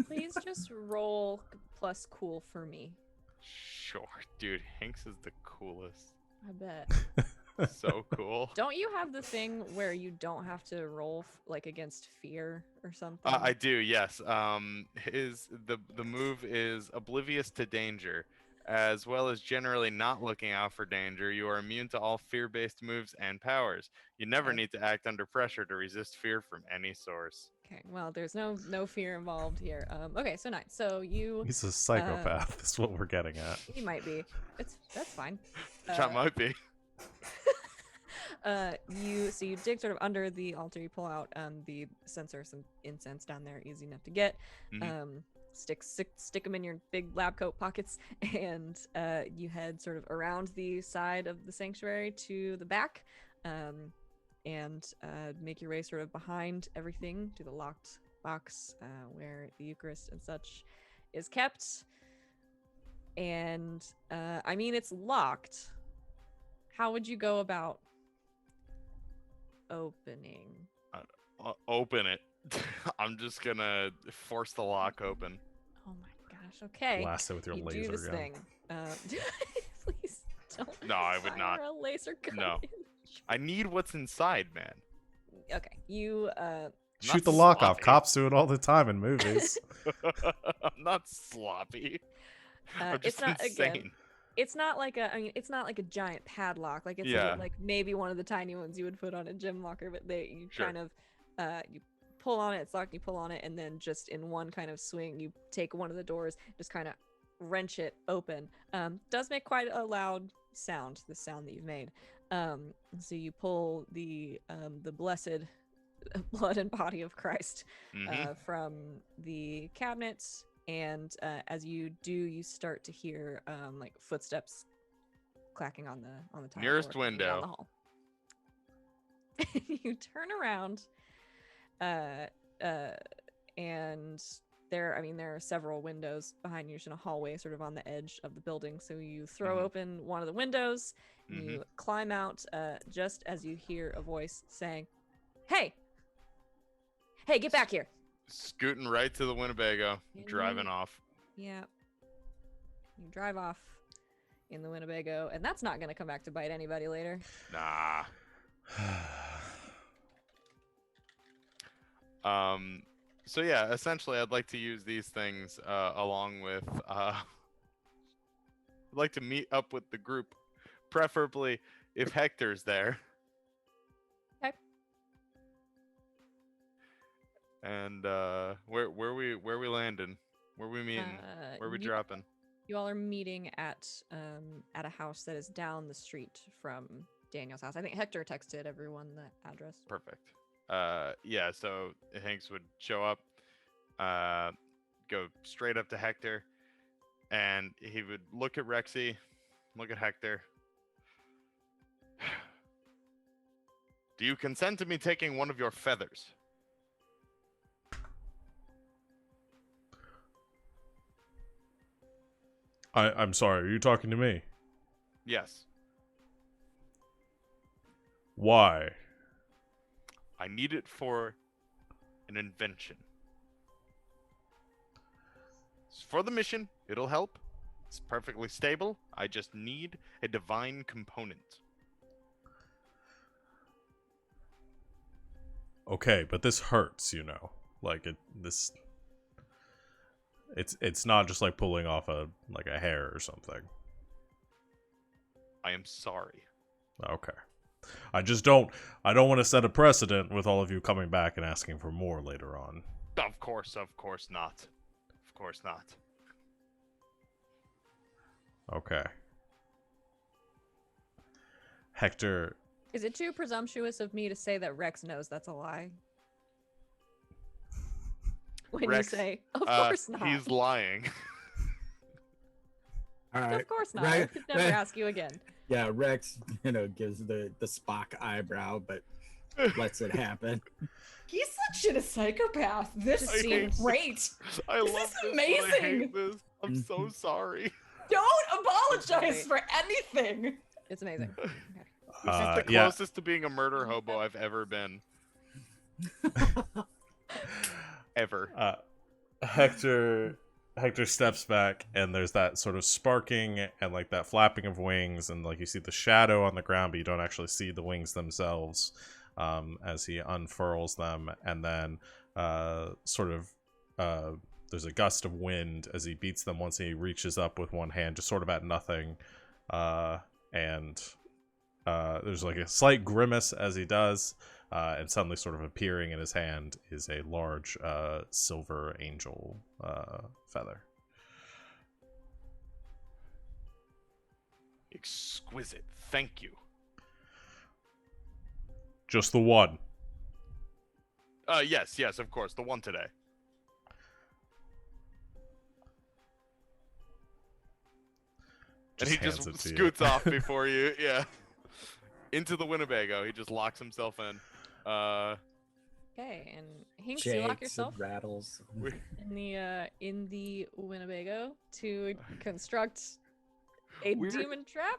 Please just roll plus cool for me. Sure, dude. Hanks is the coolest. I bet. So cool. Don't you have the thing where you don't have to roll like against fear or something? I do, yes. The move is oblivious to danger, as well as generally not looking out for danger. You are immune to all fear-based moves and powers. You never Okay. need to act under pressure to resist fear from any source. Okay, well, there's no fear involved here. Okay, so 9. So you He's a psychopath. That's what we're getting at. he might be. That's fine. That might be. You dig sort of under the altar. You pull out the censer, some incense down there, easy enough to get. Mhm. stick them in your big lab coat pockets, and you head sort of around the side of the sanctuary to the back, and make your way sort of behind everything to the locked box where the Eucharist and such is kept. And I mean, it's locked. How would you go about opening? Open it. I'm just gonna force the lock open. Oh my gosh. Okay. Blast it with your you laser do this gun. thing. Please don't. No, I would not. fire a laser gun. No. in. I need what's inside, man. Okay. You Shoot Not the lock off. sloppy. Cops do it all the time in movies. I'm not sloppy. I'm it's just not insane. again. It's not like a. I mean, it's not like a giant padlock. Like it's Yeah. like maybe one of the tiny ones you would put on a gym locker. But you Sure. kind of you pull on it. It's locked. You pull on it, and then just in one kind of swing, you take one of the doors, just kind of wrench it open. Does make quite a loud sound. The sound that you've made. So you pull the blessed blood and body of Christ Mhm. from the cabinets. And as you do, you start to hear like footsteps clacking on the tile Nearest floor coming down the window. hall. You turn around, and there are several windows behind you, just in a hallway, sort of on the edge of the building. So you throw Mhm. open one of the windows, and Mhm. you climb out, just as you hear a voice saying, "Hey, hey, get back here!" Scooting right to the Winnebago, And driving you- off. Yeah. You drive off in the Winnebago, and that's not going to come back to bite anybody later. Nah. So yeah, essentially, I'd like to use these things along with. I'd like to meet up with the group, preferably if Hector's there. Okay. And where we landing? Where we meeting? Where we dropping? You all are meeting at a house that is down the street from Daniel's house. I think Hector texted everyone the address. Perfect. Yeah, so Hanks would show up, go straight up to Hector, and he would look at Rexy, look at Hector. Do you consent to me taking one of your feathers? I'm sorry, are you talking to me? Yes. Why? I need it for an invention. It's for the mission. It'll help. It's perfectly stable. I just need a divine component. Okay, but this hurts, Like it's not just like pulling off a hair or something. I am sorry. Okay. I don't want to set a precedent with all of you coming back and asking for more later on. Of course not. Of course not. Okay. Hector, Is it too presumptuous of me to say that Rex knows that's a lie? When Rex, you say, of course not. He's lying. All right. Of course not. I Right, could never right. ask you again. Yeah, Rex, gives the Spock eyebrow, but lets it happen. He's such a psychopath. This Just is seems- great. I This love is this, but I amazing. hate this. I'm so sorry. Don't apologize Great. for anything. It's amazing. Okay. This is the yeah. closest to being a murder hobo I've ever been. Ever. Hector steps back, and there's that sort of sparking and like that flapping of wings, and like you see the shadow on the ground, but you don't actually see the wings themselves as he unfurls them, and then there's a gust of wind as he beats them once he reaches up with one hand, just sort of at nothing, and there's like a slight grimace as he does. And suddenly, sort of appearing in his hand is a large silver angel feather. Exquisite. Thank you. Just the one. Yes, of course. The one today. And he hands just it to you. scoots off before you, yeah. Into the Winnebago. He just locks himself in. Okay, and Hinks, you lock Shakes yourself and rattles. in the Winnebago to construct a Weird. demon trap.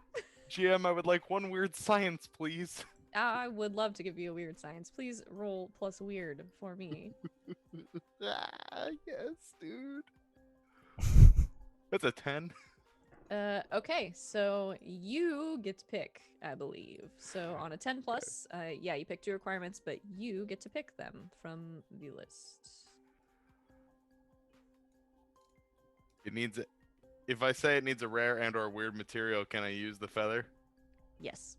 GM, I would like one weird science, please. I would love to give you a weird science. Please roll plus weird for me. Yes, dude. That's a 10. Okay, so you get to pick, I believe. So on a 10 plus, yeah, you pick 2 requirements, but you get to pick them from the list. It needs. If I say it needs a rare and/or weird material, can I use the feather? Yes.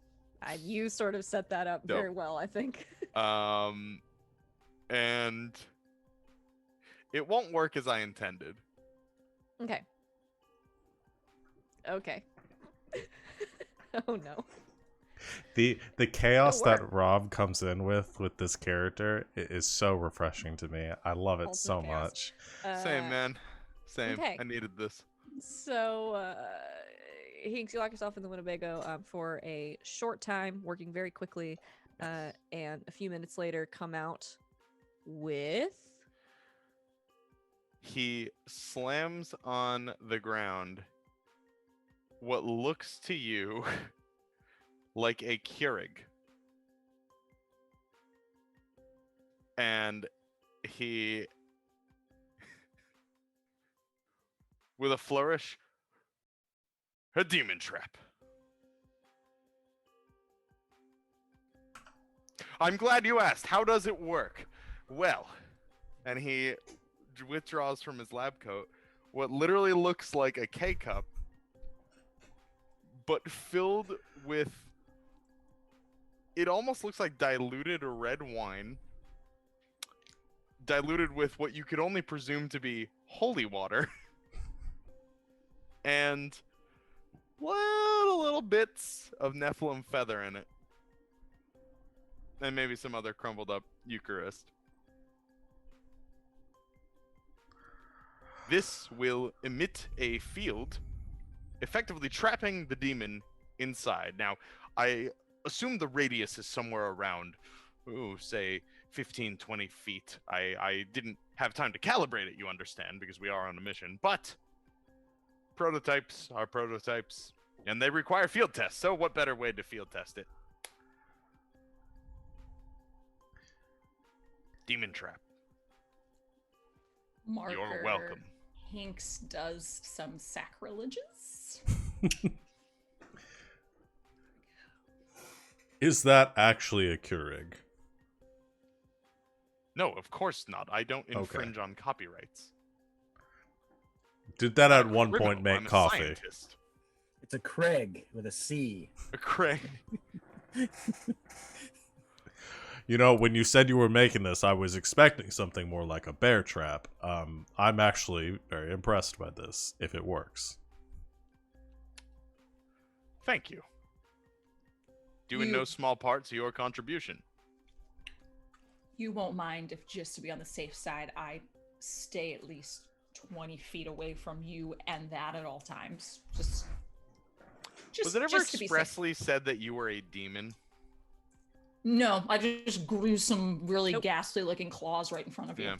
You sort of set that up very well, I think. And it won't work as I intended. Okay. Okay. Oh no. The chaos It'll that Rob comes in with this character is so refreshing to me. I love it Ultimate so chaos. much. Same, man. Same. okay. I needed this. So, Hinks, you lock yourself in the Winnebago for a short time, working very quickly, and a few minutes later come out with... He slams on the ground what looks to you like a Keurig. And he, with a flourish, a demon trap. I'm glad you asked. How does it work? Well, and he withdraws from his lab coat what literally looks like a K-cup, but filled with, it almost looks like diluted red wine, diluted with what you could only presume to be holy water, and little bits of Nephilim feather in it. And maybe some other crumbled up Eucharist. This will emit a field, effectively trapping the demon inside. Now, I assume the radius is somewhere around, say, 15, 20 feet. I didn't have time to calibrate it, you understand, because we are on a mission. But prototypes are prototypes, and they require field tests. So what better way to field test it? Demon trap. Marker. You're welcome. Hinks does some sacrileges. Is that actually a Keurig? No, of course not. I don't infringe on copyrights. Did that I'm at a one criminal. point make I'm a coffee? scientist. It's a Craig with a C. A Craig. You know, when you said you were making this, I was expecting something more like a bear trap. I'm actually very impressed by this, if it works. Thank you. Due in no small part to your contribution. You won't mind if, just to be on the safe side, I stay at least 20 feet away from you and that at all times. Just was it ever just to be safe. expressly said that you were a demon? No, I just grew some really Nope. ghastly looking claws right in front of you. Yeah.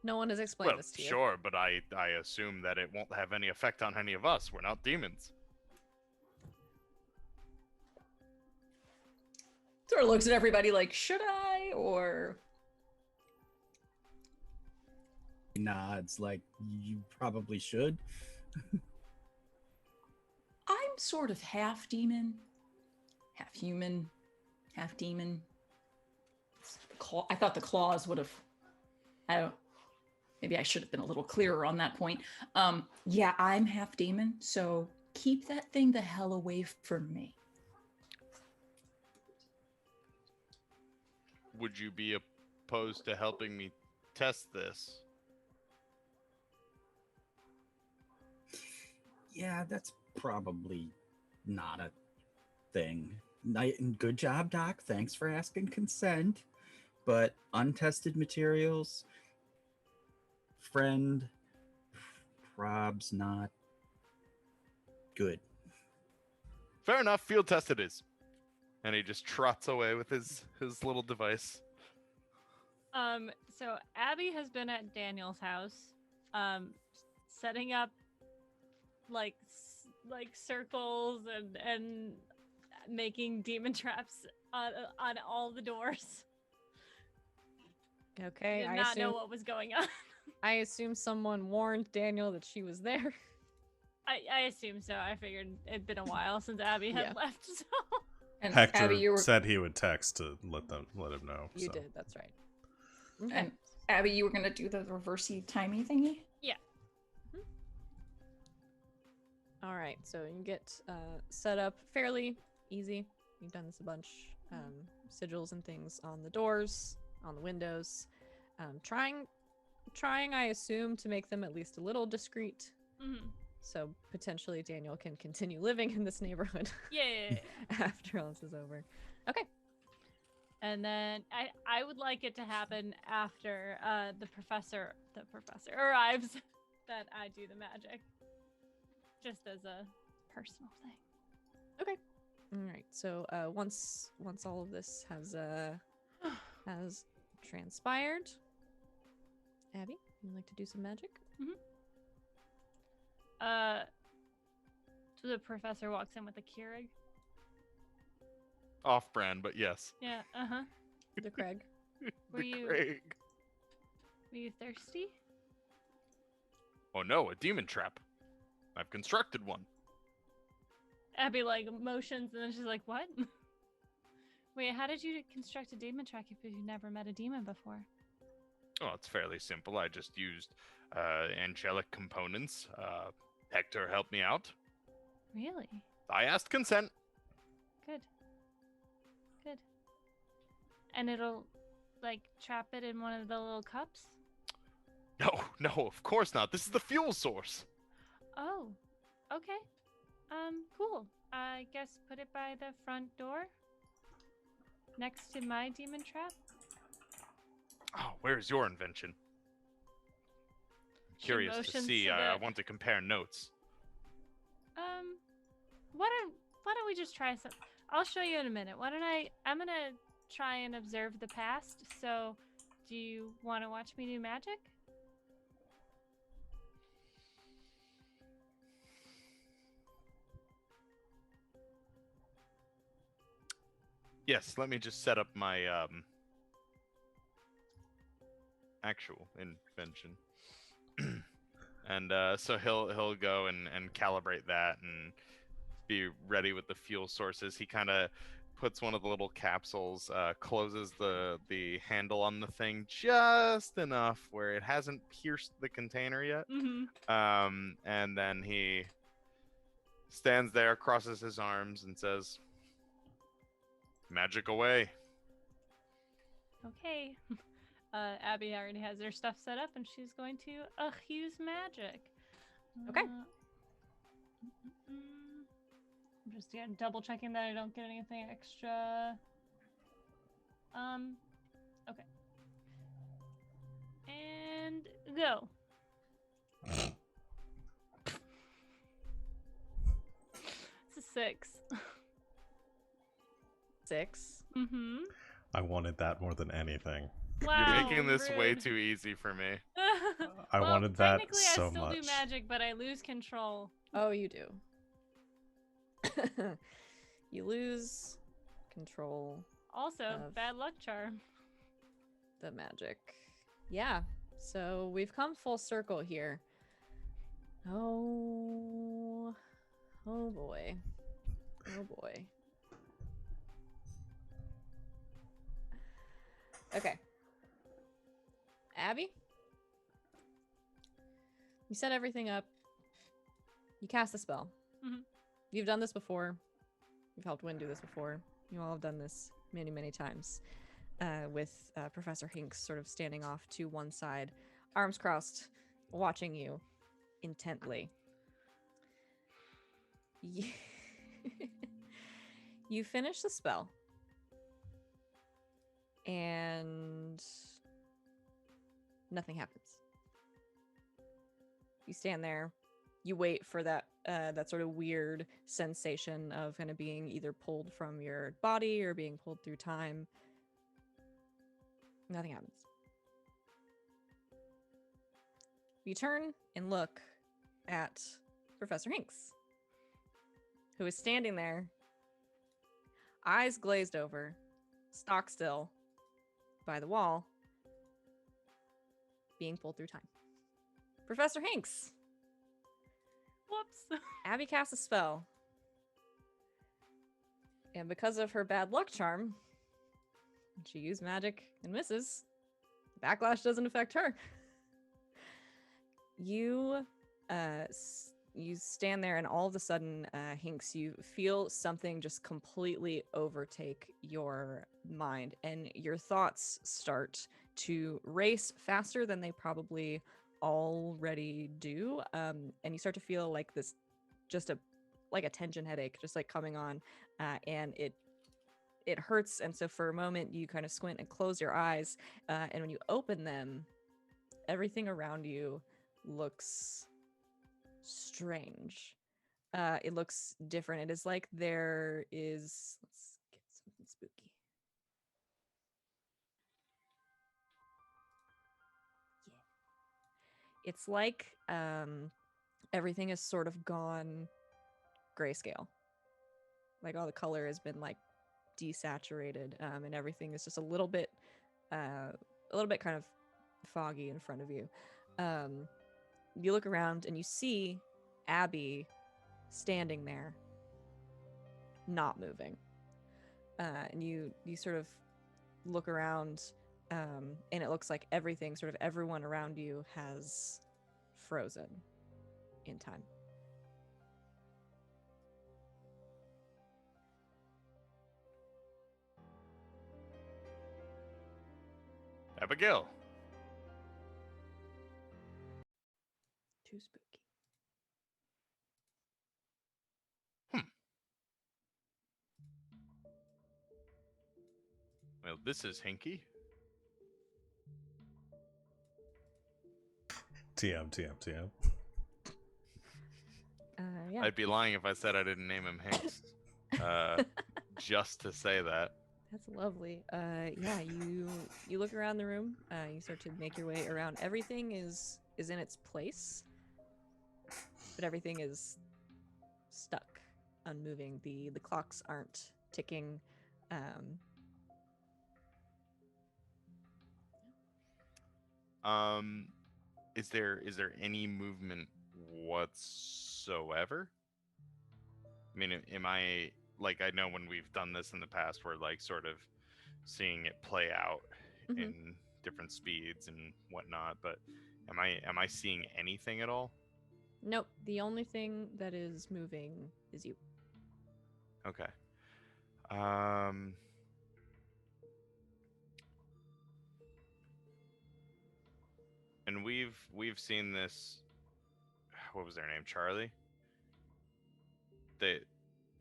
No one has explained Well, this to you. sure, but I assume that it won't have any effect on any of us. We're not demons. Sort of looks at everybody like, should I? Or Nods like you probably should. I'm sort of half demon, half human, half demon. I thought the claws would have, maybe I should have been a little clearer on that point. Yeah, I'm half demon, so keep that thing the hell away from me. Would you be opposed to helping me test this? Yeah, that's probably not a thing. Good job, Doc. Thanks for asking consent. But untested materials, friend, prob's not good. Fair enough. Field test it is. And he just trots away with his little device. So Abby has been at Daniel's house, setting up like circles and making demon traps on all the doors. Okay, Did I not know assume, what was going on. I assume someone warned Daniel that she was there. I assume so. I figured it'd been a while since Abby had Yeah. left. So And Hector Abby, you were said he would text to let him know. You so. did, that's right. Okay. and Abby, you were gonna do the reversey timey thingy. All right, so you get set up fairly easy. You've done this a bunch. Sigils and things on the doors, on the windows. Trying, I assume, to make them at least a little discreet. Mhm. So potentially Daniel can continue living in this neighborhood yeah. after all this is over. Okay. And then I would like it to happen after the professor arrives that I do the magic. Just as a personal thing. All right. So once all of this has transpired, Abby, you'd like to do some magic? So the professor walks in with a Keurig. Off-brand, but yes. Yeah, The Craig. Were The you Craig. were you thirsty? Oh no, a demon trap. I've constructed one. Abby like motions and then she's like, "What?" Wait, how did you construct a demon trap if you've never met a demon before? Oh, it's fairly simple. I just used angelic components. Hector helped me out. Really? I asked consent. Good. Good. And it'll like trap it in one of the little cups? No, of course not. This is the fuel source. Oh. Okay. Cool. I guess put it by the front door. Next to my demon trap. Oh, where's your invention? She Curious to motions see. to I the- want to compare notes. Why don't we just try some? I'll show you in a minute. I'm gonna try and observe the past. So, do you want to watch me do magic? Yes, let me just set up my actual invention. And so he'll go and calibrate that and be ready with the fuel sources. He kind of puts one of the little capsules, closes the handle on the thing just enough where it hasn't pierced the container yet. Mm-hmm. And then he stands there, crosses his arms, and says, "Magic away." Okay. Abby already has her stuff set up, and she's going to use magic. Okay. I'm just double checking that I don't get anything extra. Okay. And go. It's a 6. 6. Mm-hmm. I wanted that more than anything. Wow, You're making this way rude. too easy for me. I Well, wanted that technically so I still much. do magic, but I lose control. Oh, you do. You lose control Also, Of- bad luck charm. the magic. Yeah. So we've come full circle here. Oh. Oh boy. Oh boy. Okay. Abby? You set everything up. You cast the spell. Mhm. You've done this before. You've helped Wynn do this before. You all have done this many, many times. With Professor Hinks sort of standing off to one side, arms crossed, watching you intently. You finish the spell. And nothing happens. You stand there. You wait for that that sort of weird sensation of kind of being either pulled from your body or being pulled through time. Nothing happens. You turn and look at Professor Hinks, who is standing there, eyes glazed over, stock still by the wall, being pulled through time. Professor Hinks! Whoops. Abby casts a spell. And because of her bad luck charm, she used magic and misses. Backlash doesn't affect her. You you stand there, and all of a sudden, Hinks, you feel something just completely overtake your mind, and your thoughts start to race faster than they probably already do. And you start to feel like this, just like a tension headache, just like coming on, and it hurts. And so for a moment, you kind of squint and close your eyes, and when you open them, everything around you looks strange. It looks different. It is like there is. Let's get something spooky. Yeah. It's like everything is sort of gone grayscale. Like all the color has been like desaturated, and everything is just a little bit kind of foggy in front of you. You look around and you see Abby standing there, not moving. And you sort of look around, and it looks like everyone around you has frozen in time. Abigail. Too spooky. Well, this is Hinky. TM. Yeah. I'd be lying if I said I didn't name him Hinks. Just to say that. That's lovely. Yeah, you look around the room, you start to make your way around. Everything is in its place, but everything is stuck, unmoving. The clocks aren't ticking. Is there any movement whatsoever? I mean, am I like, I know when we've done this in the past, we're like sort of seeing it play out in different speeds and whatnot, but am I seeing anything at all? Nope. The only thing that is moving is you. Okay. And we've seen this. What was their name? Charlie.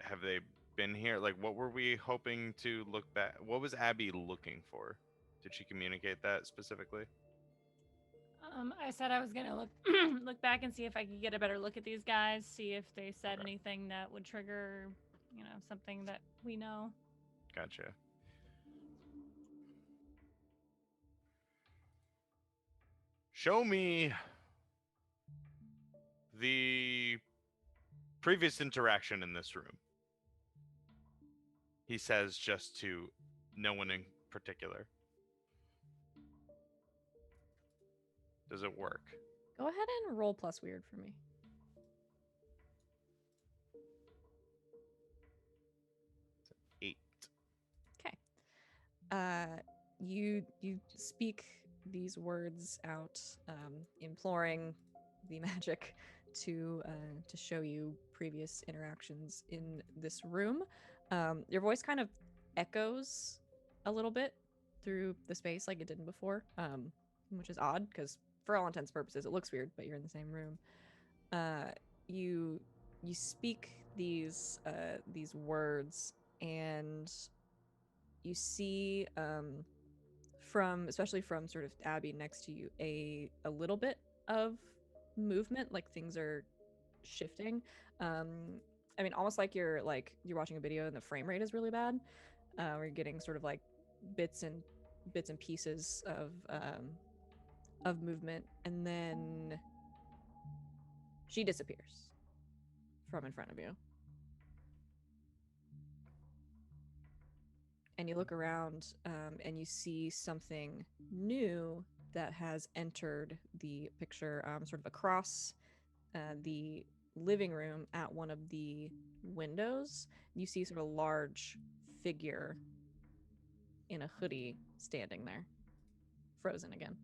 Have they been here? Like, what were we hoping to look back? What was Abby looking for? Did she communicate that specifically? I said I was gonna look look back and see if I could get a better look at these guys, see if they said anything that would trigger, something that we know. Gotcha. Show me the previous interaction in this room. He says, just to no one in particular. Does it work? Go ahead and roll plus weird for me. Eight. Okay. You speak these words out, imploring the magic to show you previous interactions in this room. Your voice kind of echoes a little bit through the space like it didn't before, which is odd because for all intents and purposes it looks weird, but you're in the same room. You speak these words, and you see, especially from sort of Abby next to you, a little bit of movement, like things are shifting. I mean, almost like you're watching a video and the frame rate is really bad. We're getting sort of like bits and pieces of movement, and then she disappears from in front of you. And you look around, and you see something new that has entered the picture, sort of across the living room at one of the windows. You see sort of a large figure in a hoodie standing there, frozen again.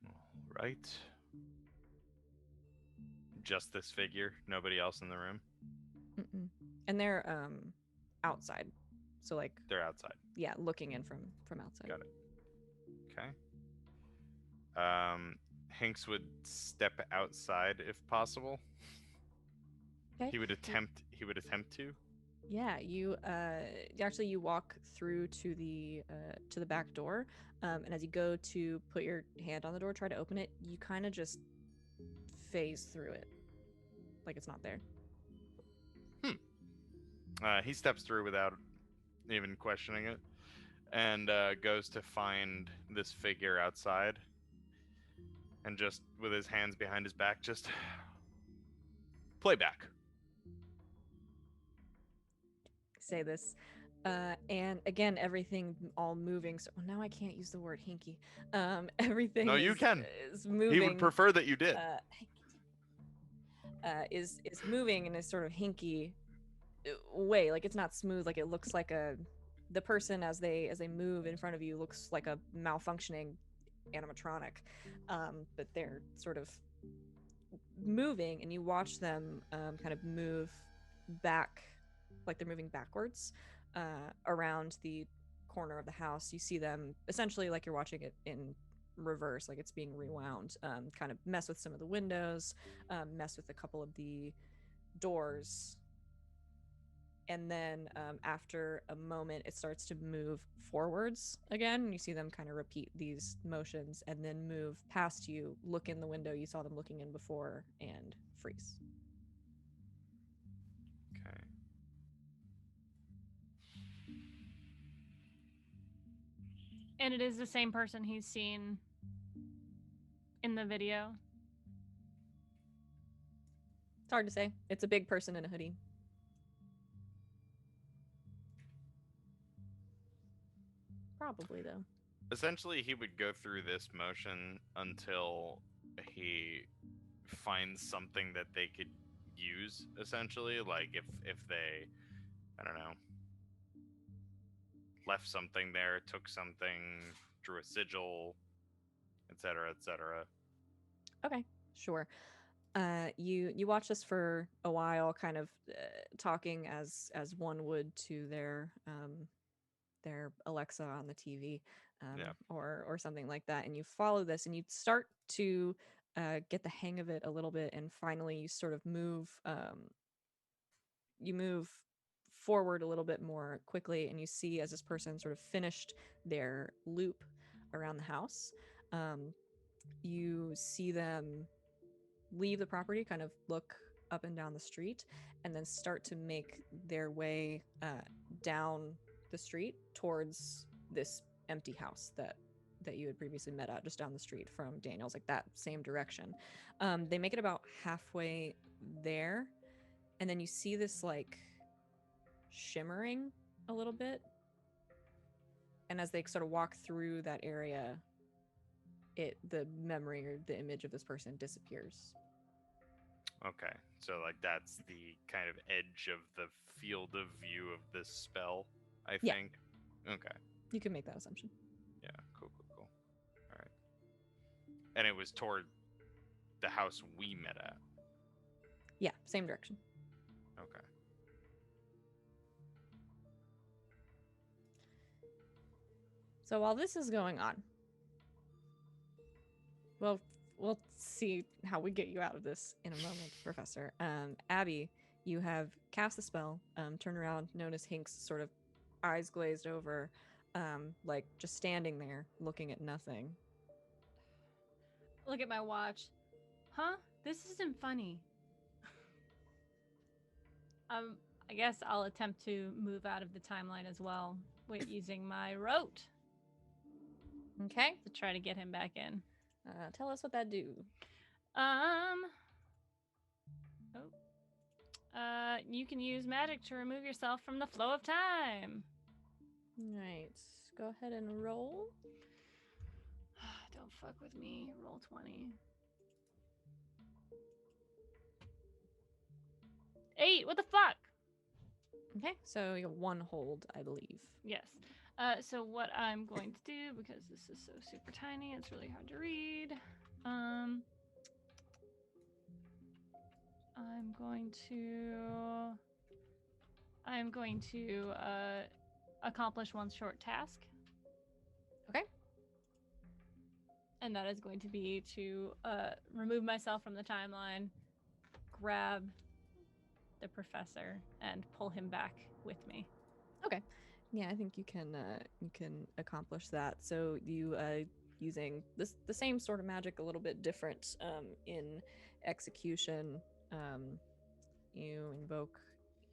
All right. Just this figure, nobody else in the room. Mm-mm. And they're outside, so like They're outside. yeah, looking in from outside. Got it. Okay. Hinks would step outside if possible. Okay. He would attempt to. Yeah, you actually you walk through to the back door, and as you go to put your hand on the door, try to open it, you kind of just phase through it, like it's not there. He steps through without even questioning it, and goes to find this figure outside, and just with his hands behind his back, just play back. Say this. And again, everything all moving. So now I can't use the word hinky. Everything No, you can. is moving. He would prefer that you did. Is moving in a sort of hinky way. Like it's not smooth. Like it looks like the person as they move in front of you looks like a malfunctioning animatronic. But they're sort of moving, and you watch them kind of move back, like they're moving backwards around the corner of the house. You see them essentially like you're watching it in reverse, like it's being rewound, kind of mess with some of the windows, mess with a couple of the doors, and then after a moment it starts to move forwards again. You see them kind of repeat these motions and then move past you, look in the window you saw them looking in before, and freeze. Okay. And it is the same person he's seen in the video. It's hard to say. It's a big person in a hoodie. Probably, though. Essentially, he would go through this motion until he finds something that they could use. Essentially, like if they, I don't know, left something there, took something, drew a sigil, etc., etc. Okay, sure. You watch this for a while, kind of talking as one would to their Alexa on the TV, Yeah. or something like that, and you follow this, and you start to get the hang of it a little bit, and finally you sort of move forward a little bit more quickly, and you see as this person sort of finished their loop around the house, you see them leave the property, kind of look up and down the street, and then start to make their way down the street towards this empty house that you had previously met at, just down the street from Daniel's, like that same direction. They make it about halfway there, and then you see this like shimmering a little bit, and as they sort of walk through that area, the memory or the image of this person disappears. Okay, so like that's the kind of edge of the field of view of this spell, I Yeah. think. Okay. You can make that assumption. Yeah. Cool. All right. And it was toward the house we met at. Yeah, same direction. Okay. So while this is going on, well, we'll see how we get you out of this in a moment, Professor. Abby, you have cast the spell, turn around, notice Hink's sort of eyes glazed over, like just standing there looking at nothing. look at my watch. Huh? This isn't funny. I guess I'll attempt to move out of the timeline as well with using my rote Okay. to try to get him back in. Tell us what that do. You can use magic to remove yourself from the flow of time. Right. Go ahead and roll. Don't fuck with me. Roll 20. 8. What the fuck? Okay, so you got one hold, I believe. Yes. So what I'm going to do, because this is so super tiny, it's really hard to read. I'm going to accomplish one short task. Okay. And that is going to be to remove myself from the timeline, grab the professor, and pull him back with me. Okay. Yeah, I think you can accomplish that. So you using the same sort of magic, a little bit different in execution. You invoke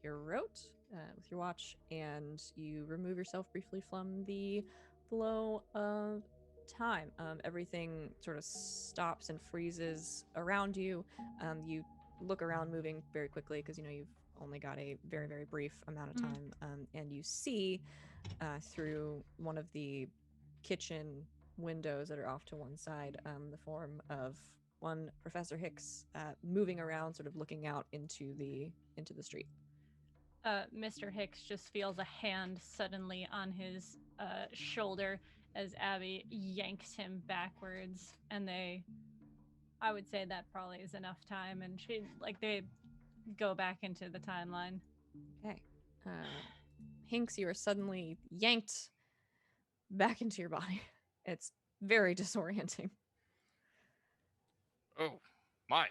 your rote with your watch, and you remove yourself briefly from the flow of time. Everything sort of stops and freezes around you. You look around, moving very quickly because you've only got a very, very brief amount of time, and you see through one of the kitchen windows that are off to one side the form of one Professor Hicks moving around, sort of looking out into the street. Mr. Hicks just feels a hand suddenly on his shoulder as Abby yanks him backwards, and I would say that probably is enough time, and they go back into the timeline. Okay. Hinks, you are suddenly yanked back into your body. It's very disorienting. Oh, my. Are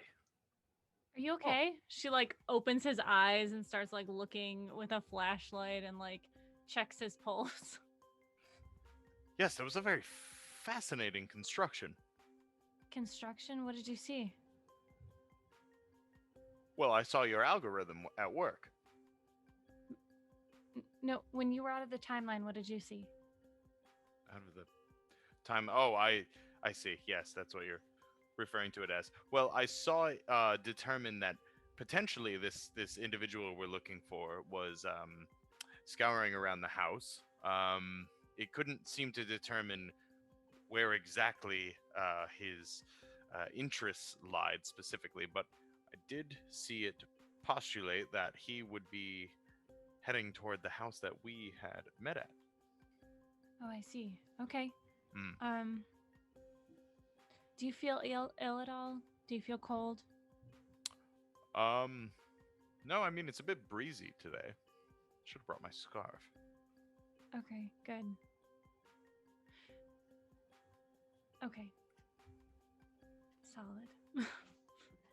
you okay? Oh. She opens his eyes and starts looking with a flashlight and checks his pulse. Yes, that was a very fascinating construction. Construction? What did you see? Well, I saw your algorithm at work. No, when you were out of the timeline, what did you see? Out of the time? Oh, I see. Yes, that's what you're referring to it as. Well, I saw determine that potentially this individual we're looking for was scouring around the house. It couldn't seem to determine where exactly his interests lied specifically, but I did see it postulate that he would be heading toward the house that we had met at. Oh, I see. Okay. Do you feel ill at all? Do you feel cold? No, I mean, it's a bit breezy today. Should have brought my scarf. Okay, good. Okay. Solid.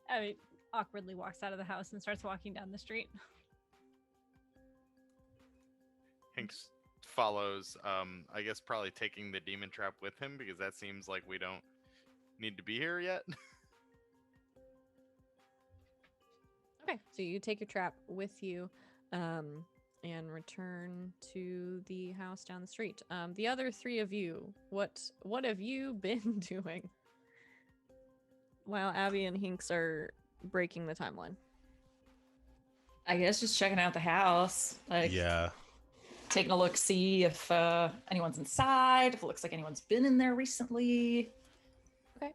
Abby awkwardly walks out of the house and starts walking down the street. Hinks follows, I guess probably taking the demon trap with him, because that seems like we don't need to be here yet. Okay, so you take your trap with you and return to the house down the street. The other three of you, what have you been doing while Abby and Hinks are breaking the timeline? I guess just checking out the house. Yeah. Taking a look, see if anyone's inside, if it looks like anyone's been in there recently. Okay.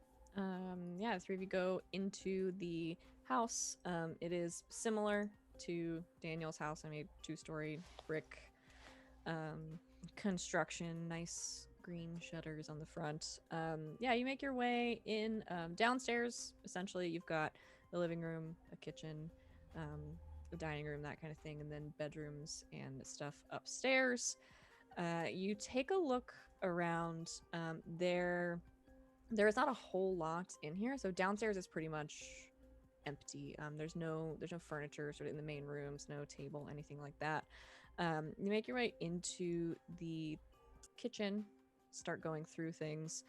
Yeah, the three of you go into the house. It is similar to Daniel's house. I mean, 2-story brick construction, nice green shutters on the front. Yeah, you make your way in downstairs. Essentially, you've got the living room, a kitchen, the dining room, that kind of thing, and then bedrooms and stuff upstairs. You take a look around. There is not a whole lot in here. So downstairs is pretty much empty. There's no furniture sort of in the main rooms, no table, anything like that. You make your way into the kitchen, start going through things.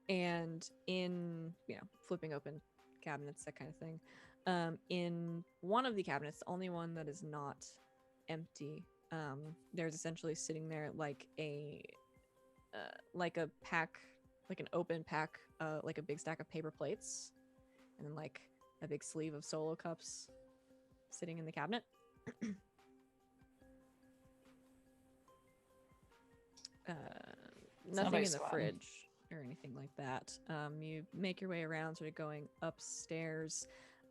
And in, flipping open cabinets, that kind of thing. In one of the cabinets, the only one that is not empty, there's essentially sitting there like a pack, like an open pack, like a big stack of paper plates, and then like a big sleeve of solo cups sitting in the cabinet. Nothing in the fridge or anything like that. You make your way around, sort of going upstairs.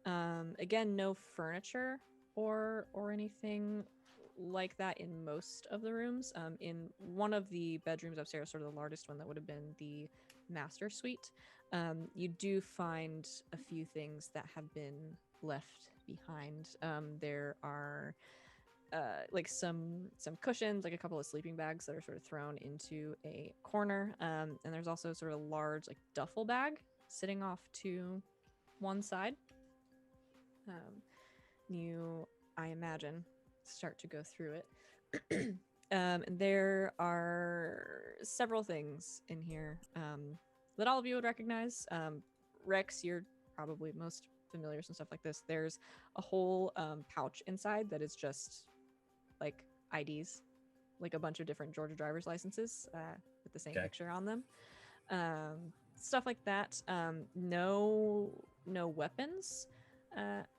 Again, no furniture or anything like that in most of the rooms. In one of the bedrooms upstairs, sort of the largest one, that would have been the master suite, you do find a few things that have been left behind. There are like some cushions, like a couple of sleeping bags that are sort of thrown into a corner, and there's also sort of a large like duffel bag sitting off to one side. You, I imagine, start to go through it. And there are several things in here that all of you would recognize. Rex, you're probably most familiar with some stuff like this. There's a whole pouch inside that is just like IDs, like a bunch of different Georgia driver's licenses with the same picture on them. Stuff like that. No weapons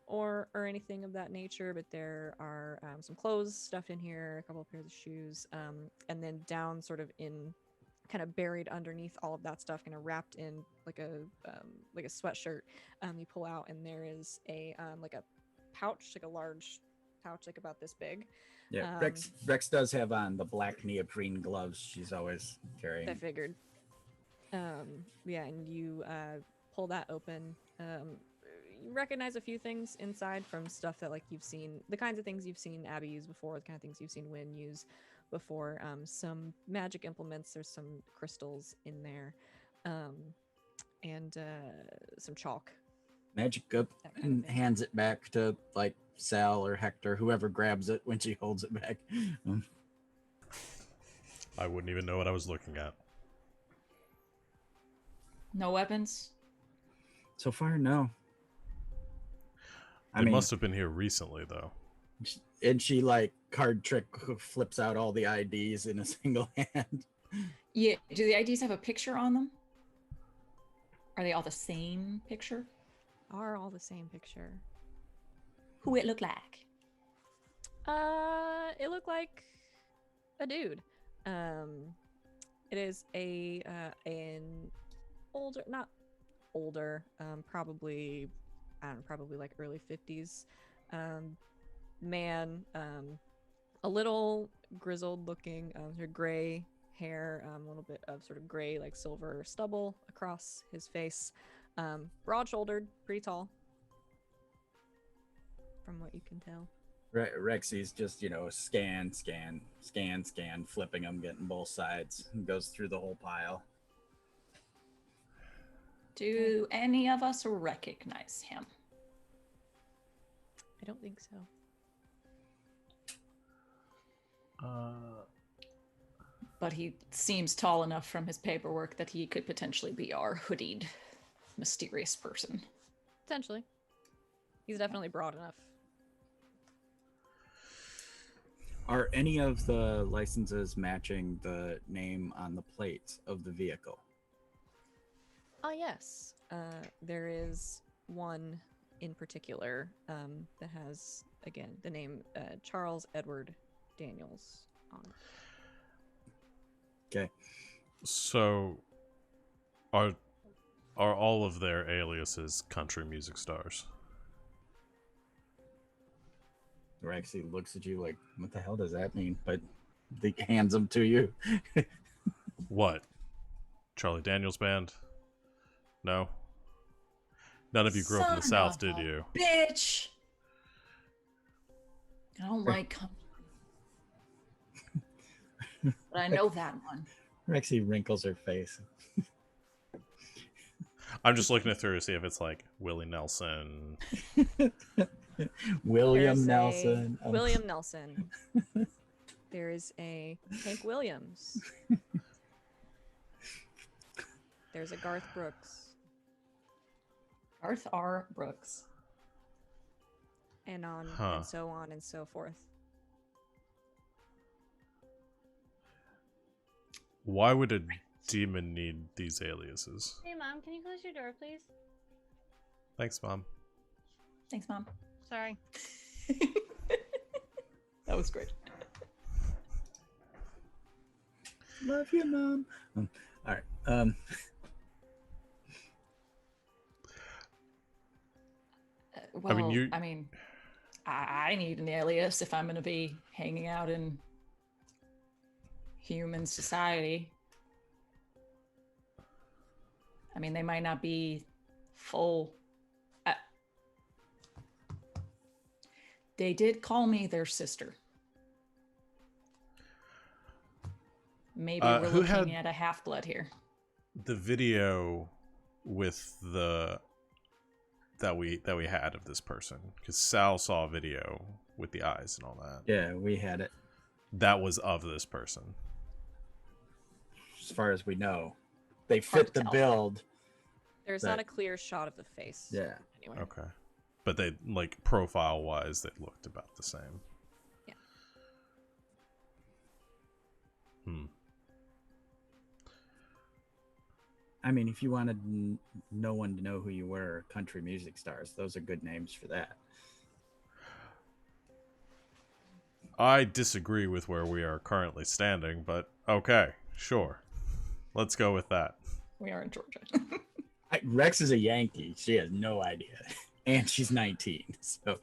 or anything of that nature, but there are some clothes stuffed in here, a couple of pairs of shoes, and then down sort of in, kind of buried underneath all of that stuff, kind of wrapped in like a sweatshirt, you pull out, and there is a like a pouch, like a large pouch, like about this big. Yeah, Rex does have on the black neoprene gloves she's always carrying. I figured. Yeah, and you pull that open. You recognize a few things inside from stuff that like you've seen, the kinds of things you've seen Abby use before, the kind of things you've seen Wynn use before. Some magic implements, there's some crystals in there, and some chalk. Magic up and hands it back to like Sal or Hector, whoever grabs it when she holds it back. I wouldn't even know what I was looking at. No weapons? So far, no. They must have been here recently, though. And she like card trick flips out all the IDs in a single hand. Yeah. Do the IDs have a picture on them? Are they all the same picture? Are all the same picture. Who it look like? It looked like a dude. It is an older, not older, probably, I don't know, probably like early 50s man, a little grizzled looking, sort of gray hair, a little bit of sort of gray, like silver stubble across his face, broad-shouldered, pretty tall, from what you can tell. Rexy's just, scan, flipping them, getting both sides, and goes through the whole pile. Do any of us recognize him? I don't think so. But he seems tall enough from his paperwork that he could potentially be our hoodied, mysterious person. Potentially. He's definitely broad enough. Are any of the licenses matching the name on the plates of the vehicle? Oh, yes. There is one in particular that has, again, the name Charles Edward Daniels on it. Okay. So, are all of their aliases country music stars? Rexy looks at you like, what the hell does that mean? But he hands them to you. What? Charlie Daniels Band? No? None of you grew up in the South, did you? Bitch! I don't like country. But I know that one. Rexy wrinkles her face. I'm just looking through to see if it's like Willie Nelson. William Nelson. William Nelson. There is a Hank Williams. There's a Garth Brooks, Garth R. Brooks. and Huh. so on and so forth. Why would a demon need these aliases? Hey, Mom, can you close your door, please? Thanks, Mom. Thanks, Mom. Sorry. That was great. Love you, Mom. All right. Well, I mean, I need an alias if I'm going to be hanging out in human society. I mean, they might not be full. They did call me their sister. Maybe we're who looking had at a half-blood here. the video with the that we had of this person? Because Sal saw a video with the eyes and all that. Yeah, we had it. That was of this person. As far as we know, they Hard fit to the tell. build. There's Right. not a clear shot of the face. Yeah. Anyway. Okay. But they, like, profile-wise, they looked about the same. Yeah. I mean, if you wanted no one to know who you were, country music stars, those are good names for that. I disagree with where we are currently standing, but okay, sure. Let's go with that. We are in Georgia. Rex is a Yankee. She has no idea. And she's 19. So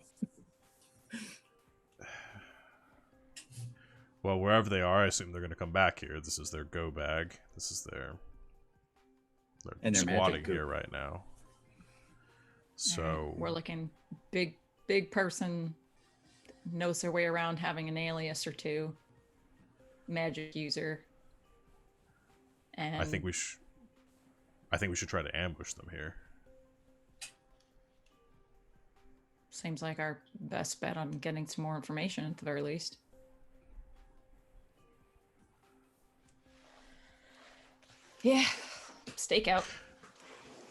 Well, wherever they are, I assume they're going to come back here. This is their go bag. This is their And their magic squatting goop. here right now. So Alright, we're looking big person, knows their way around having an alias or two, magic user. And I think we should try to ambush them here. seems like our best bet on getting some more information at the very least. Yeah, stakeout.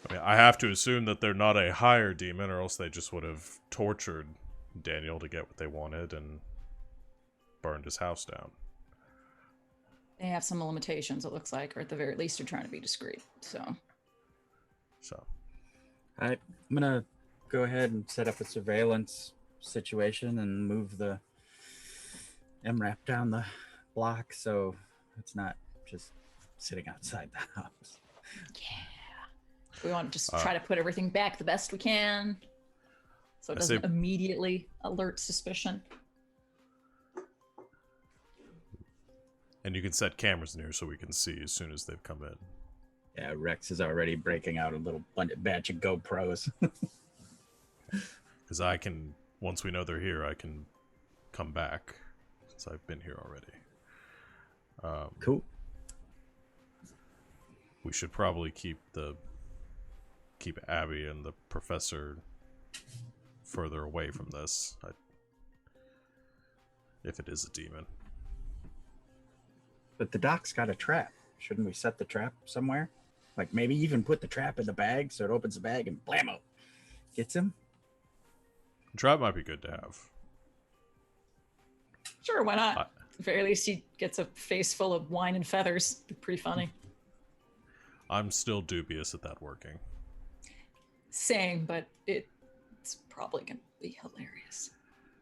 I mean, I have to assume that they're not a higher demon, or else they just would have tortured Daniel to get what they wanted and burned his house down. They have some limitations, it looks like, or at the very least, they're trying to be discreet. So, I'm going to go ahead and set up a surveillance situation and move the MRAP down the block so it's not just sitting outside the house. yeah, we want to just try to put everything back the best we can, so it I say- doesn't immediately alert suspicion. And you can set cameras near so we can see as soon as they've come in. Yeah, Rex is already breaking out a little batch of GoPros. Because I can, once we know they're here, I can come back, since I've been here already. Cool. We should probably keep Abby and the professor further away from this, if it is a demon. But the doc's got a trap. Shouldn't we set the trap somewhere? Like maybe even put the trap in the bag so it opens the bag and blammo, gets him. Trap might be good to have. Sure, why not? I- At the very least, he gets a face full of wine and feathers. Be pretty funny. I'm still dubious at that working. Same, but it's probably gonna be hilarious.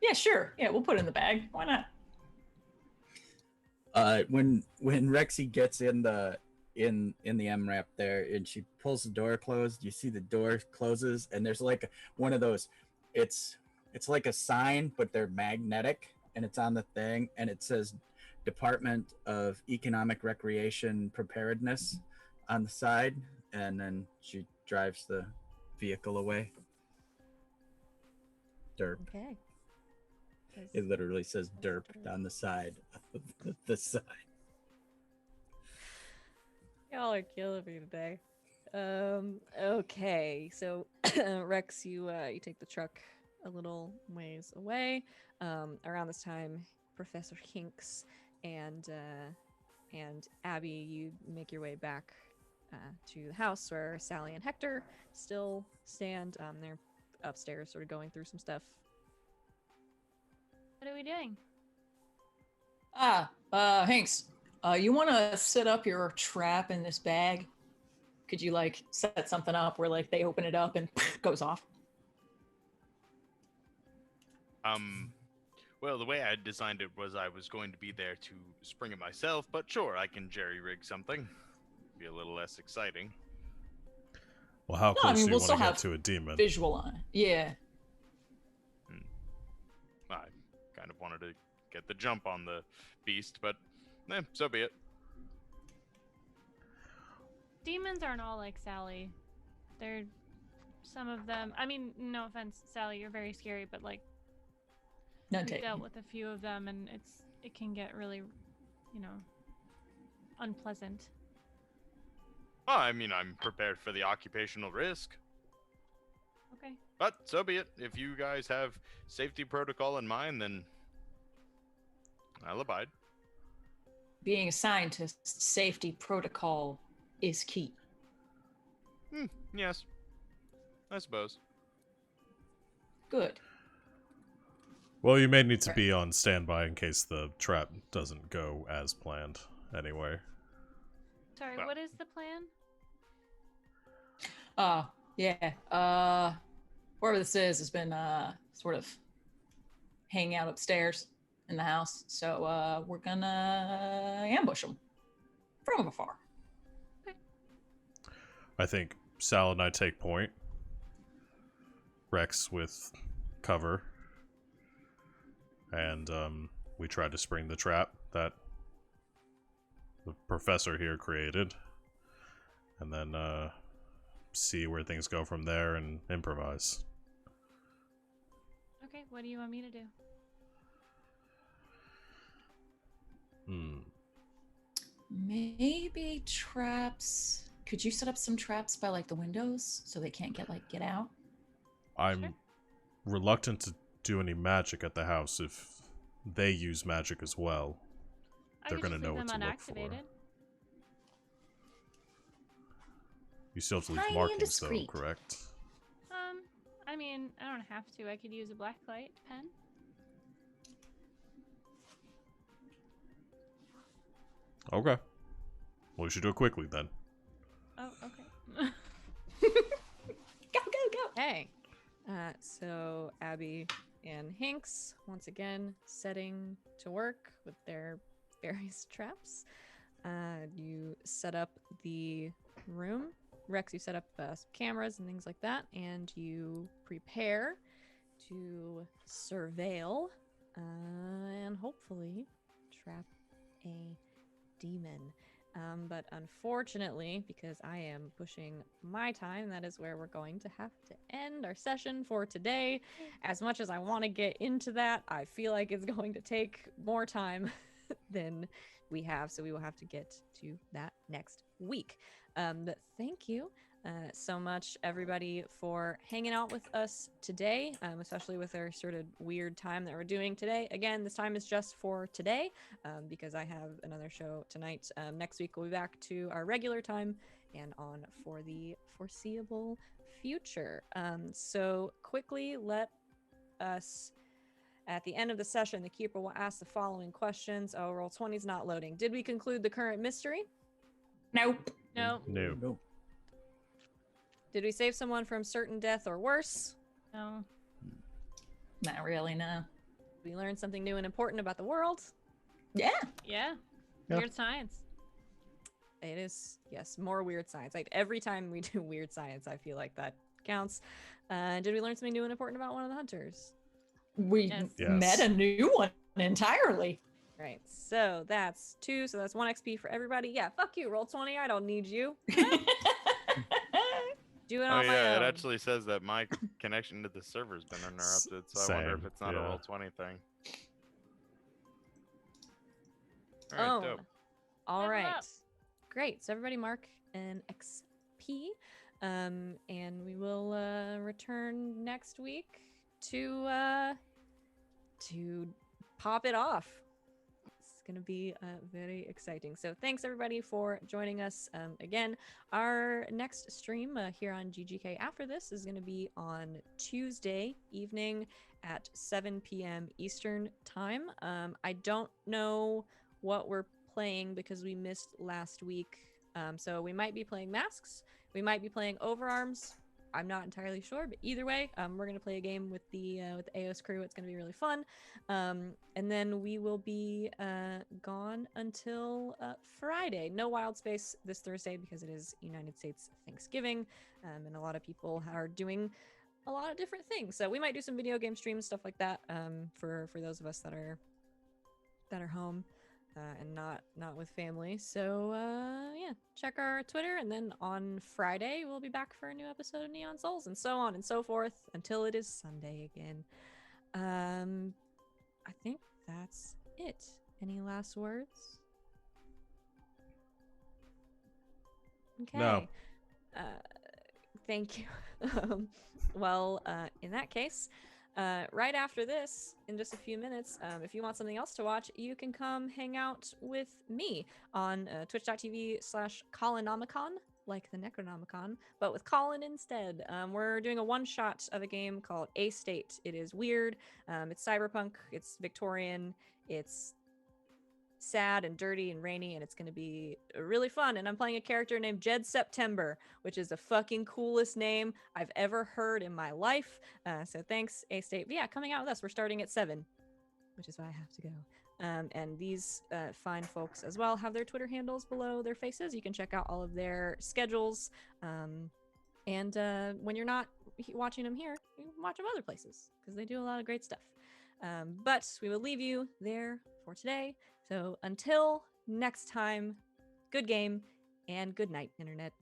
Yeah, sure. Yeah, we'll put it in the bag. Why not? When Rexy gets in the MRAP there and she pulls the door closed, you see the door closes and there's like one of those, it's like a sign, but they're magnetic and it's on the thing and it says Department of Economic Recreation Preparedness on the side, and then she drives the vehicle away. Derp. Okay. It literally says derp down the side of the sign. Y'all are killing me today. Okay, so Rex, you take the truck a little ways away. Around this time, Professor Hinks and Abby, you make your way back to the house where Sally and Hector still stand. They're upstairs, sort of going through some stuff. What are we doing? Hanks, you want to set up your trap in this bag? Could you like set something up where like they open it up and goes off? Well, the way I designed it was I was going to be there to spring it myself, but sure, I can jerry-rig something. Be a little less exciting. Well, how No, close I mean, do you we'll want still to get have to a demon? Visual on it. Yeah. I kind of wanted to get the jump on the beast, but so be it. Demons aren't all like Sally. They're some of them. I mean, no offense, Sally, you're very scary, but like No we've take. dealt with a few of them, and it can get really, unpleasant. Well, I mean, I'm prepared for the occupational risk. Okay. But so be it. If you guys have safety protocol in mind, then I'll abide. Being a scientist, safety protocol is key. Yes. I suppose. Good. Well, you may need to be on standby in case the trap doesn't go as planned anyway. Sorry, Well. what is the plan? Yeah. Whoever this is has been sort of hanging out upstairs in the house, so we're gonna ambush them from afar. I think Sal and I take point. Rex with cover. And we try to spring the trap that the professor here created. And then see where things go from there and improvise. Okay, what do you want me to do? Maybe traps. Could you set up some traps by like the windows so they can't get out? I'm Sure. reluctant to do any magic at the house if they use magic as well. I They're could gonna just know leave what them to look for. unactivated. You still have to leave Tiny and markings though, discreet. correct? I mean, I don't have to. I could use a blacklight pen. Okay. Well, we should do it quickly then. Oh, okay. Go, go, go! Hey. So Abby and Hinks, once again, setting to work with their various traps. You set up the room. Rex, you set up some cameras and things like that, and you prepare to surveil and hopefully trap a demon. But unfortunately, because I am pushing my time, that is where we're going to have to end our session for today. As much as I want to get into that, I feel like it's going to take more time than we have, so we will have to get to that next week. But thank you so much, everybody, for hanging out with us today, especially with our sort of weird time that we're doing today. Again, this time is just for today because I have another show tonight. Next week, we'll be back to our regular time and on for the foreseeable future. So quickly, let us... At the end of the session, the keeper will ask the following questions. Oh, roll 20 is not loading. Did we conclude the current mystery? Nope. No. No. Did we save someone from certain death or worse? No. Not really, no. Did we learn something new and important about the world? Yeah. Yeah. Yeah. Weird science. It is, yes, more weird science. Like every time we do weird science, I feel like that counts. Did we learn something new and important about one of the hunters? We Yes. met a new one entirely. Right, so that's 2, so that's 1 XP for everybody. Yeah, fuck you, roll 20, I don't need you. Do it Oh on my yeah, own. it actually says that my connection to the server's been interrupted, so I wonder if Same, it's not a yeah. roll 20 thing. Alright, Own. dope. All Level right. up. Great. So everybody mark an XP. And we will return next week to pop it off. going to be very exciting. So thanks everybody for joining us. Again, our next stream here on GGK after this is going to be on Tuesday evening at 7 p.m. Eastern time. I don't know what we're playing because we missed last week. So we might be playing Masks. We might be playing Overarms. I'm not entirely sure, but either way, we're gonna play a game with the AOS crew. It's gonna be really fun, and then we will be gone until Friday. No Wild Space this Thursday because it is United States Thanksgiving, and a lot of people are doing a lot of different things. So we might do some video game streams, stuff like that, for those of us that are home. And not with family. So yeah, check our Twitter, and then on Friday we'll be back for a new episode of Neon Souls, and so on and so forth until it is Sunday again. I think that's it. Any last words? Okay. No. Thank you. Well, in that case, right after this, in just a few minutes, if you want something else to watch, you can come hang out with me on twitch.tv/Colonomicon, like the Necronomicon, but with Colin instead. We're doing a one-shot of a game called A State. It is weird. It's cyberpunk. It's Victorian. It's sad and dirty and rainy, and it's going to be really fun. And I'm playing a character named Jed September, which is the fucking coolest name I've ever heard in my life. So thanks, A State. But yeah, coming out with us. We're starting at 7, which is why I have to go. And these fine folks as well have their Twitter handles below their faces. You can check out all of their schedules. And when you're not watching them here, you can watch them other places because they do a lot of great stuff. But we will leave you there for today. So until next time, good game and good night, Internet.